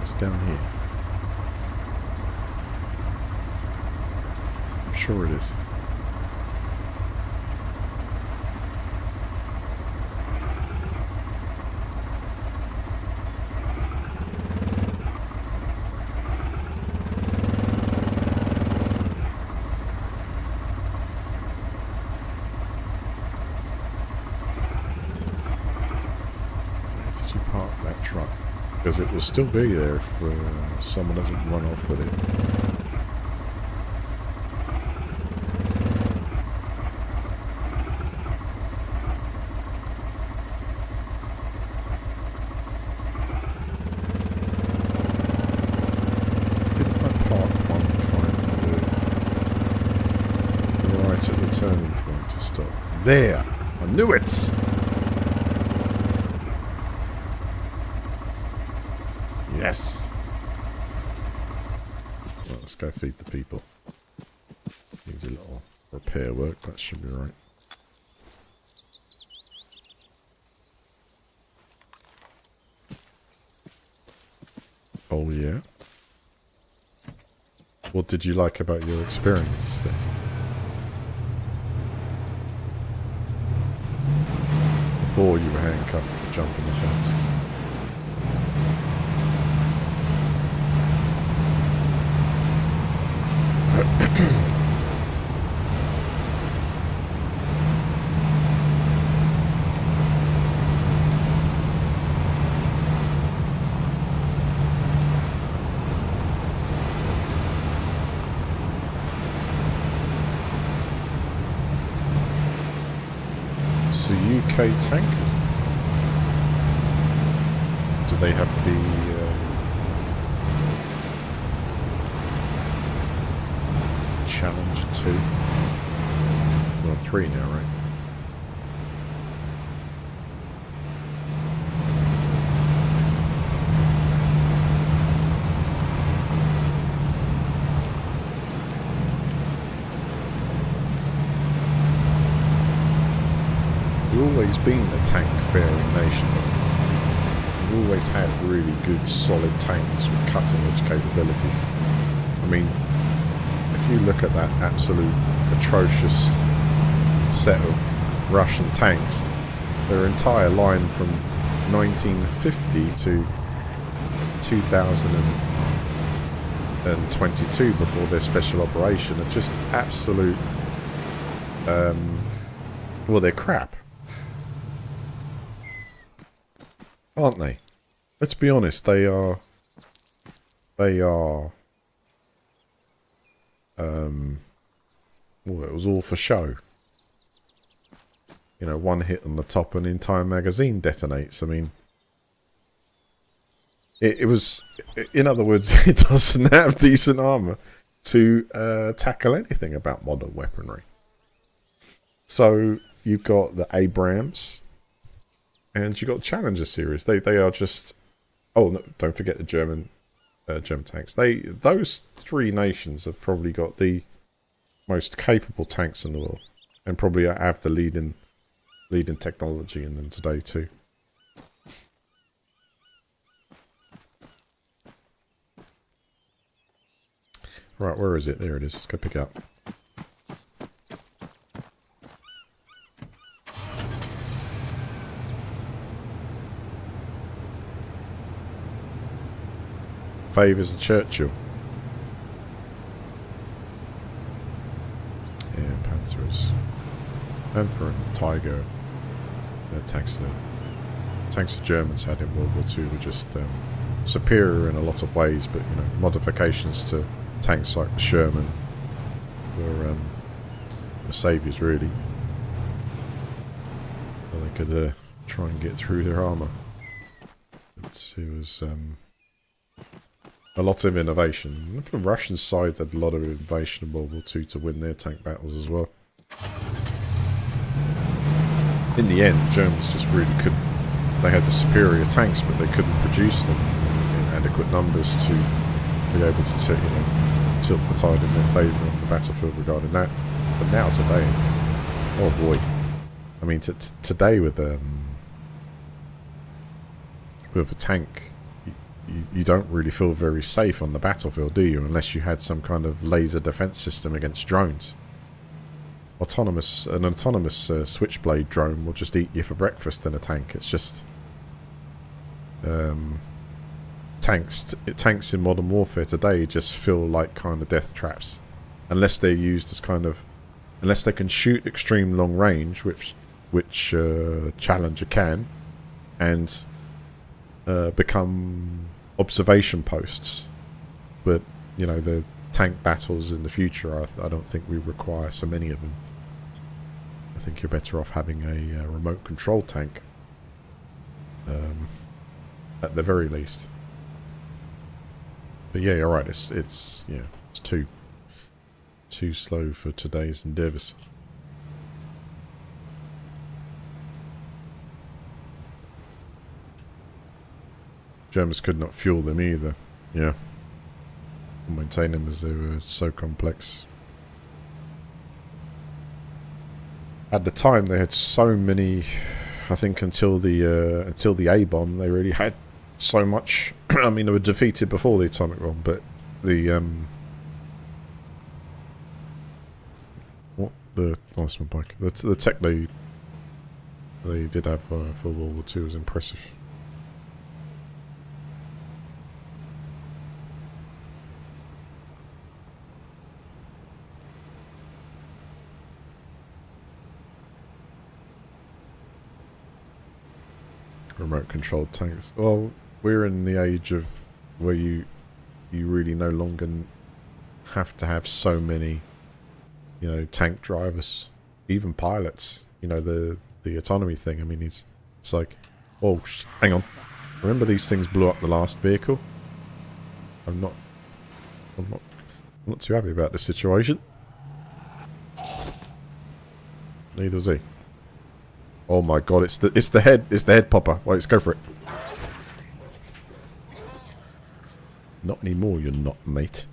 [SPEAKER 1] It's down here. Sure it is. Where did you park that truck? Because it will still be there if someone doesn't run off with it. Turning point to stop. There! I knew it! Yes! Well, let's go feed the people. Needs a little repair work, that should be right. Oh yeah? What did you like about your experience then? Before you were handcuffed for jumping the fence. So UK tankers. Do they have the Challenge 2. We're on 3 now, right? We've always been a tank-faring nation. We've always had really good, solid tanks with cutting-edge capabilities. I mean, if you look at that absolute atrocious set of Russian tanks, their entire line from 1950 to 2022 before their special operation are just absolute, well, they're crap. Aren't they? Let's be honest, they are, well, it was all for show. You know, one hit on the top and the entire magazine detonates. I mean, it was, in other words, it doesn't have decent armor to tackle anything about modern weaponry. So, you've got the Abrams, and you've got the Challenger series. They are just... Oh, no, don't forget the German tanks. Those three nations have probably got the most capable tanks in the world, and probably have the leading technology in them today too. Right, where is it? There it is. Let's go pick it up. Favours the Churchill. Yeah, Panthers. Emperor and Tiger. The tanks the Germans had in World War II were just superior in a lot of ways, but you know, modifications to tanks like the Sherman were saviours really. So they could try and get through their armour. It was a lot of innovation. The Russian side had a lot of innovation in World War II to win their tank battles as well. In the end, the Germans just really couldn't. They had the superior tanks, but they couldn't produce them in adequate numbers to be able to, you know, tilt the tide in their favour on the battlefield regarding that. But now, today, oh boy! I mean, today with a tank. You don't really feel very safe on the battlefield, do you? Unless you had some kind of laser defense system against drones. An autonomous switchblade drone will just eat you for breakfast in a tank. It's just tanks in modern warfare today just feel like kind of death traps, unless they're used as kind of, unless they can shoot extreme long range, which Challenger can, and become observation posts. But you know, the tank battles in the future, I don't think we require so many of them. I think you're better off having a remote control tank, at the very least. But yeah, you're right. It's too slow for today's endeavours. Germans could not fuel them either. Yeah. Maintain them as they were so complex. At the time, they had so many. I think until the A bomb, they really had so much. I mean, they were defeated before the atomic bomb, but the lost my bike. The tech they did have for World War II was impressive. Remote controlled tanks. Well, we're in the age of where you really no longer have to have so many, you know, tank drivers, even pilots. You know, the autonomy thing. I mean, it's like, oh, hang on. Remember these things blew up the last vehicle? I'm not too happy about this situation. Neither was he. Oh my god, it's the head popper. Wait, let's go for it. Not anymore, you're not, mate.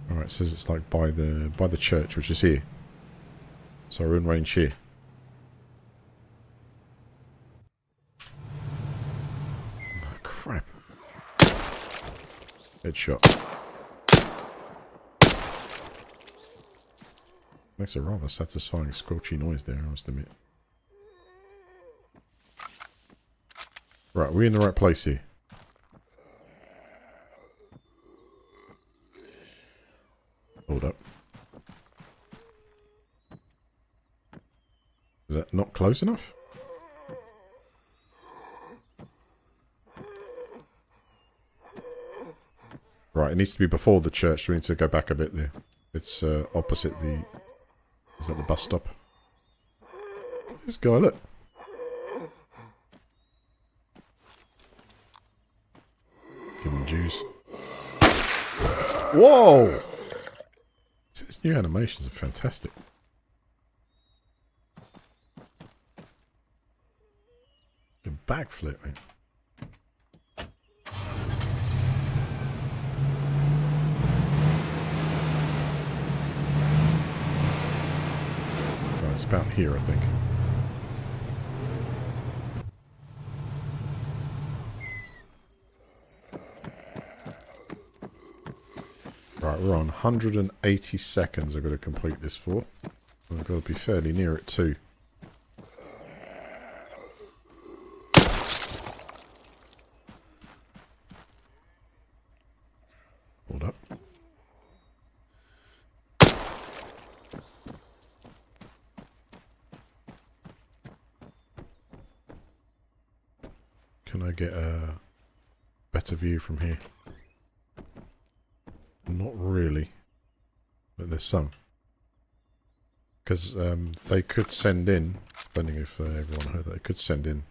[SPEAKER 1] Alright, it says it's like by the church, which is here. So we're in range here. Oh, crap. Headshot. Makes a rather satisfying squelchy noise there, I must admit. Right, we're in the right place here. Hold up. Is that not close enough? Right, it needs to be before the church. We need to go back a bit there. It's opposite the... Is that the bus stop? This guy, look. Give him juice. Whoa! These new animations are fantastic. You can backflip, man. Right, it's about here, I think. Right, we're on 180 seconds I've got to complete this for. I've got to be fairly near it too. Hold up. Can I get a better view from here? Not really, but there's some. Because they could send in, depending if everyone heard that, they could send in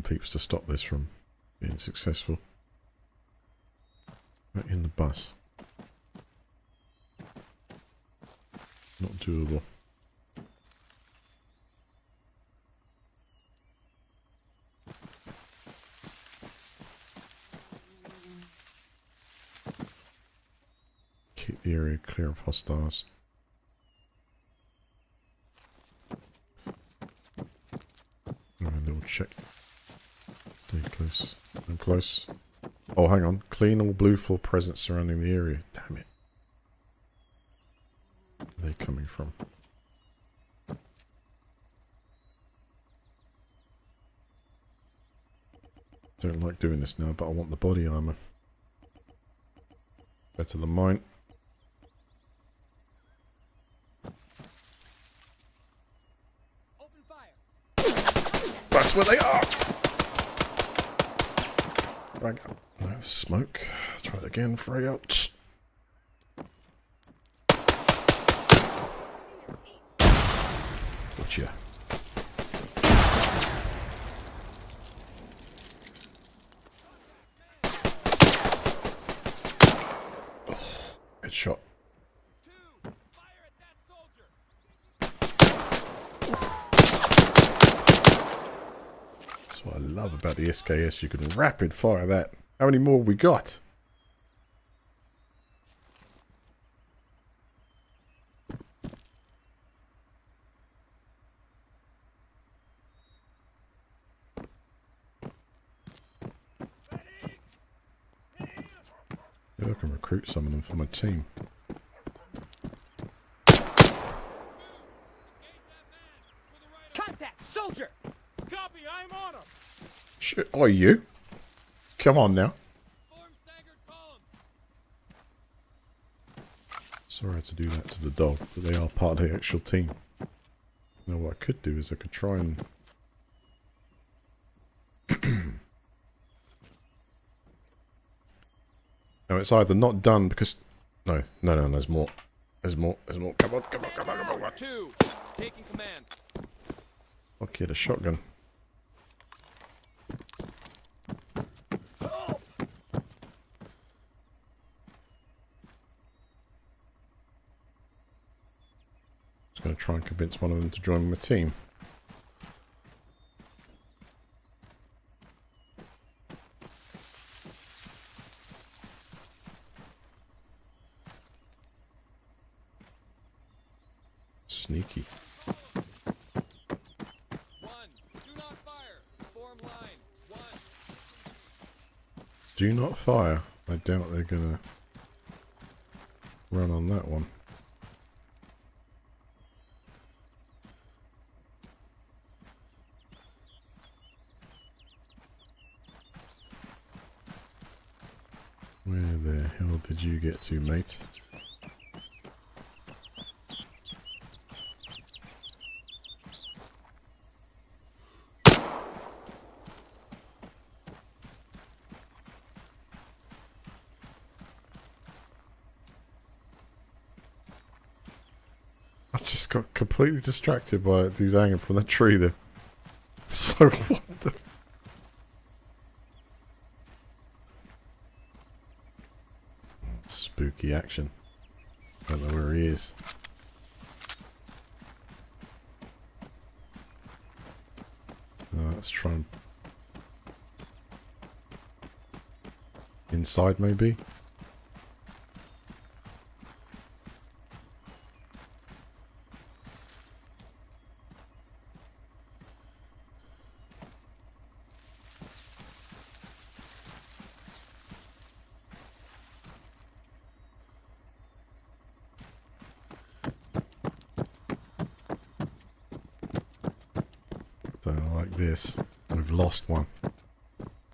[SPEAKER 1] peeps to stop this from being successful. Right in the bus. Not doable. Keep the area clear of hostiles. A little check. Stay close. I'm close. Oh, hang on. Clean all blue for presence surrounding the area. Damn it. Where are they coming from? Don't like doing this now, but I want the body armor. Better than mine.
[SPEAKER 4] Open fire.
[SPEAKER 1] That's where they are! Right, that's smoke. Try that again, frag out. Gotcha. Oh, good shot.
[SPEAKER 4] Fire at that soldier.
[SPEAKER 1] That's what I love about the SKS. You can rapid fire that. How many more we got? Yeah, I can recruit some of them for my team.
[SPEAKER 4] Contact soldier.
[SPEAKER 3] Copy, I'm on him.
[SPEAKER 1] Shit, are you? Come on now.
[SPEAKER 4] Form staggered column.
[SPEAKER 1] Sorry I had to do that to the dog, but they are part of the actual team. Now what I could do is I could try and... No, it's either not done because... No, there's more. There's more. Come on.
[SPEAKER 4] 2. Taking command.
[SPEAKER 1] Fuck yeah, the shotgun. try and convince one of them to join my team. Sneaky.
[SPEAKER 4] 1. Do not fire. Form line. 1.
[SPEAKER 1] Do not fire. I doubt they're gonna run on that one. Where the hell did you get to, mate? I just got completely distracted by it dude hanging from the tree there. So what the... Spooky action. Don't know where he is. Let's try and... Inside maybe? Like this, we've lost one.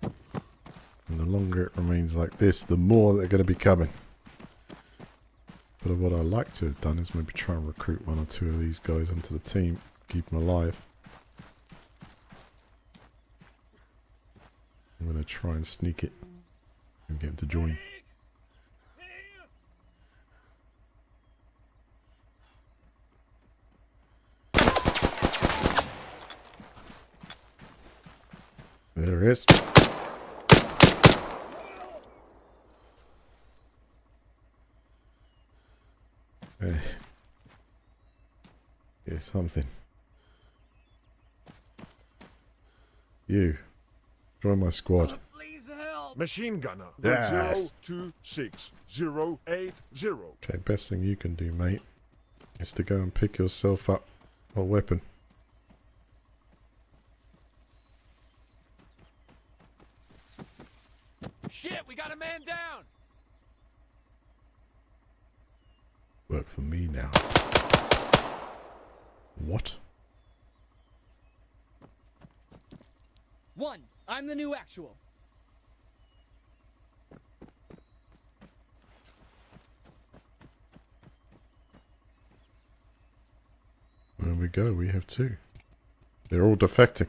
[SPEAKER 1] And the longer it remains like this, the more they're going to be coming. But what I'd like to have done is maybe try and recruit one or two of these guys onto the team, keep them alive. I'm going to try and sneak it and get them to join. There it is. Here's something. You. Join my squad.
[SPEAKER 2] Please help.
[SPEAKER 3] Machine gunner.
[SPEAKER 1] Yes.
[SPEAKER 3] 026080.
[SPEAKER 1] Okay, best thing you can do, mate, is to go and pick yourself up a weapon.
[SPEAKER 4] Shit, we got a man down.
[SPEAKER 1] Work for me now. What?
[SPEAKER 2] 1. I'm the new actual.
[SPEAKER 1] There we go, we have two. They're all defecting.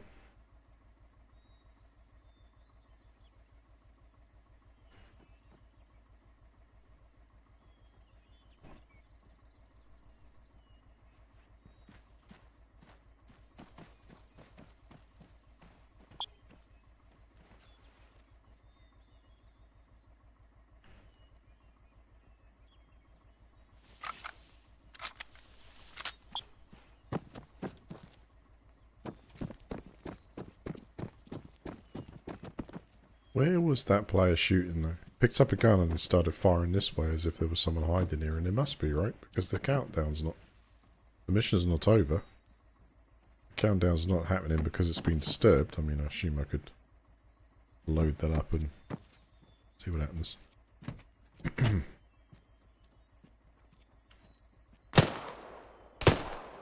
[SPEAKER 1] Where was that player shooting though? Picked up a gun and then started firing this way as if there was someone hiding here, and there must be, right? Because the countdown's not... The mission's not over. The countdown's not happening because it's been disturbed. I mean, I assume I could load that up and see what happens.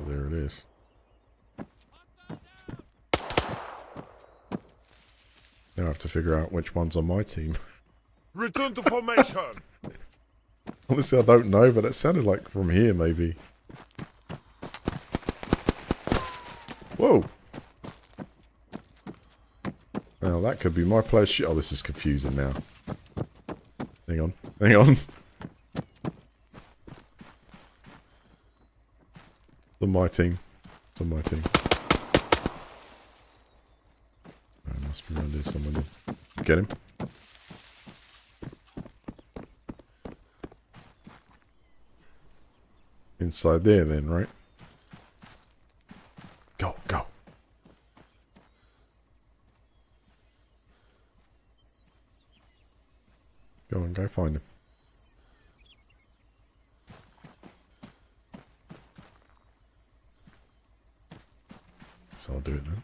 [SPEAKER 1] There it is. Now I have to figure out which one's on my team.
[SPEAKER 3] Return to formation.
[SPEAKER 1] Honestly, I don't know, but it sounded like from here, maybe. Whoa! Now, that could be my place. Oh, this is confusing now. Hang on. Hang on. It's on my team. It's on my team. Oh, must be around here somewhere. Get him. Inside there then, right? Go on, go find him. So I'll do it then.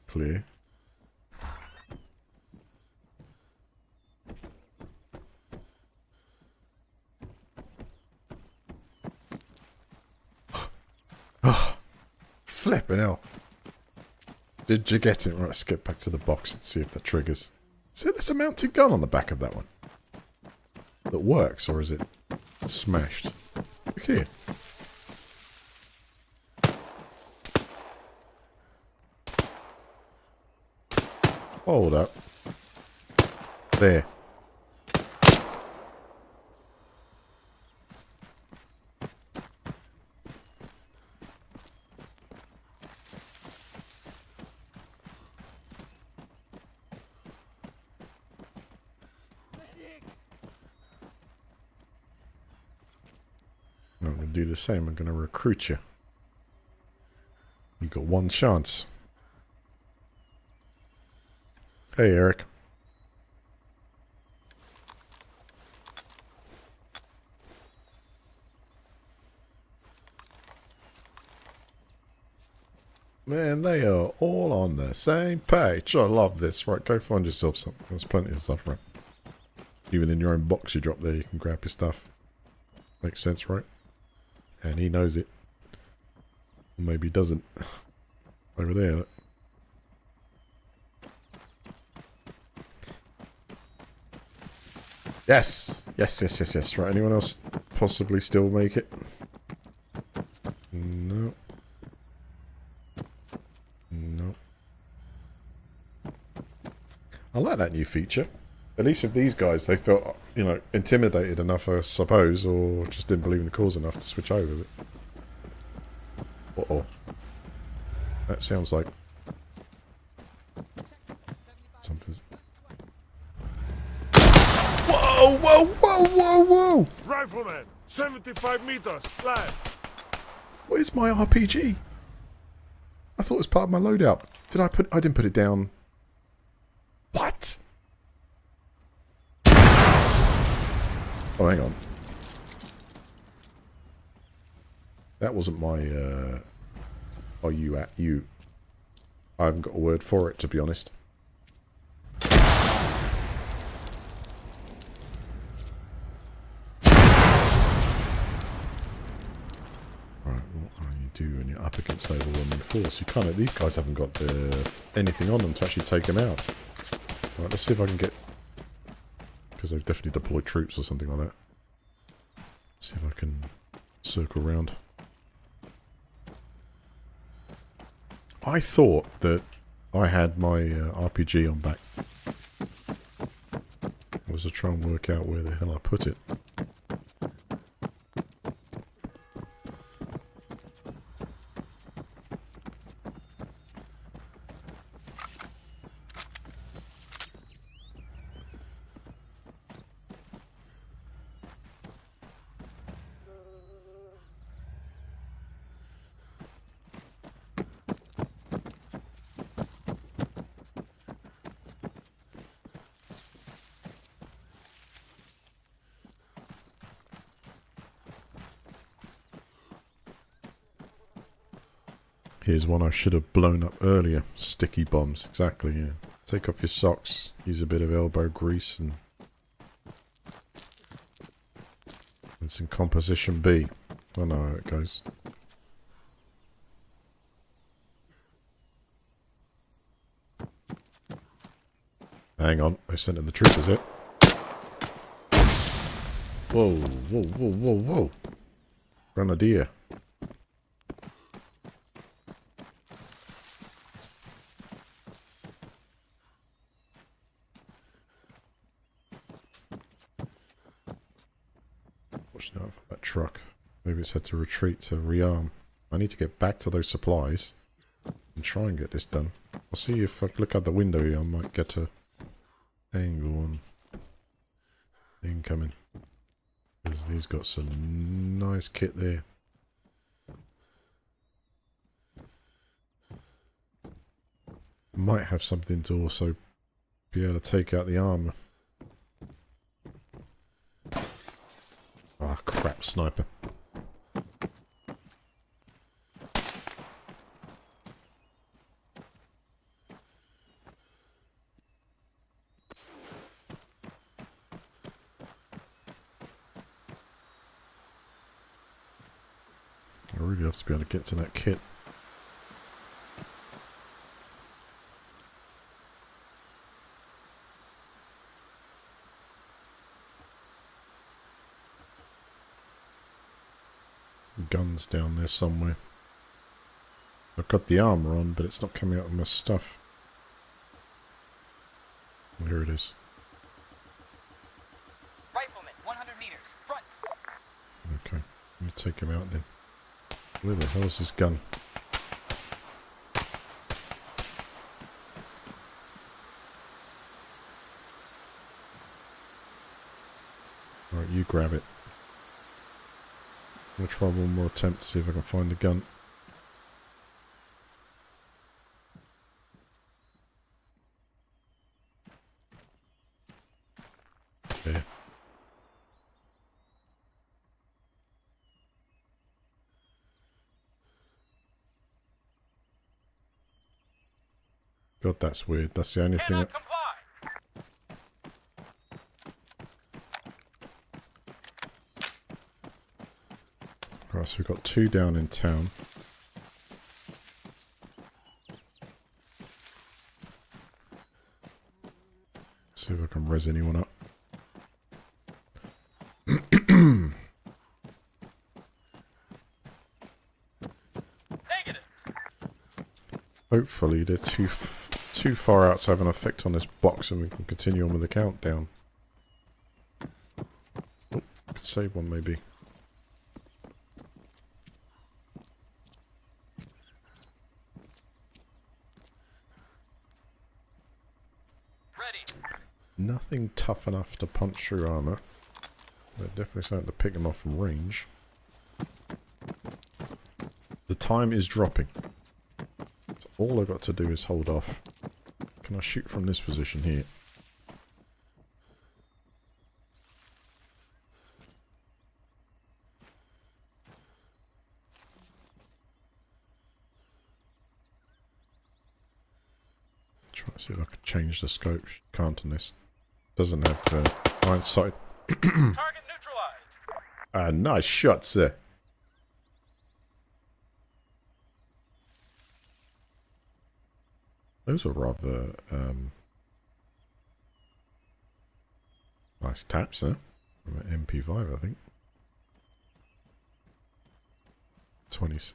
[SPEAKER 1] Clear. Oh, flipping hell. Did you get it? Right, let's get back to the box and see if that triggers. See, there's a mounted gun on the back of that one. That works, or is it smashed? Look here. Hold up. There. I'm going to do the same. I'm going to recruit you. You've got one chance. Hey, Eric. Man, they are all on the same page. I love this. Right, go find yourself something. There's plenty of stuff, right? Even in your own box you drop there, you can grab your stuff. Makes sense, right? And he knows it. Or maybe he doesn't. Over there, look. Yes! Yes, yes, yes, yes. Right, anyone else possibly still make it? No. No. I like that new feature. At least with these guys, they felt, you know, intimidated enough, I suppose, or just didn't believe in the cause enough to switch over. Uh-oh. That sounds like something's... Whoa, whoa, whoa, whoa, whoa!
[SPEAKER 3] Rifleman, 75 meters, left.
[SPEAKER 1] Where's my RPG? I thought it was part of my loadout. I didn't put it down. What? Oh, hang on. That wasn't my, oh, you. I haven't got a word for it, to be honest. Do when you're up against overwhelming force. You can't. These guys haven't got anything on them to actually take them out. Right, let's see if I can get, because they've definitely deployed troops or something like that. Let's see if I can circle round. I thought that I had my RPG on back. I was to try and work out where the hell I put it. Here's one I should have blown up earlier. Sticky bombs. Exactly, yeah. Take off your socks. Use a bit of elbow grease and some composition B. I know how it goes. Hang on. I sent in the troopers, it. Whoa, whoa, whoa, whoa, whoa. Grenadier. Watching out for that truck. Maybe it's had to retreat to rearm. I need to get back to those supplies and try and get this done. I'll see if I look out the window here. I might get a angle on incoming. Because he's got some nice kit there. Might have something to also be able to take out the armor. sniper. I really have to be able to get to that kit. Guns down there somewhere. I've got the armor on, but it's not coming out of my stuff. Oh, here it is.
[SPEAKER 5] Rifleman, 100 meters. Front.
[SPEAKER 1] Okay, let me take him out then. Where the hell is this gun? Alright, you grab it. I'm going to try one more attempt to see if I can find the gun. There. God, that's weird. That's the only thing.
[SPEAKER 5] Cannot comply.
[SPEAKER 1] Right, so we've got 2 down in town. See if I can res anyone up.
[SPEAKER 5] Negative.
[SPEAKER 1] Hopefully they're too far out to have an effect on this box and we can continue on with the countdown. Oh, could save one maybe. Nothing tough enough to punch through armor. But definitely something to pick them off from range. The time is dropping. So all I've got to do is hold off. Can I shoot from this position here? Try to see if I can change the scope. Can't on this. Doesn't have hindsight.
[SPEAKER 5] Target neutralized.
[SPEAKER 1] Nice shot, sir. Those are rather nice taps, huh? From an MP5, I think. 20s.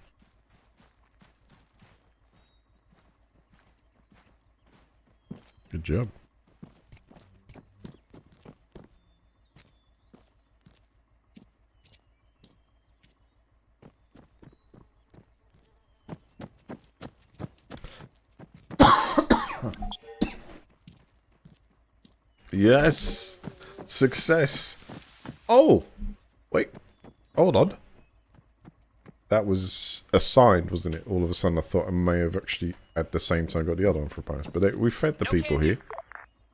[SPEAKER 1] Good job. Yes! Success! Oh! Wait. Hold on. That was assigned, wasn't it? All of a sudden I thought I may have actually at the same time got the other one for a bonus. But we fed the people here.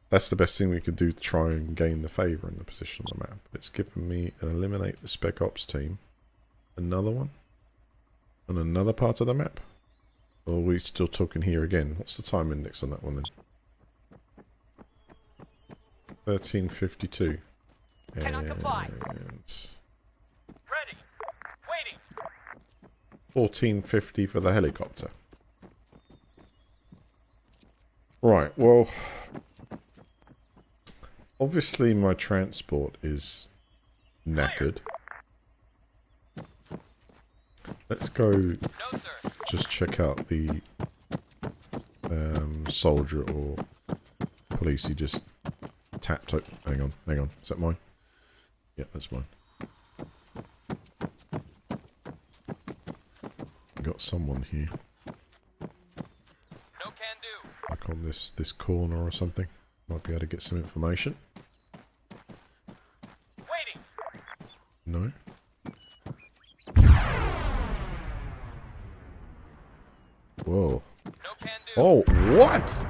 [SPEAKER 1] That's the best thing we could do to try and gain the favour in the position on the map. It's given me an eliminate the Spec Ops team. Another one. On another part of the map. Or are we still talking here again? What's the time index on that one then? 1352.
[SPEAKER 5] Cannot comply.
[SPEAKER 1] And
[SPEAKER 5] Ready. Waiting.
[SPEAKER 1] 1450 for the helicopter. Right, well, obviously my transport is knackered. Let's go
[SPEAKER 5] No, sir.
[SPEAKER 1] just check out the soldier or police he just tapped. Hang on. Is that mine? Yeah, that's mine. Got someone here.
[SPEAKER 5] No can do.
[SPEAKER 1] Like on this corner or something. Might be able to get some information.
[SPEAKER 5] Waiting.
[SPEAKER 1] No? Whoa.
[SPEAKER 5] No can do.
[SPEAKER 1] Oh, what?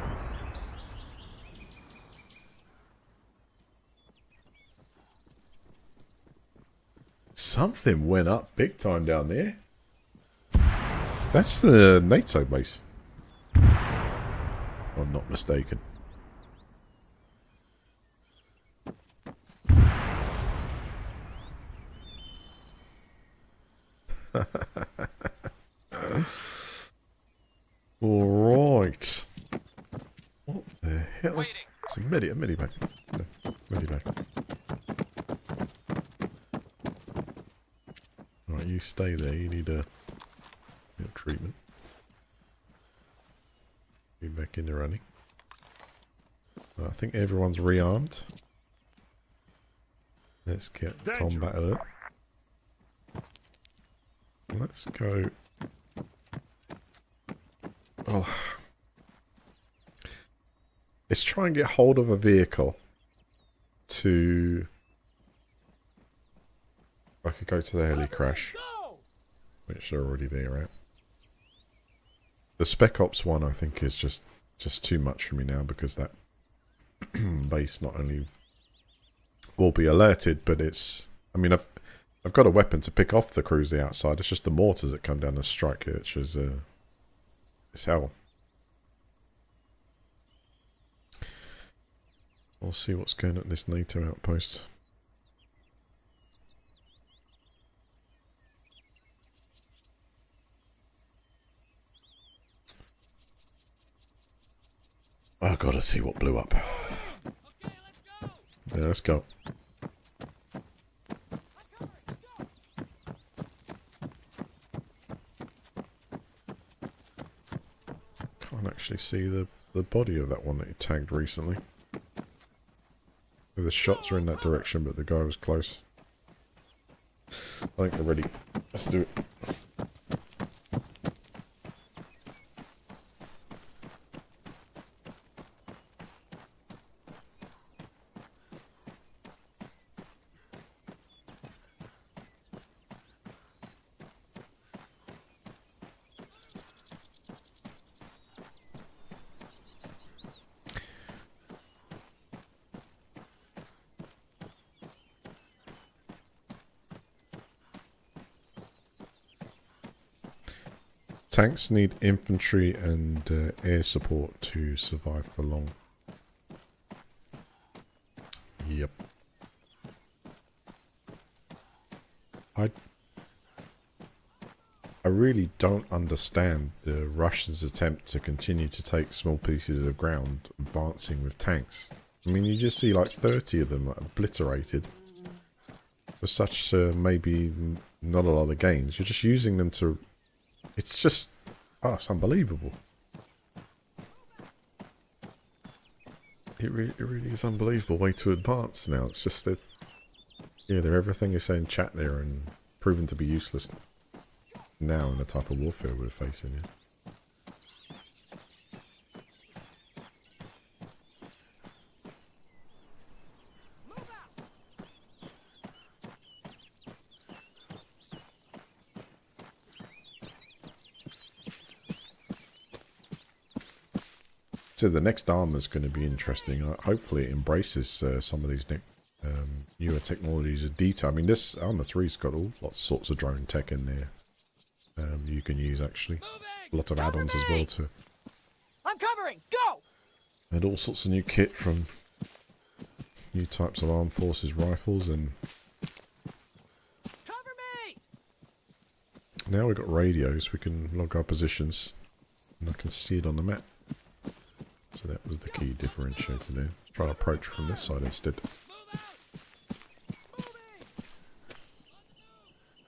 [SPEAKER 1] Something went up big time down there. That's the NATO base. If I'm not mistaken. Alright. What the hell?
[SPEAKER 5] Waiting.
[SPEAKER 1] It's a medivac. No, medivac. Right, you stay there. You need a bit of treatment. Be back in the running. I think everyone's rearmed. Let's get combat alert. Let's go. Oh. Let's try and get hold of a vehicle to... I could go to the heli crash, which are already there, right? The Spec Ops one, I think, is just too much for me now, because that base not only will be alerted, but it's... I mean, I've got a weapon to pick off the cruiser outside. It's just the mortars that come down and strike it, which is it's hell. We'll see what's going on at this NATO outpost. I've got to see what blew up. Yeah, let's go. Can't actually see the body of that one that you tagged recently. The shots are in that direction, but the guy was close. I think they're ready. Let's do it. Tanks need infantry and air support to survive for long. Yep. I really don't understand the Russians' attempt to continue to take small pieces of ground, advancing with tanks. I mean, you just see like 30 of them obliterated. For such maybe not a lot of gains. You're just using them to... It's just... Oh, it's unbelievable. It really is an unbelievable way to advance now. It's just that... Yeah, everything is saying chat there and proven to be useless now in the type of warfare we're facing. Yeah. So the next Arma is going to be interesting. Hopefully it embraces some of these newer technologies of detail. I mean, this Arma 3's got all sorts of drone tech in there. You can use actually a lot of add-ons as well to.
[SPEAKER 2] I'm covering. Go.
[SPEAKER 1] And all sorts of new kit from new types of armed forces rifles, and
[SPEAKER 2] Cover me.
[SPEAKER 1] now we've got radios. We can log our positions, and I can see it on the map. So that was the key differentiator there. Let's try to approach from this side instead.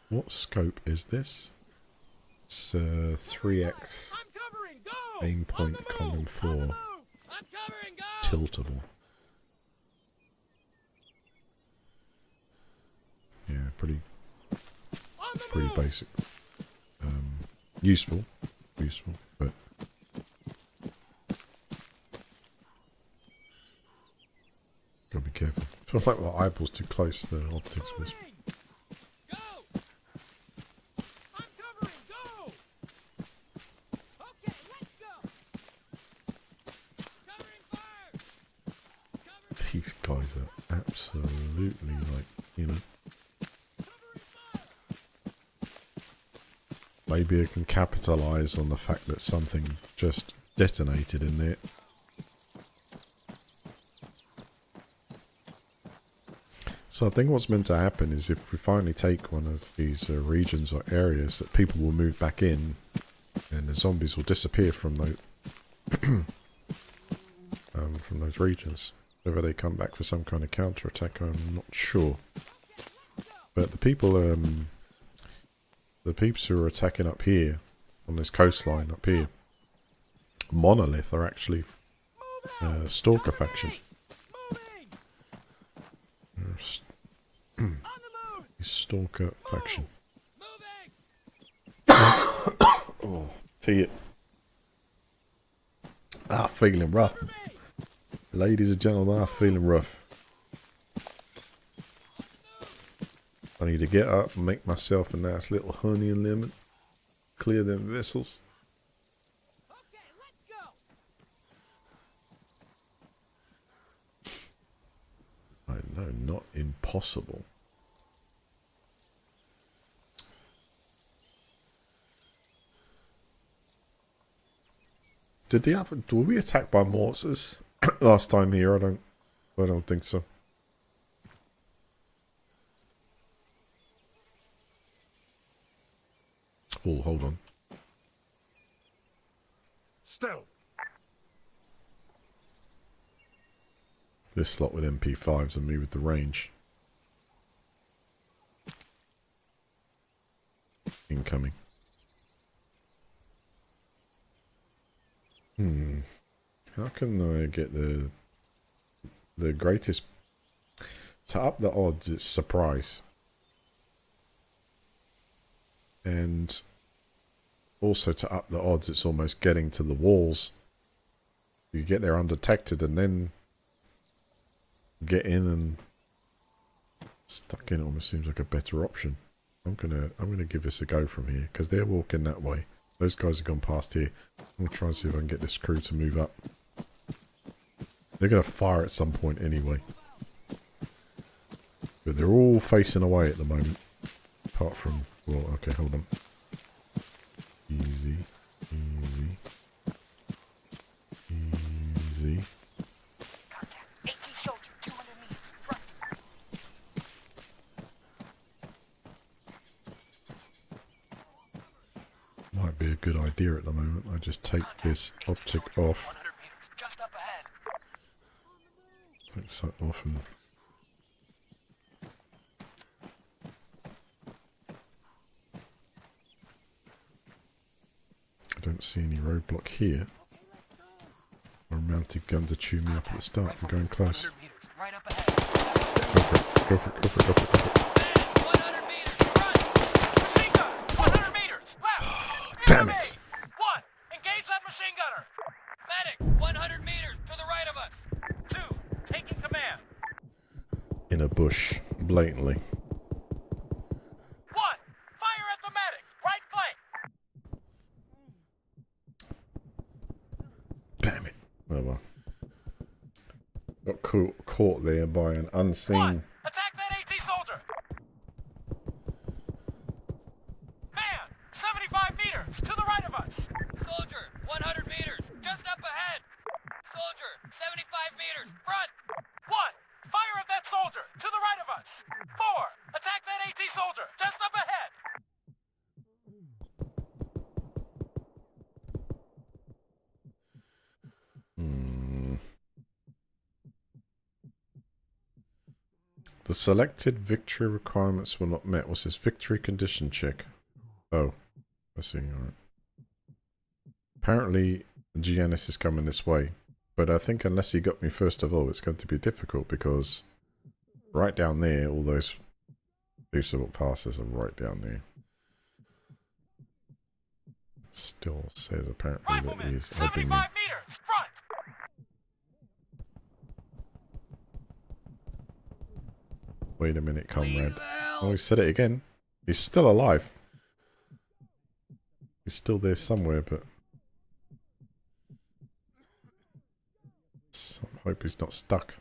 [SPEAKER 1] What scope is this? It's 3x aim point common 4 tiltable. Yeah, pretty basic. Useful, but gotta be careful. I feel like the eyeball's too close to the optics was. These guys are absolutely like, you know. maybe I can capitalize on the fact that something just detonated in there. So I think what's meant to happen is if we finally take one of these regions or areas, that people will move back in and the zombies will disappear from those regions. Whether they come back for some kind of counter-attack, I'm not sure. But the people, the peeps who are attacking up here, on this coastline up here, Monolith are actually Stalker faction. Stalker faction. Oh, tee it. Feeling rough. Ladies and gentlemen, feeling rough. I need to get up and make myself a nice little honey and lemon. Clear them vessels.
[SPEAKER 2] Okay, let's go.
[SPEAKER 1] I know, not impossible. Were we attacked by mortars last time here? I don't think so. Oh, hold on.
[SPEAKER 3] Stealth.
[SPEAKER 1] This slot with MP5s and me with the range. Incoming. How can I get the greatest... To up the odds, it's surprise. And also to up the odds, it's almost getting to the walls. You get there undetected and then get in and stuck in. It almost seems like a better option. I'm gonna give this a go from here because they're walking that way. Those guys have gone past here. I'm gonna try and see if I can get this crew to move up. They're gonna fire at some point anyway, but they're all facing away at the moment. Apart from, well, okay, hold on. Easy, easy, easy. Might be a good idea at the moment. I just take this optic off. Take that off and I don't see any roadblock here. My mounted gun to chew me up at the start. I'm going close. Go for it, go for it, go for it, go for it, go for it. Damn it!
[SPEAKER 5] One, engage that machine gunner. Medic, 100 meters to the right of us. Two, taking command.
[SPEAKER 1] In a bush, blatantly.
[SPEAKER 5] One, fire at the medic, right flank.
[SPEAKER 1] Damn it. Oh well. Got caught there by an unseen...
[SPEAKER 5] One, attack that AT soldier. Man, 75 meters to the right of us. Soldier, 100 meters, just up ahead. Soldier, 75 meters, front. One, fire at that soldier to the right of us. Four, attack that AT soldier, just up ahead.
[SPEAKER 1] The selected victory requirements were not met. What's this? Victory condition check. Oh, I see. Alright. Apparently, Giannis is coming this way. But I think unless he got me first of all, it's going to be difficult because right down there, all those peaceable passes are right down there. Still says apparently that he's helping me.
[SPEAKER 5] 75 meters, front.
[SPEAKER 1] Wait a minute, comrade. Oh, he said it again. He's still alive. He's still there somewhere, but... I hope he's not stuck.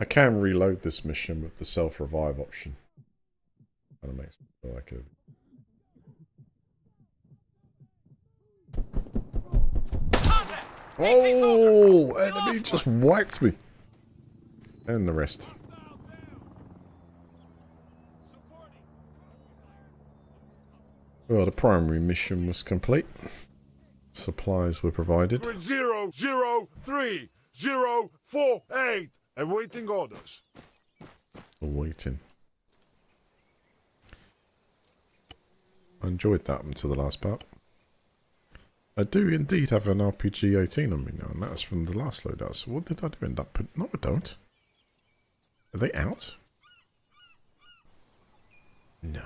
[SPEAKER 1] I can reload this mission with the self-revive option. Kind of makes me feel like a... Oh! Enemy just wiped me. And the rest. Well, the primary mission was complete. Supplies were provided.
[SPEAKER 3] 003-048. Awaiting orders.
[SPEAKER 1] Waiting. I enjoyed that until the last part. I do indeed have an RPG-18 on me now, and that's from the last loadout. So what did I do end up putting? No, I don't. Are they out? No.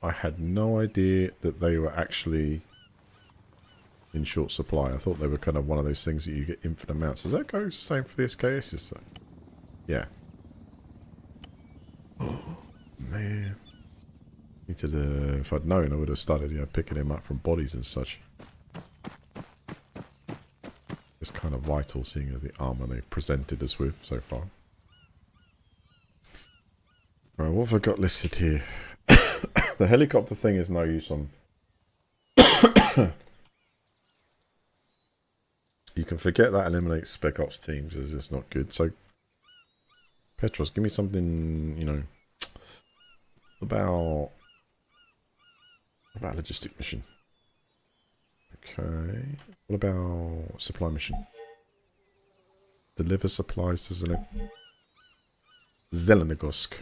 [SPEAKER 1] I had no idea that they were actually in short supply. I thought they were kind of one of those things that you get infinite amounts. Does that go same for the SKSs though? Yeah. Oh, man. If I'd known, I would have started, picking him up from bodies and such. It's kind of vital, seeing as the armor they've presented us with so far. Right, what have I got listed here? The helicopter thing is no use on. You can forget that eliminates spec ops teams. It's just not good. So, Petros, give me something, about logistic mission. Okay. What about supply mission? Deliver supplies to Zelenogorsk.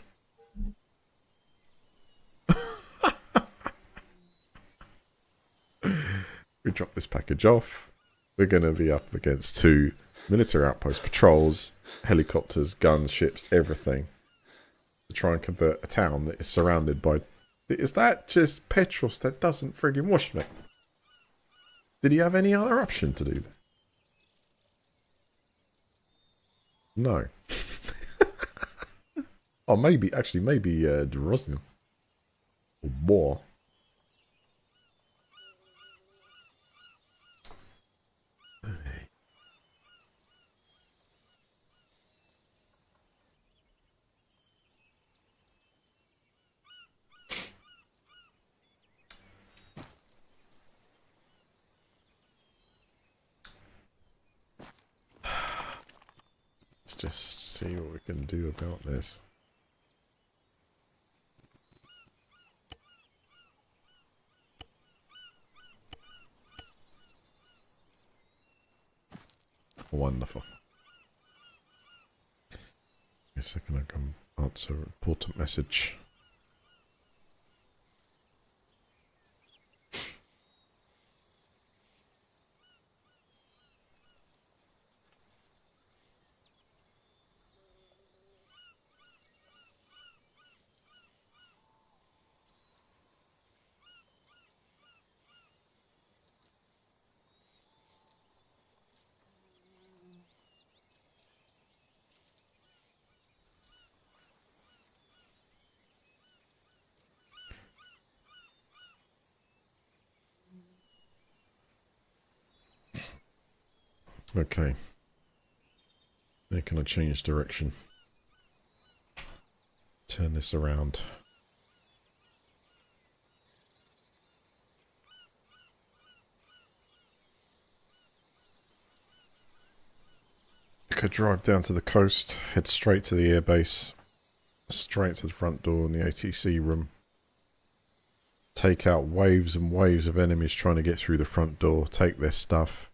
[SPEAKER 1] We drop this package off. We're going to be up against 2 military outpost patrols, helicopters, guns, ships, everything. To try and convert a town that is surrounded by... Is that just Petros that doesn't friggin' wash me? Did he have any other option to do that? No. Oh, maybe Drozny. Or more. Let's just see what we can do about this. Wonderful. A second, I can answer an important message. Okay. Now can I change direction? Turn this around. I could drive down to the coast, head straight to the airbase, straight to the front door in the ATC room. Take out waves and waves of enemies trying to get through the front door, take their stuff.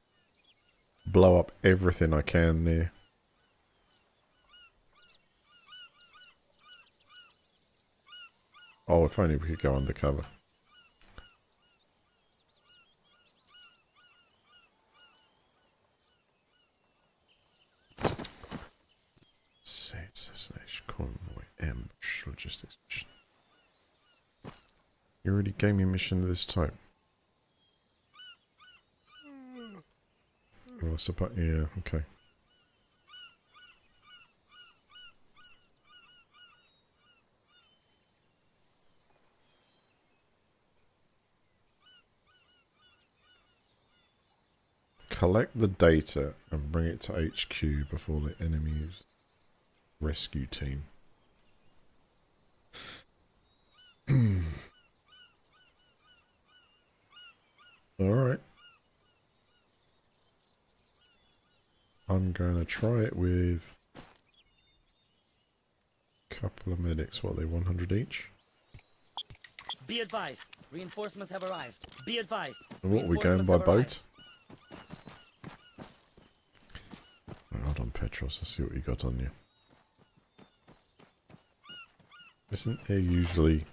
[SPEAKER 1] Blow up everything I can there. Oh, if only we could go undercover. Convoy M logistics mission. You already gave me a mission of this type. Oh, yeah, okay. collect the data and bring it to HQ before the enemy's rescue team. Alright. I'm going to try it with a couple of medics. What are they, 100 each?
[SPEAKER 2] Be advised. Reinforcements have arrived. Be advised.
[SPEAKER 1] And what, are we going by boat? Hold on, Petros, let's see what you got on you. Isn't there usually...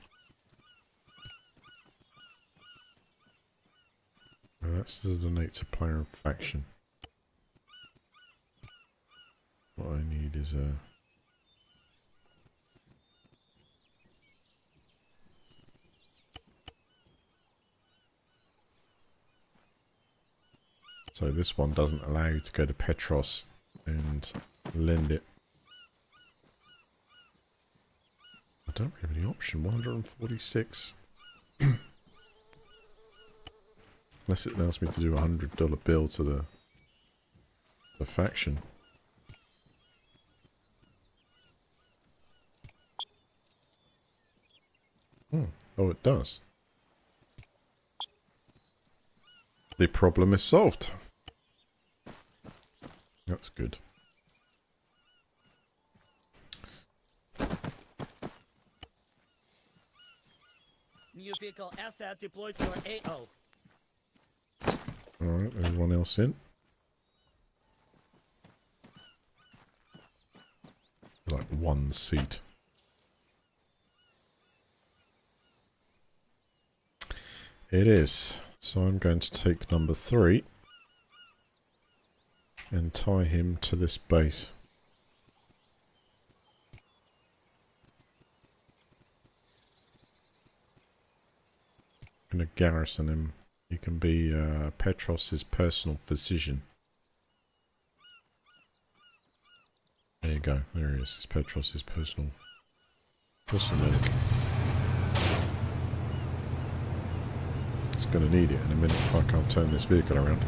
[SPEAKER 1] Oh, that's the donate to player and faction. What I need is a... So this one doesn't allow you to go to Petros and lend it. I don't have any option. 146. Unless it allows me to do a $100 bill to the faction. Oh, it does. The problem is solved. That's good.
[SPEAKER 2] New vehicle asset deployed to your AO.
[SPEAKER 1] Alright, everyone else in. Like one seat. It is. So I'm going to take number 3 and tie him to this base. I'm going to garrison him. He can be Petros' personal physician. There you go. There he is. It's Petros' personal medic. He's going to need it in a minute if I can't turn this vehicle around.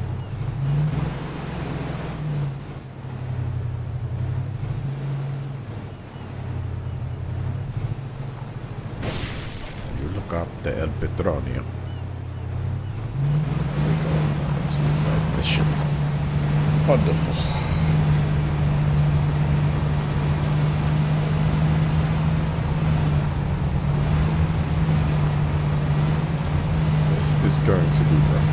[SPEAKER 1] You look after El Petronio. There we go. Suicide mission. Wonderful. Is going to be rough.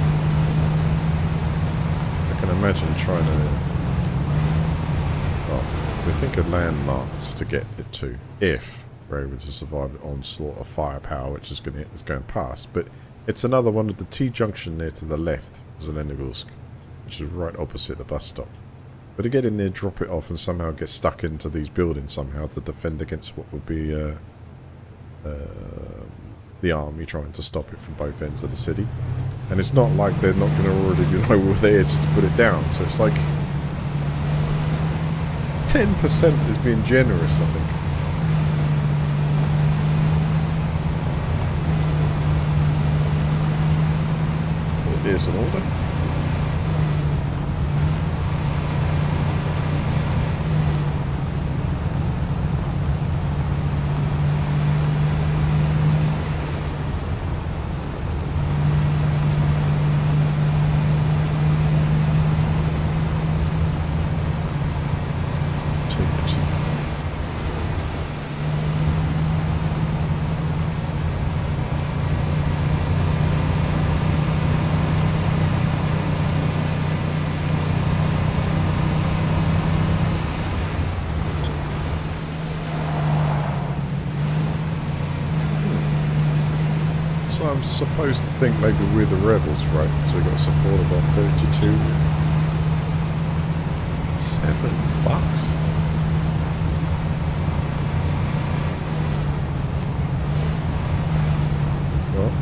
[SPEAKER 1] I can imagine trying to... Well, we think of landmarks to get it to, if we're able to survive the onslaught of firepower, which is going past. But it's another one of the T-junction there to the left, Zelenogorsk, which is right opposite the bus stop. But to get in there, drop it off, and somehow get stuck into these buildings somehow to defend against what would be... the army trying to stop it from both ends of the city. And it's not like they're not going to already be there just to put it down. So it's like 10% is being generous, I think. But there's an order. I'm supposed to think maybe we're the rebels, right? So we got support of our 32. $7. Well,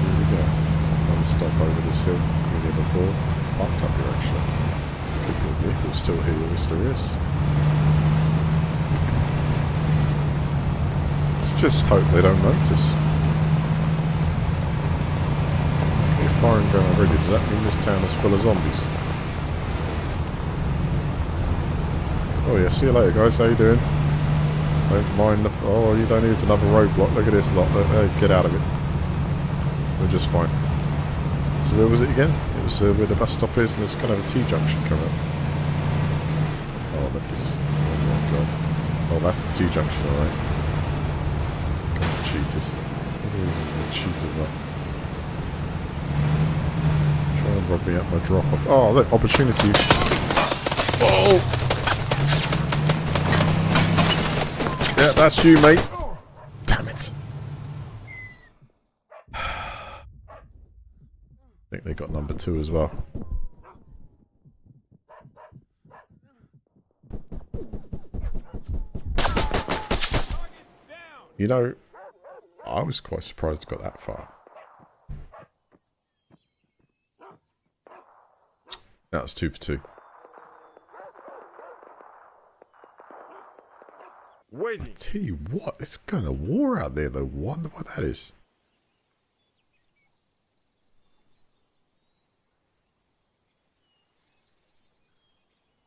[SPEAKER 1] here we go. Another stop over this hill. Been here before. Parked up here actually. Could be a vehicle still here, yes there is. Just hope they don't notice. Okay, firing going already. Does that mean this town is full of zombies? Oh yeah, see you later guys, how you doing? Don't mind the... Oh, you don't need another roadblock. Look at this lot. Get out of it. We're just fine. So where was it again? It was where the bus stop is, and there's kind of a T-junction coming up. Oh, look, this... Oh my god. Oh, that's the T-junction, alright. God, cheaters. The cheaters, lot. Try and rob me at my drop-off. Oh, look, opportunity. Oh! Yeah, that's you, mate. Damn it. I think they got number 2 as well. You know, I was quite surprised it got that far. That was 2 for 2.
[SPEAKER 3] Waiting.
[SPEAKER 1] I tell you what, it's kind of war out there though. Wonder what that is.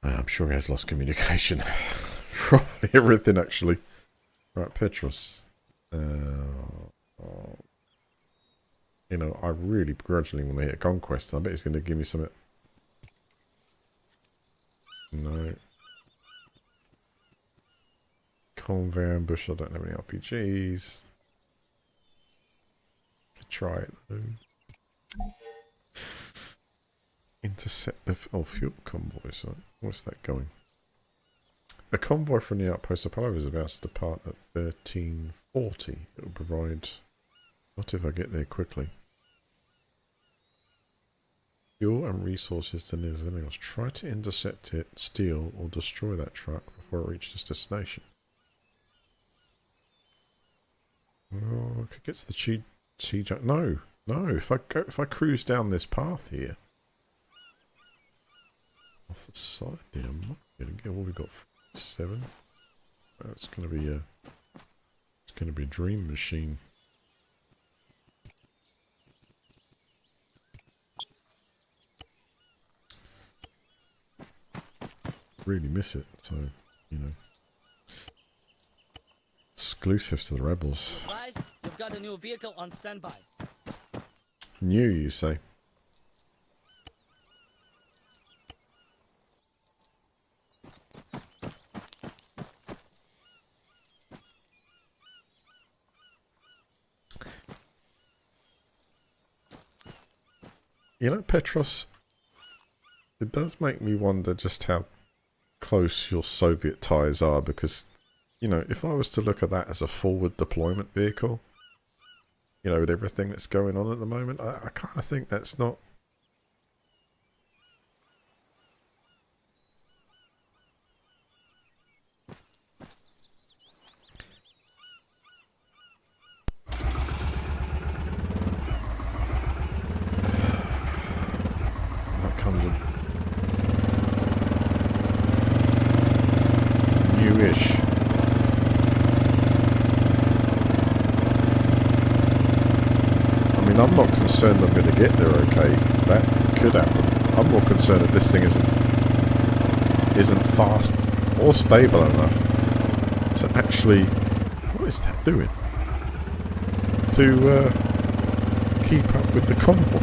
[SPEAKER 1] I'm sure he has lost communication. Probably everything actually. Right, Petros. You know, I really begrudgingly want to hit a conquest. I bet he's going to give me something. No. Conveyor ambush, I don't have any RPGs. Could try it though. Intercept the fuel convoy, so what's that going? A convoy from the outpost of Apollo is about to depart at 1340. It will provide... What if I get there quickly? Fuel and resources to anything else. Try to intercept it, steal, or destroy that truck before it reaches its destination. Oh, it gets the T-junction. No, no. If I cruise down this path here, off the side there, I might get what we got. 7. It's gonna be a. It's gonna be a dream machine. Really miss it. So you know. Exclusives to the rebels.
[SPEAKER 2] Guys, you've got a new vehicle on standby.
[SPEAKER 1] New, you say? You know, Petros, it does make me wonder just how close your Soviet ties are, because you know, if I was to look at that as a forward deployment vehicle, you know, with everything that's going on at the moment, I kind of think that's not... That comes in newish. I'm not concerned I'm going to get there okay. That could happen. I'm more concerned that this thing isn't fast or stable enough to actually... What is that doing? To keep up with the convoy.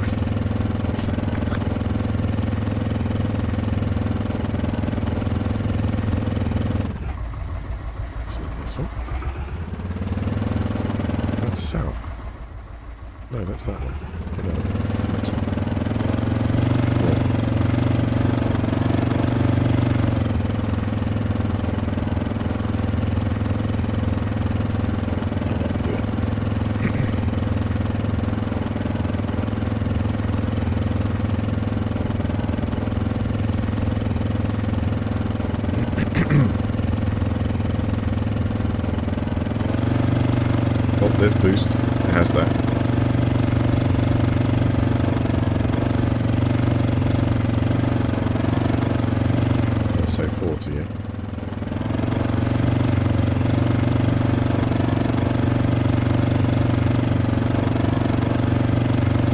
[SPEAKER 1] Is it this one? That's south. No, that's that one. Get out of it. Next one. Oh, there's boost. It has that. Say 40, yeah.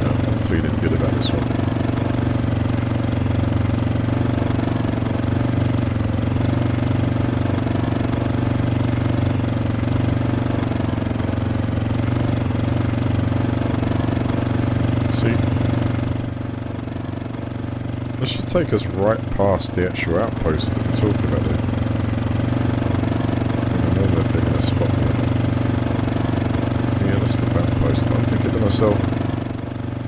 [SPEAKER 1] I'm feeling good about take us right past the actual outpost that we're talking about here. I don't know if they're going to spot me or not. Yeah, that's the outpost. I'm thinking to myself,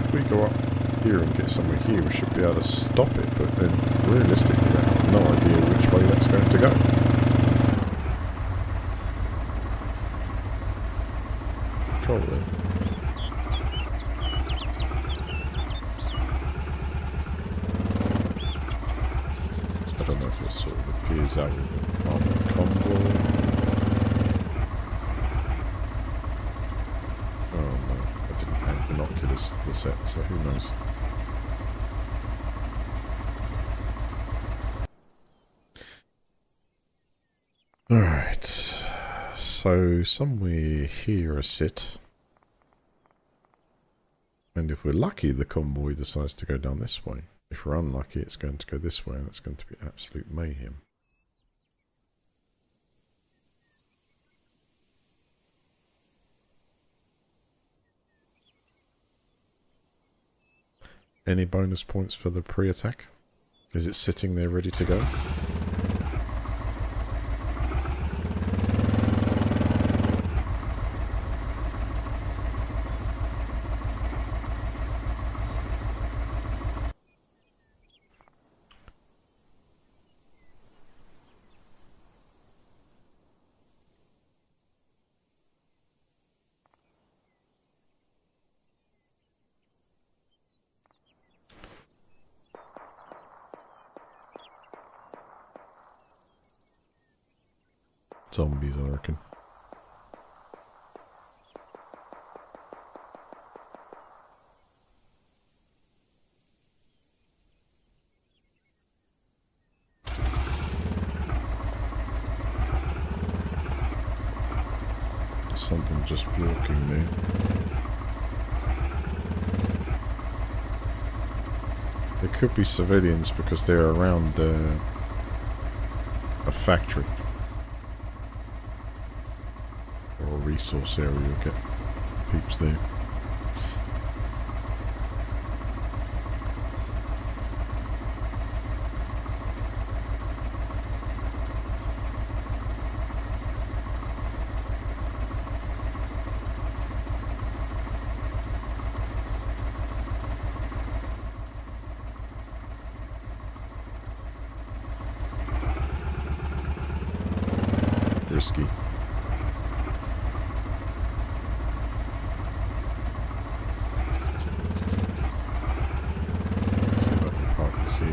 [SPEAKER 1] if we go up here and get somewhere here, we should be able to stop it, but then realistically I have no idea which way that's going to go. Control there. I don't know if it sort of appears out of an armored convoy. Oh no, I didn't add binoculars to the set, so who knows. Alright, so somewhere here a sit. And if we're lucky, the convoy decides to go down this way. If we're unlucky, it's going to go this way, and it's going to be absolute mayhem. Any bonus points for the pre-attack? Is it sitting there ready to go? Zombies, I reckon. There's something just walking there. There could be civilians because they're around a factory. Or a resource area, you'll get peeps there. Risky. See.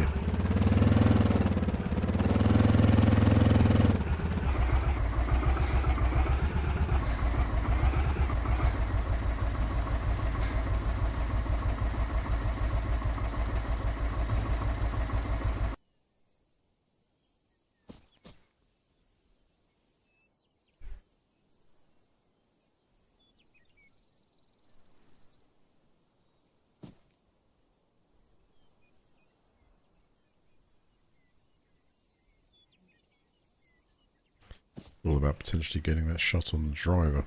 [SPEAKER 1] All about potentially getting that shot on the driver.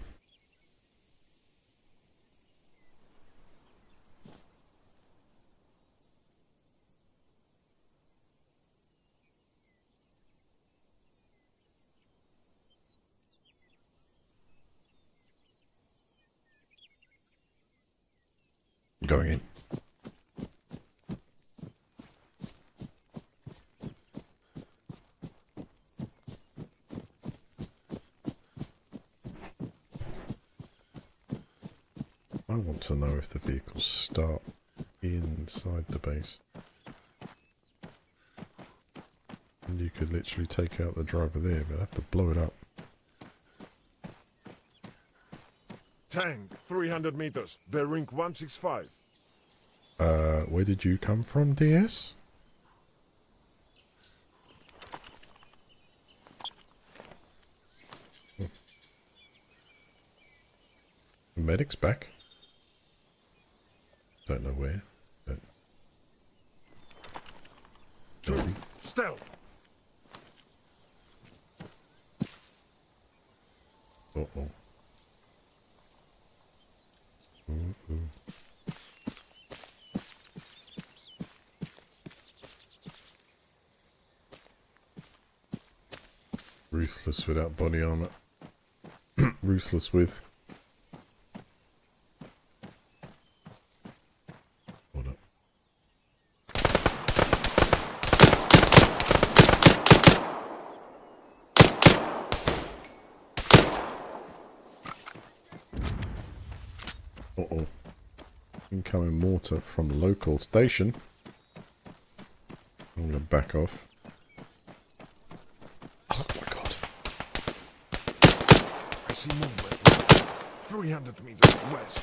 [SPEAKER 1] Going in. I want to know if the vehicles start inside the base. And you could literally take out the driver there, but I'd have to blow it up.
[SPEAKER 3] Tank, 300 meters, bearing 165.
[SPEAKER 1] Where did you come from, DS? The medic's back. Don't know where, but...
[SPEAKER 3] Two, stealth.
[SPEAKER 1] Uh-oh. Ruthless without body armor. Ruthless with. Hold up. Uh-oh. Incoming mortar from local station. I'm going to back off. Oh my god.
[SPEAKER 3] I see movement. 300 meters west.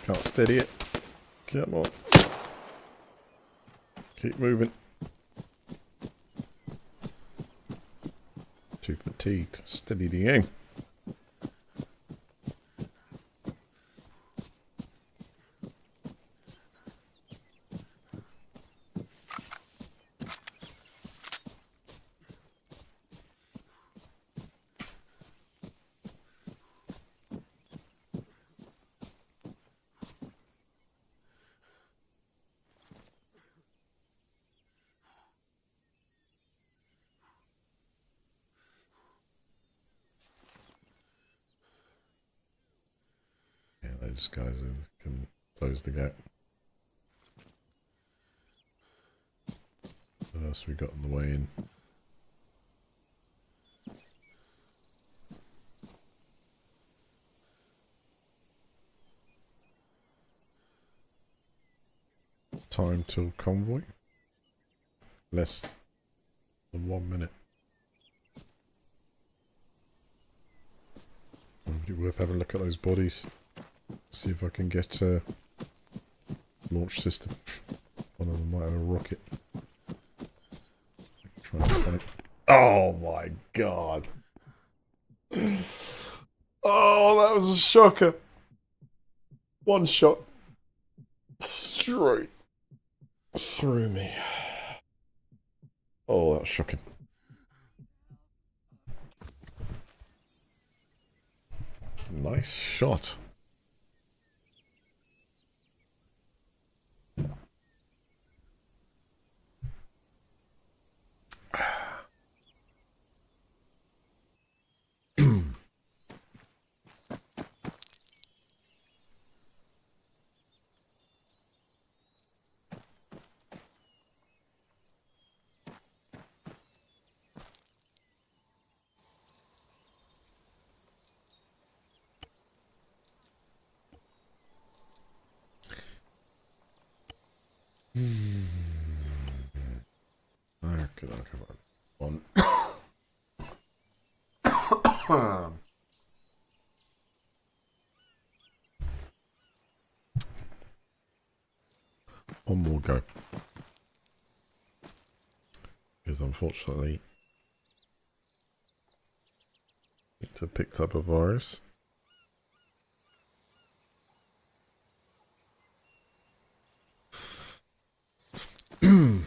[SPEAKER 1] Can't steady it. Come on. Keep moving. Too fatigued. Steady the aim. Those guys who can close the gap. What else we got on the way in? Time till convoy? Less than 1 minute. It'd be worth having a look at those bodies. See if I can get a launch system. One of them might have a rocket. Try and find it. Oh my god. Oh, that was a shocker. One shot. Straight through me. Oh, that was shocking. Nice shot. Okay, come on. One more go. Because unfortunately, it picked up a virus. And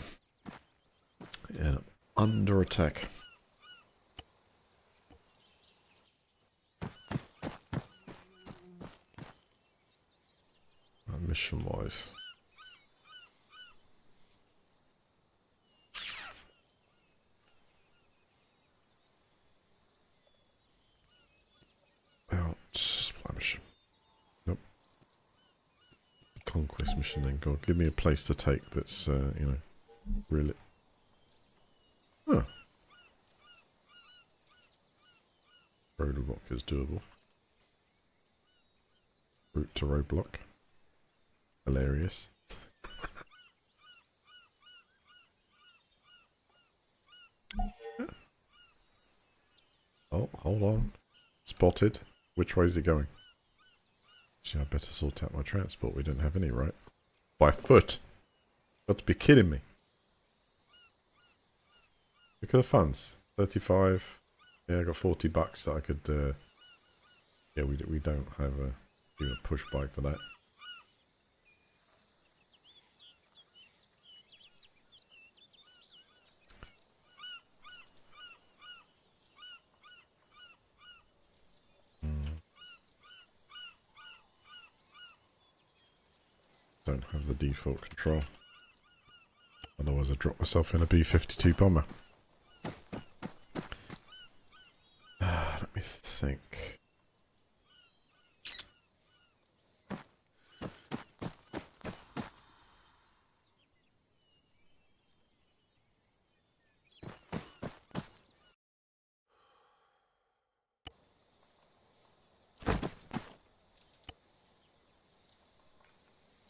[SPEAKER 1] under attack. Mission wise. Supply mission. Nope. Conquest mission then. God, give me a place to take that's, you know, really. Huh. Roadblock is doable. Route to roadblock. Hilarious. Oh, hold on. Spotted. Which way is he going? Actually, I better sort out my transport. We don't have any, right? By foot. Got to be kidding me. Look at the funds. 35. Yeah, I got $40 that I could. Yeah, we don't have a push bike for that. Don't have the default control. Otherwise I'd drop myself in a B-52 bomber. me think.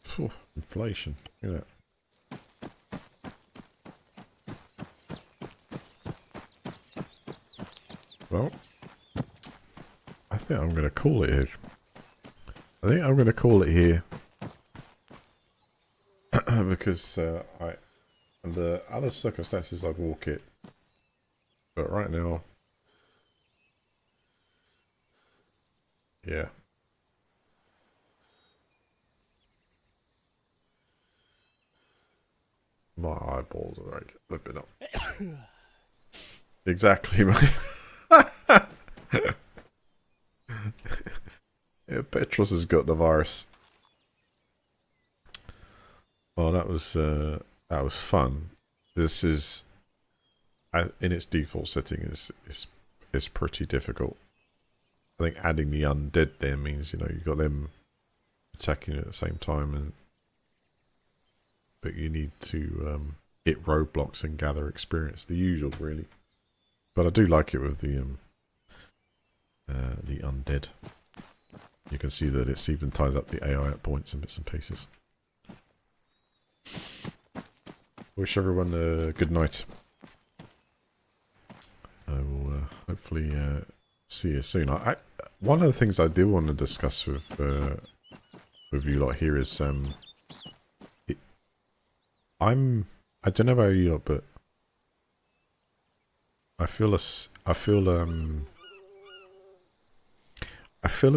[SPEAKER 1] Phew, inflation, look at that. Well, I think I'm going to call it here. I think I'm going to call it here because under other circumstances I'd walk it, but right now, yeah. My eyeballs are like flipping up. Exactly, mate. Yeah, Petros has got the virus. Well, that was fun. This is, in its default setting, is pretty difficult. I think adding the undead there means, you know, you've got them attacking at the same time, but you need to hit roadblocks and gather experience, the usual, really. But I do like it with the undead. You can see that it even ties up the AI at points and bits and pieces. Wish everyone a good night. I will hopefully see you soon. One of the things I do want to discuss with you lot here is I don't know about you lot, but I feel a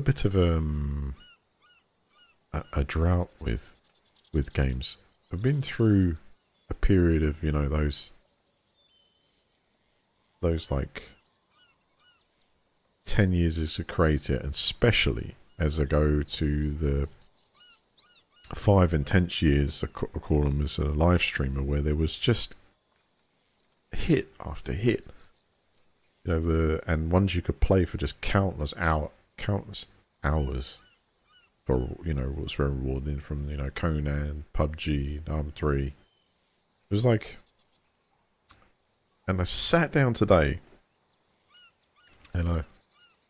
[SPEAKER 1] bit of a drought with games. I've been through a period of, you know, those like 10 years as a creator, and especially as I go to the 5 intense years, I call them, as a live streamer, where there was just hit after hit. You know, and ones you could play for just countless hours for, you know, what's very rewarding, from, you know, Conan, PUBG, Arma 3. It was like, and I sat down today and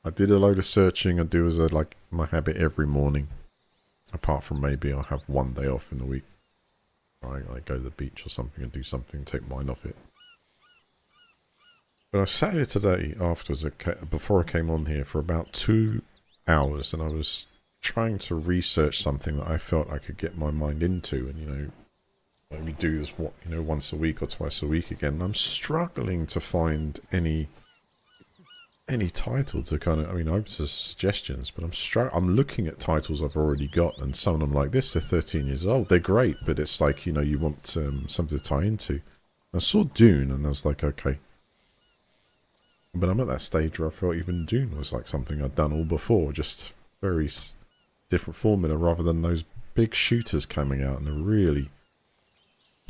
[SPEAKER 1] I did a load of searching. I do as like my habit every morning, apart from maybe I'll have one day off in the week. I go to the beach or something and do something, take mind off it. But I sat here today afterwards, before I came on here, for about 2 hours, and I was trying to research something that I felt I could get my mind into, and, you know, let me do this, once a week or twice a week again. And I'm struggling to find any title to kind of, I mean, open to suggestions, but I'm looking at titles I've already got, and some of them like this, they're 13 years old, they're great, but it's like, you know, you want something to tie into. I saw Dune, and I was like, okay. But I'm at that stage where I felt even Dune was like something I'd done all before, just very different formula, rather than those big shooters coming out and really,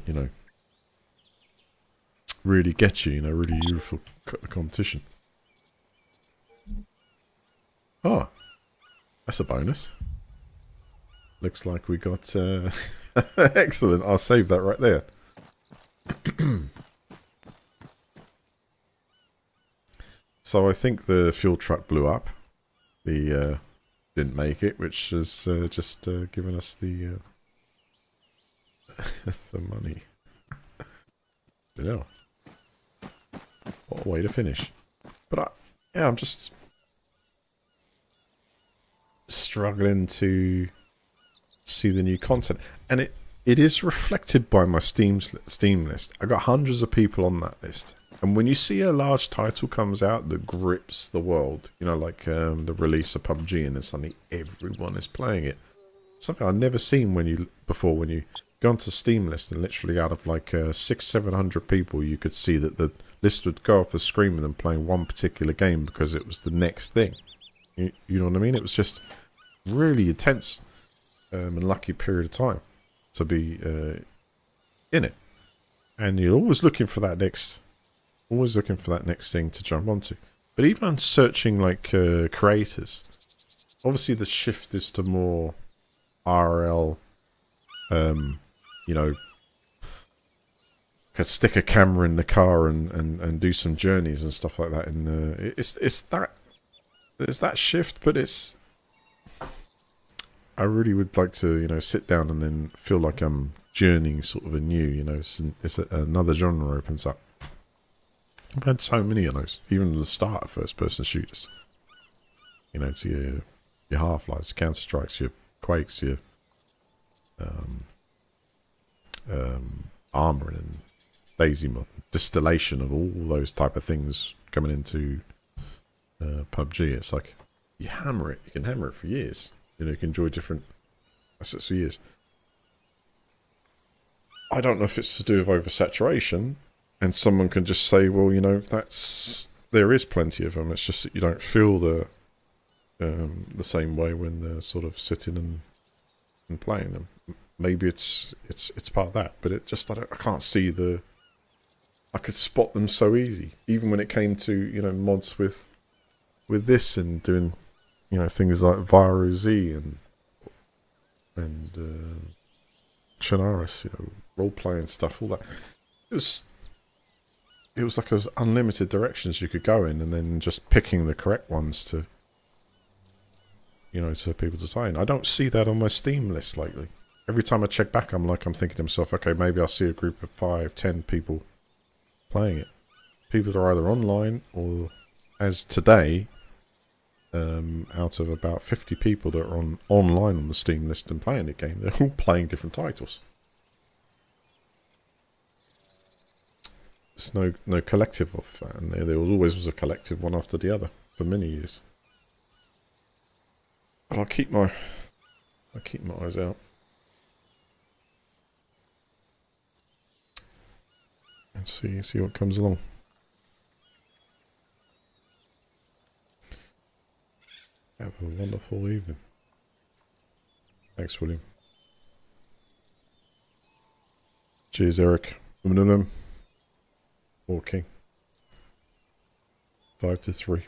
[SPEAKER 1] you know, really get you, you know, really beautiful competition. Oh, that's a bonus. Looks like we got excellent. I'll save that right there. So I think the fuel truck blew up. The didn't make it, which has just given us the the money. You know, what a way to finish. But I'm just struggling to see the new content, and it is reflected by my Steam list. I got hundreds of people on that list. And when you see a large title comes out that grips the world, you know, like the release of PUBG, and then suddenly everyone is playing it. Something I've never seen when you go onto Steam list, and literally out of like 600-700 people, you could see that the list would go off the screen with them playing one particular game because it was the next thing. You know what I mean? It was just really intense and lucky period of time to be in it. And you're always looking for that next thing to jump onto. But even on searching like creators, obviously the shift is to more RL, you know, could stick a camera in the car and do some journeys and stuff like that. And it's that shift, but it's. I really would like to, you know, sit down and then feel like I'm journeying sort of anew. You know, another genre opens up. I've had so many of those, even at the start of first-person shooters. You know, to your Half-Lives, Counter-Strikes, your Quakes, your Arma and Daisy mod, distillation of all those type of things coming into PUBG. It's like you hammer it. You can hammer it for years. You know, you can enjoy different assets for years. I don't know if it's to do with oversaturation, and someone can just say, well, you know, there is plenty of them. It's just that you don't feel the same way when they're sort of sitting and playing them. Maybe it's part of that, but it just I can't see I could spot them so easy, even when it came to, you know, mods with this and doing, you know, things like Viru Z and Chernarus, you know, role playing stuff, all that. It was like there's unlimited directions you could go in, and then just picking the correct ones to, you know, to people to sign. I don't see that on my Steam list lately. Every time I check back, I'm thinking to myself, okay, maybe I'll see a group of 5, 10 people playing it. People that are either online or, as today, out of about 50 people that are online on the Steam list and playing the game, they're all playing different titles. There's no collective of that, and there always was a collective one after the other for many years. But I'll keep my eyes out and see what comes along. Have a wonderful evening. Thanks, William. Cheers, Eric. Walking 5 to 3.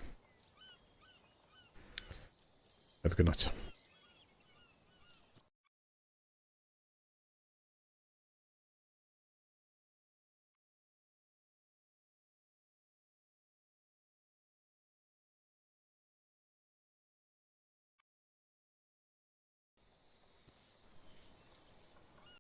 [SPEAKER 1] Have a good night.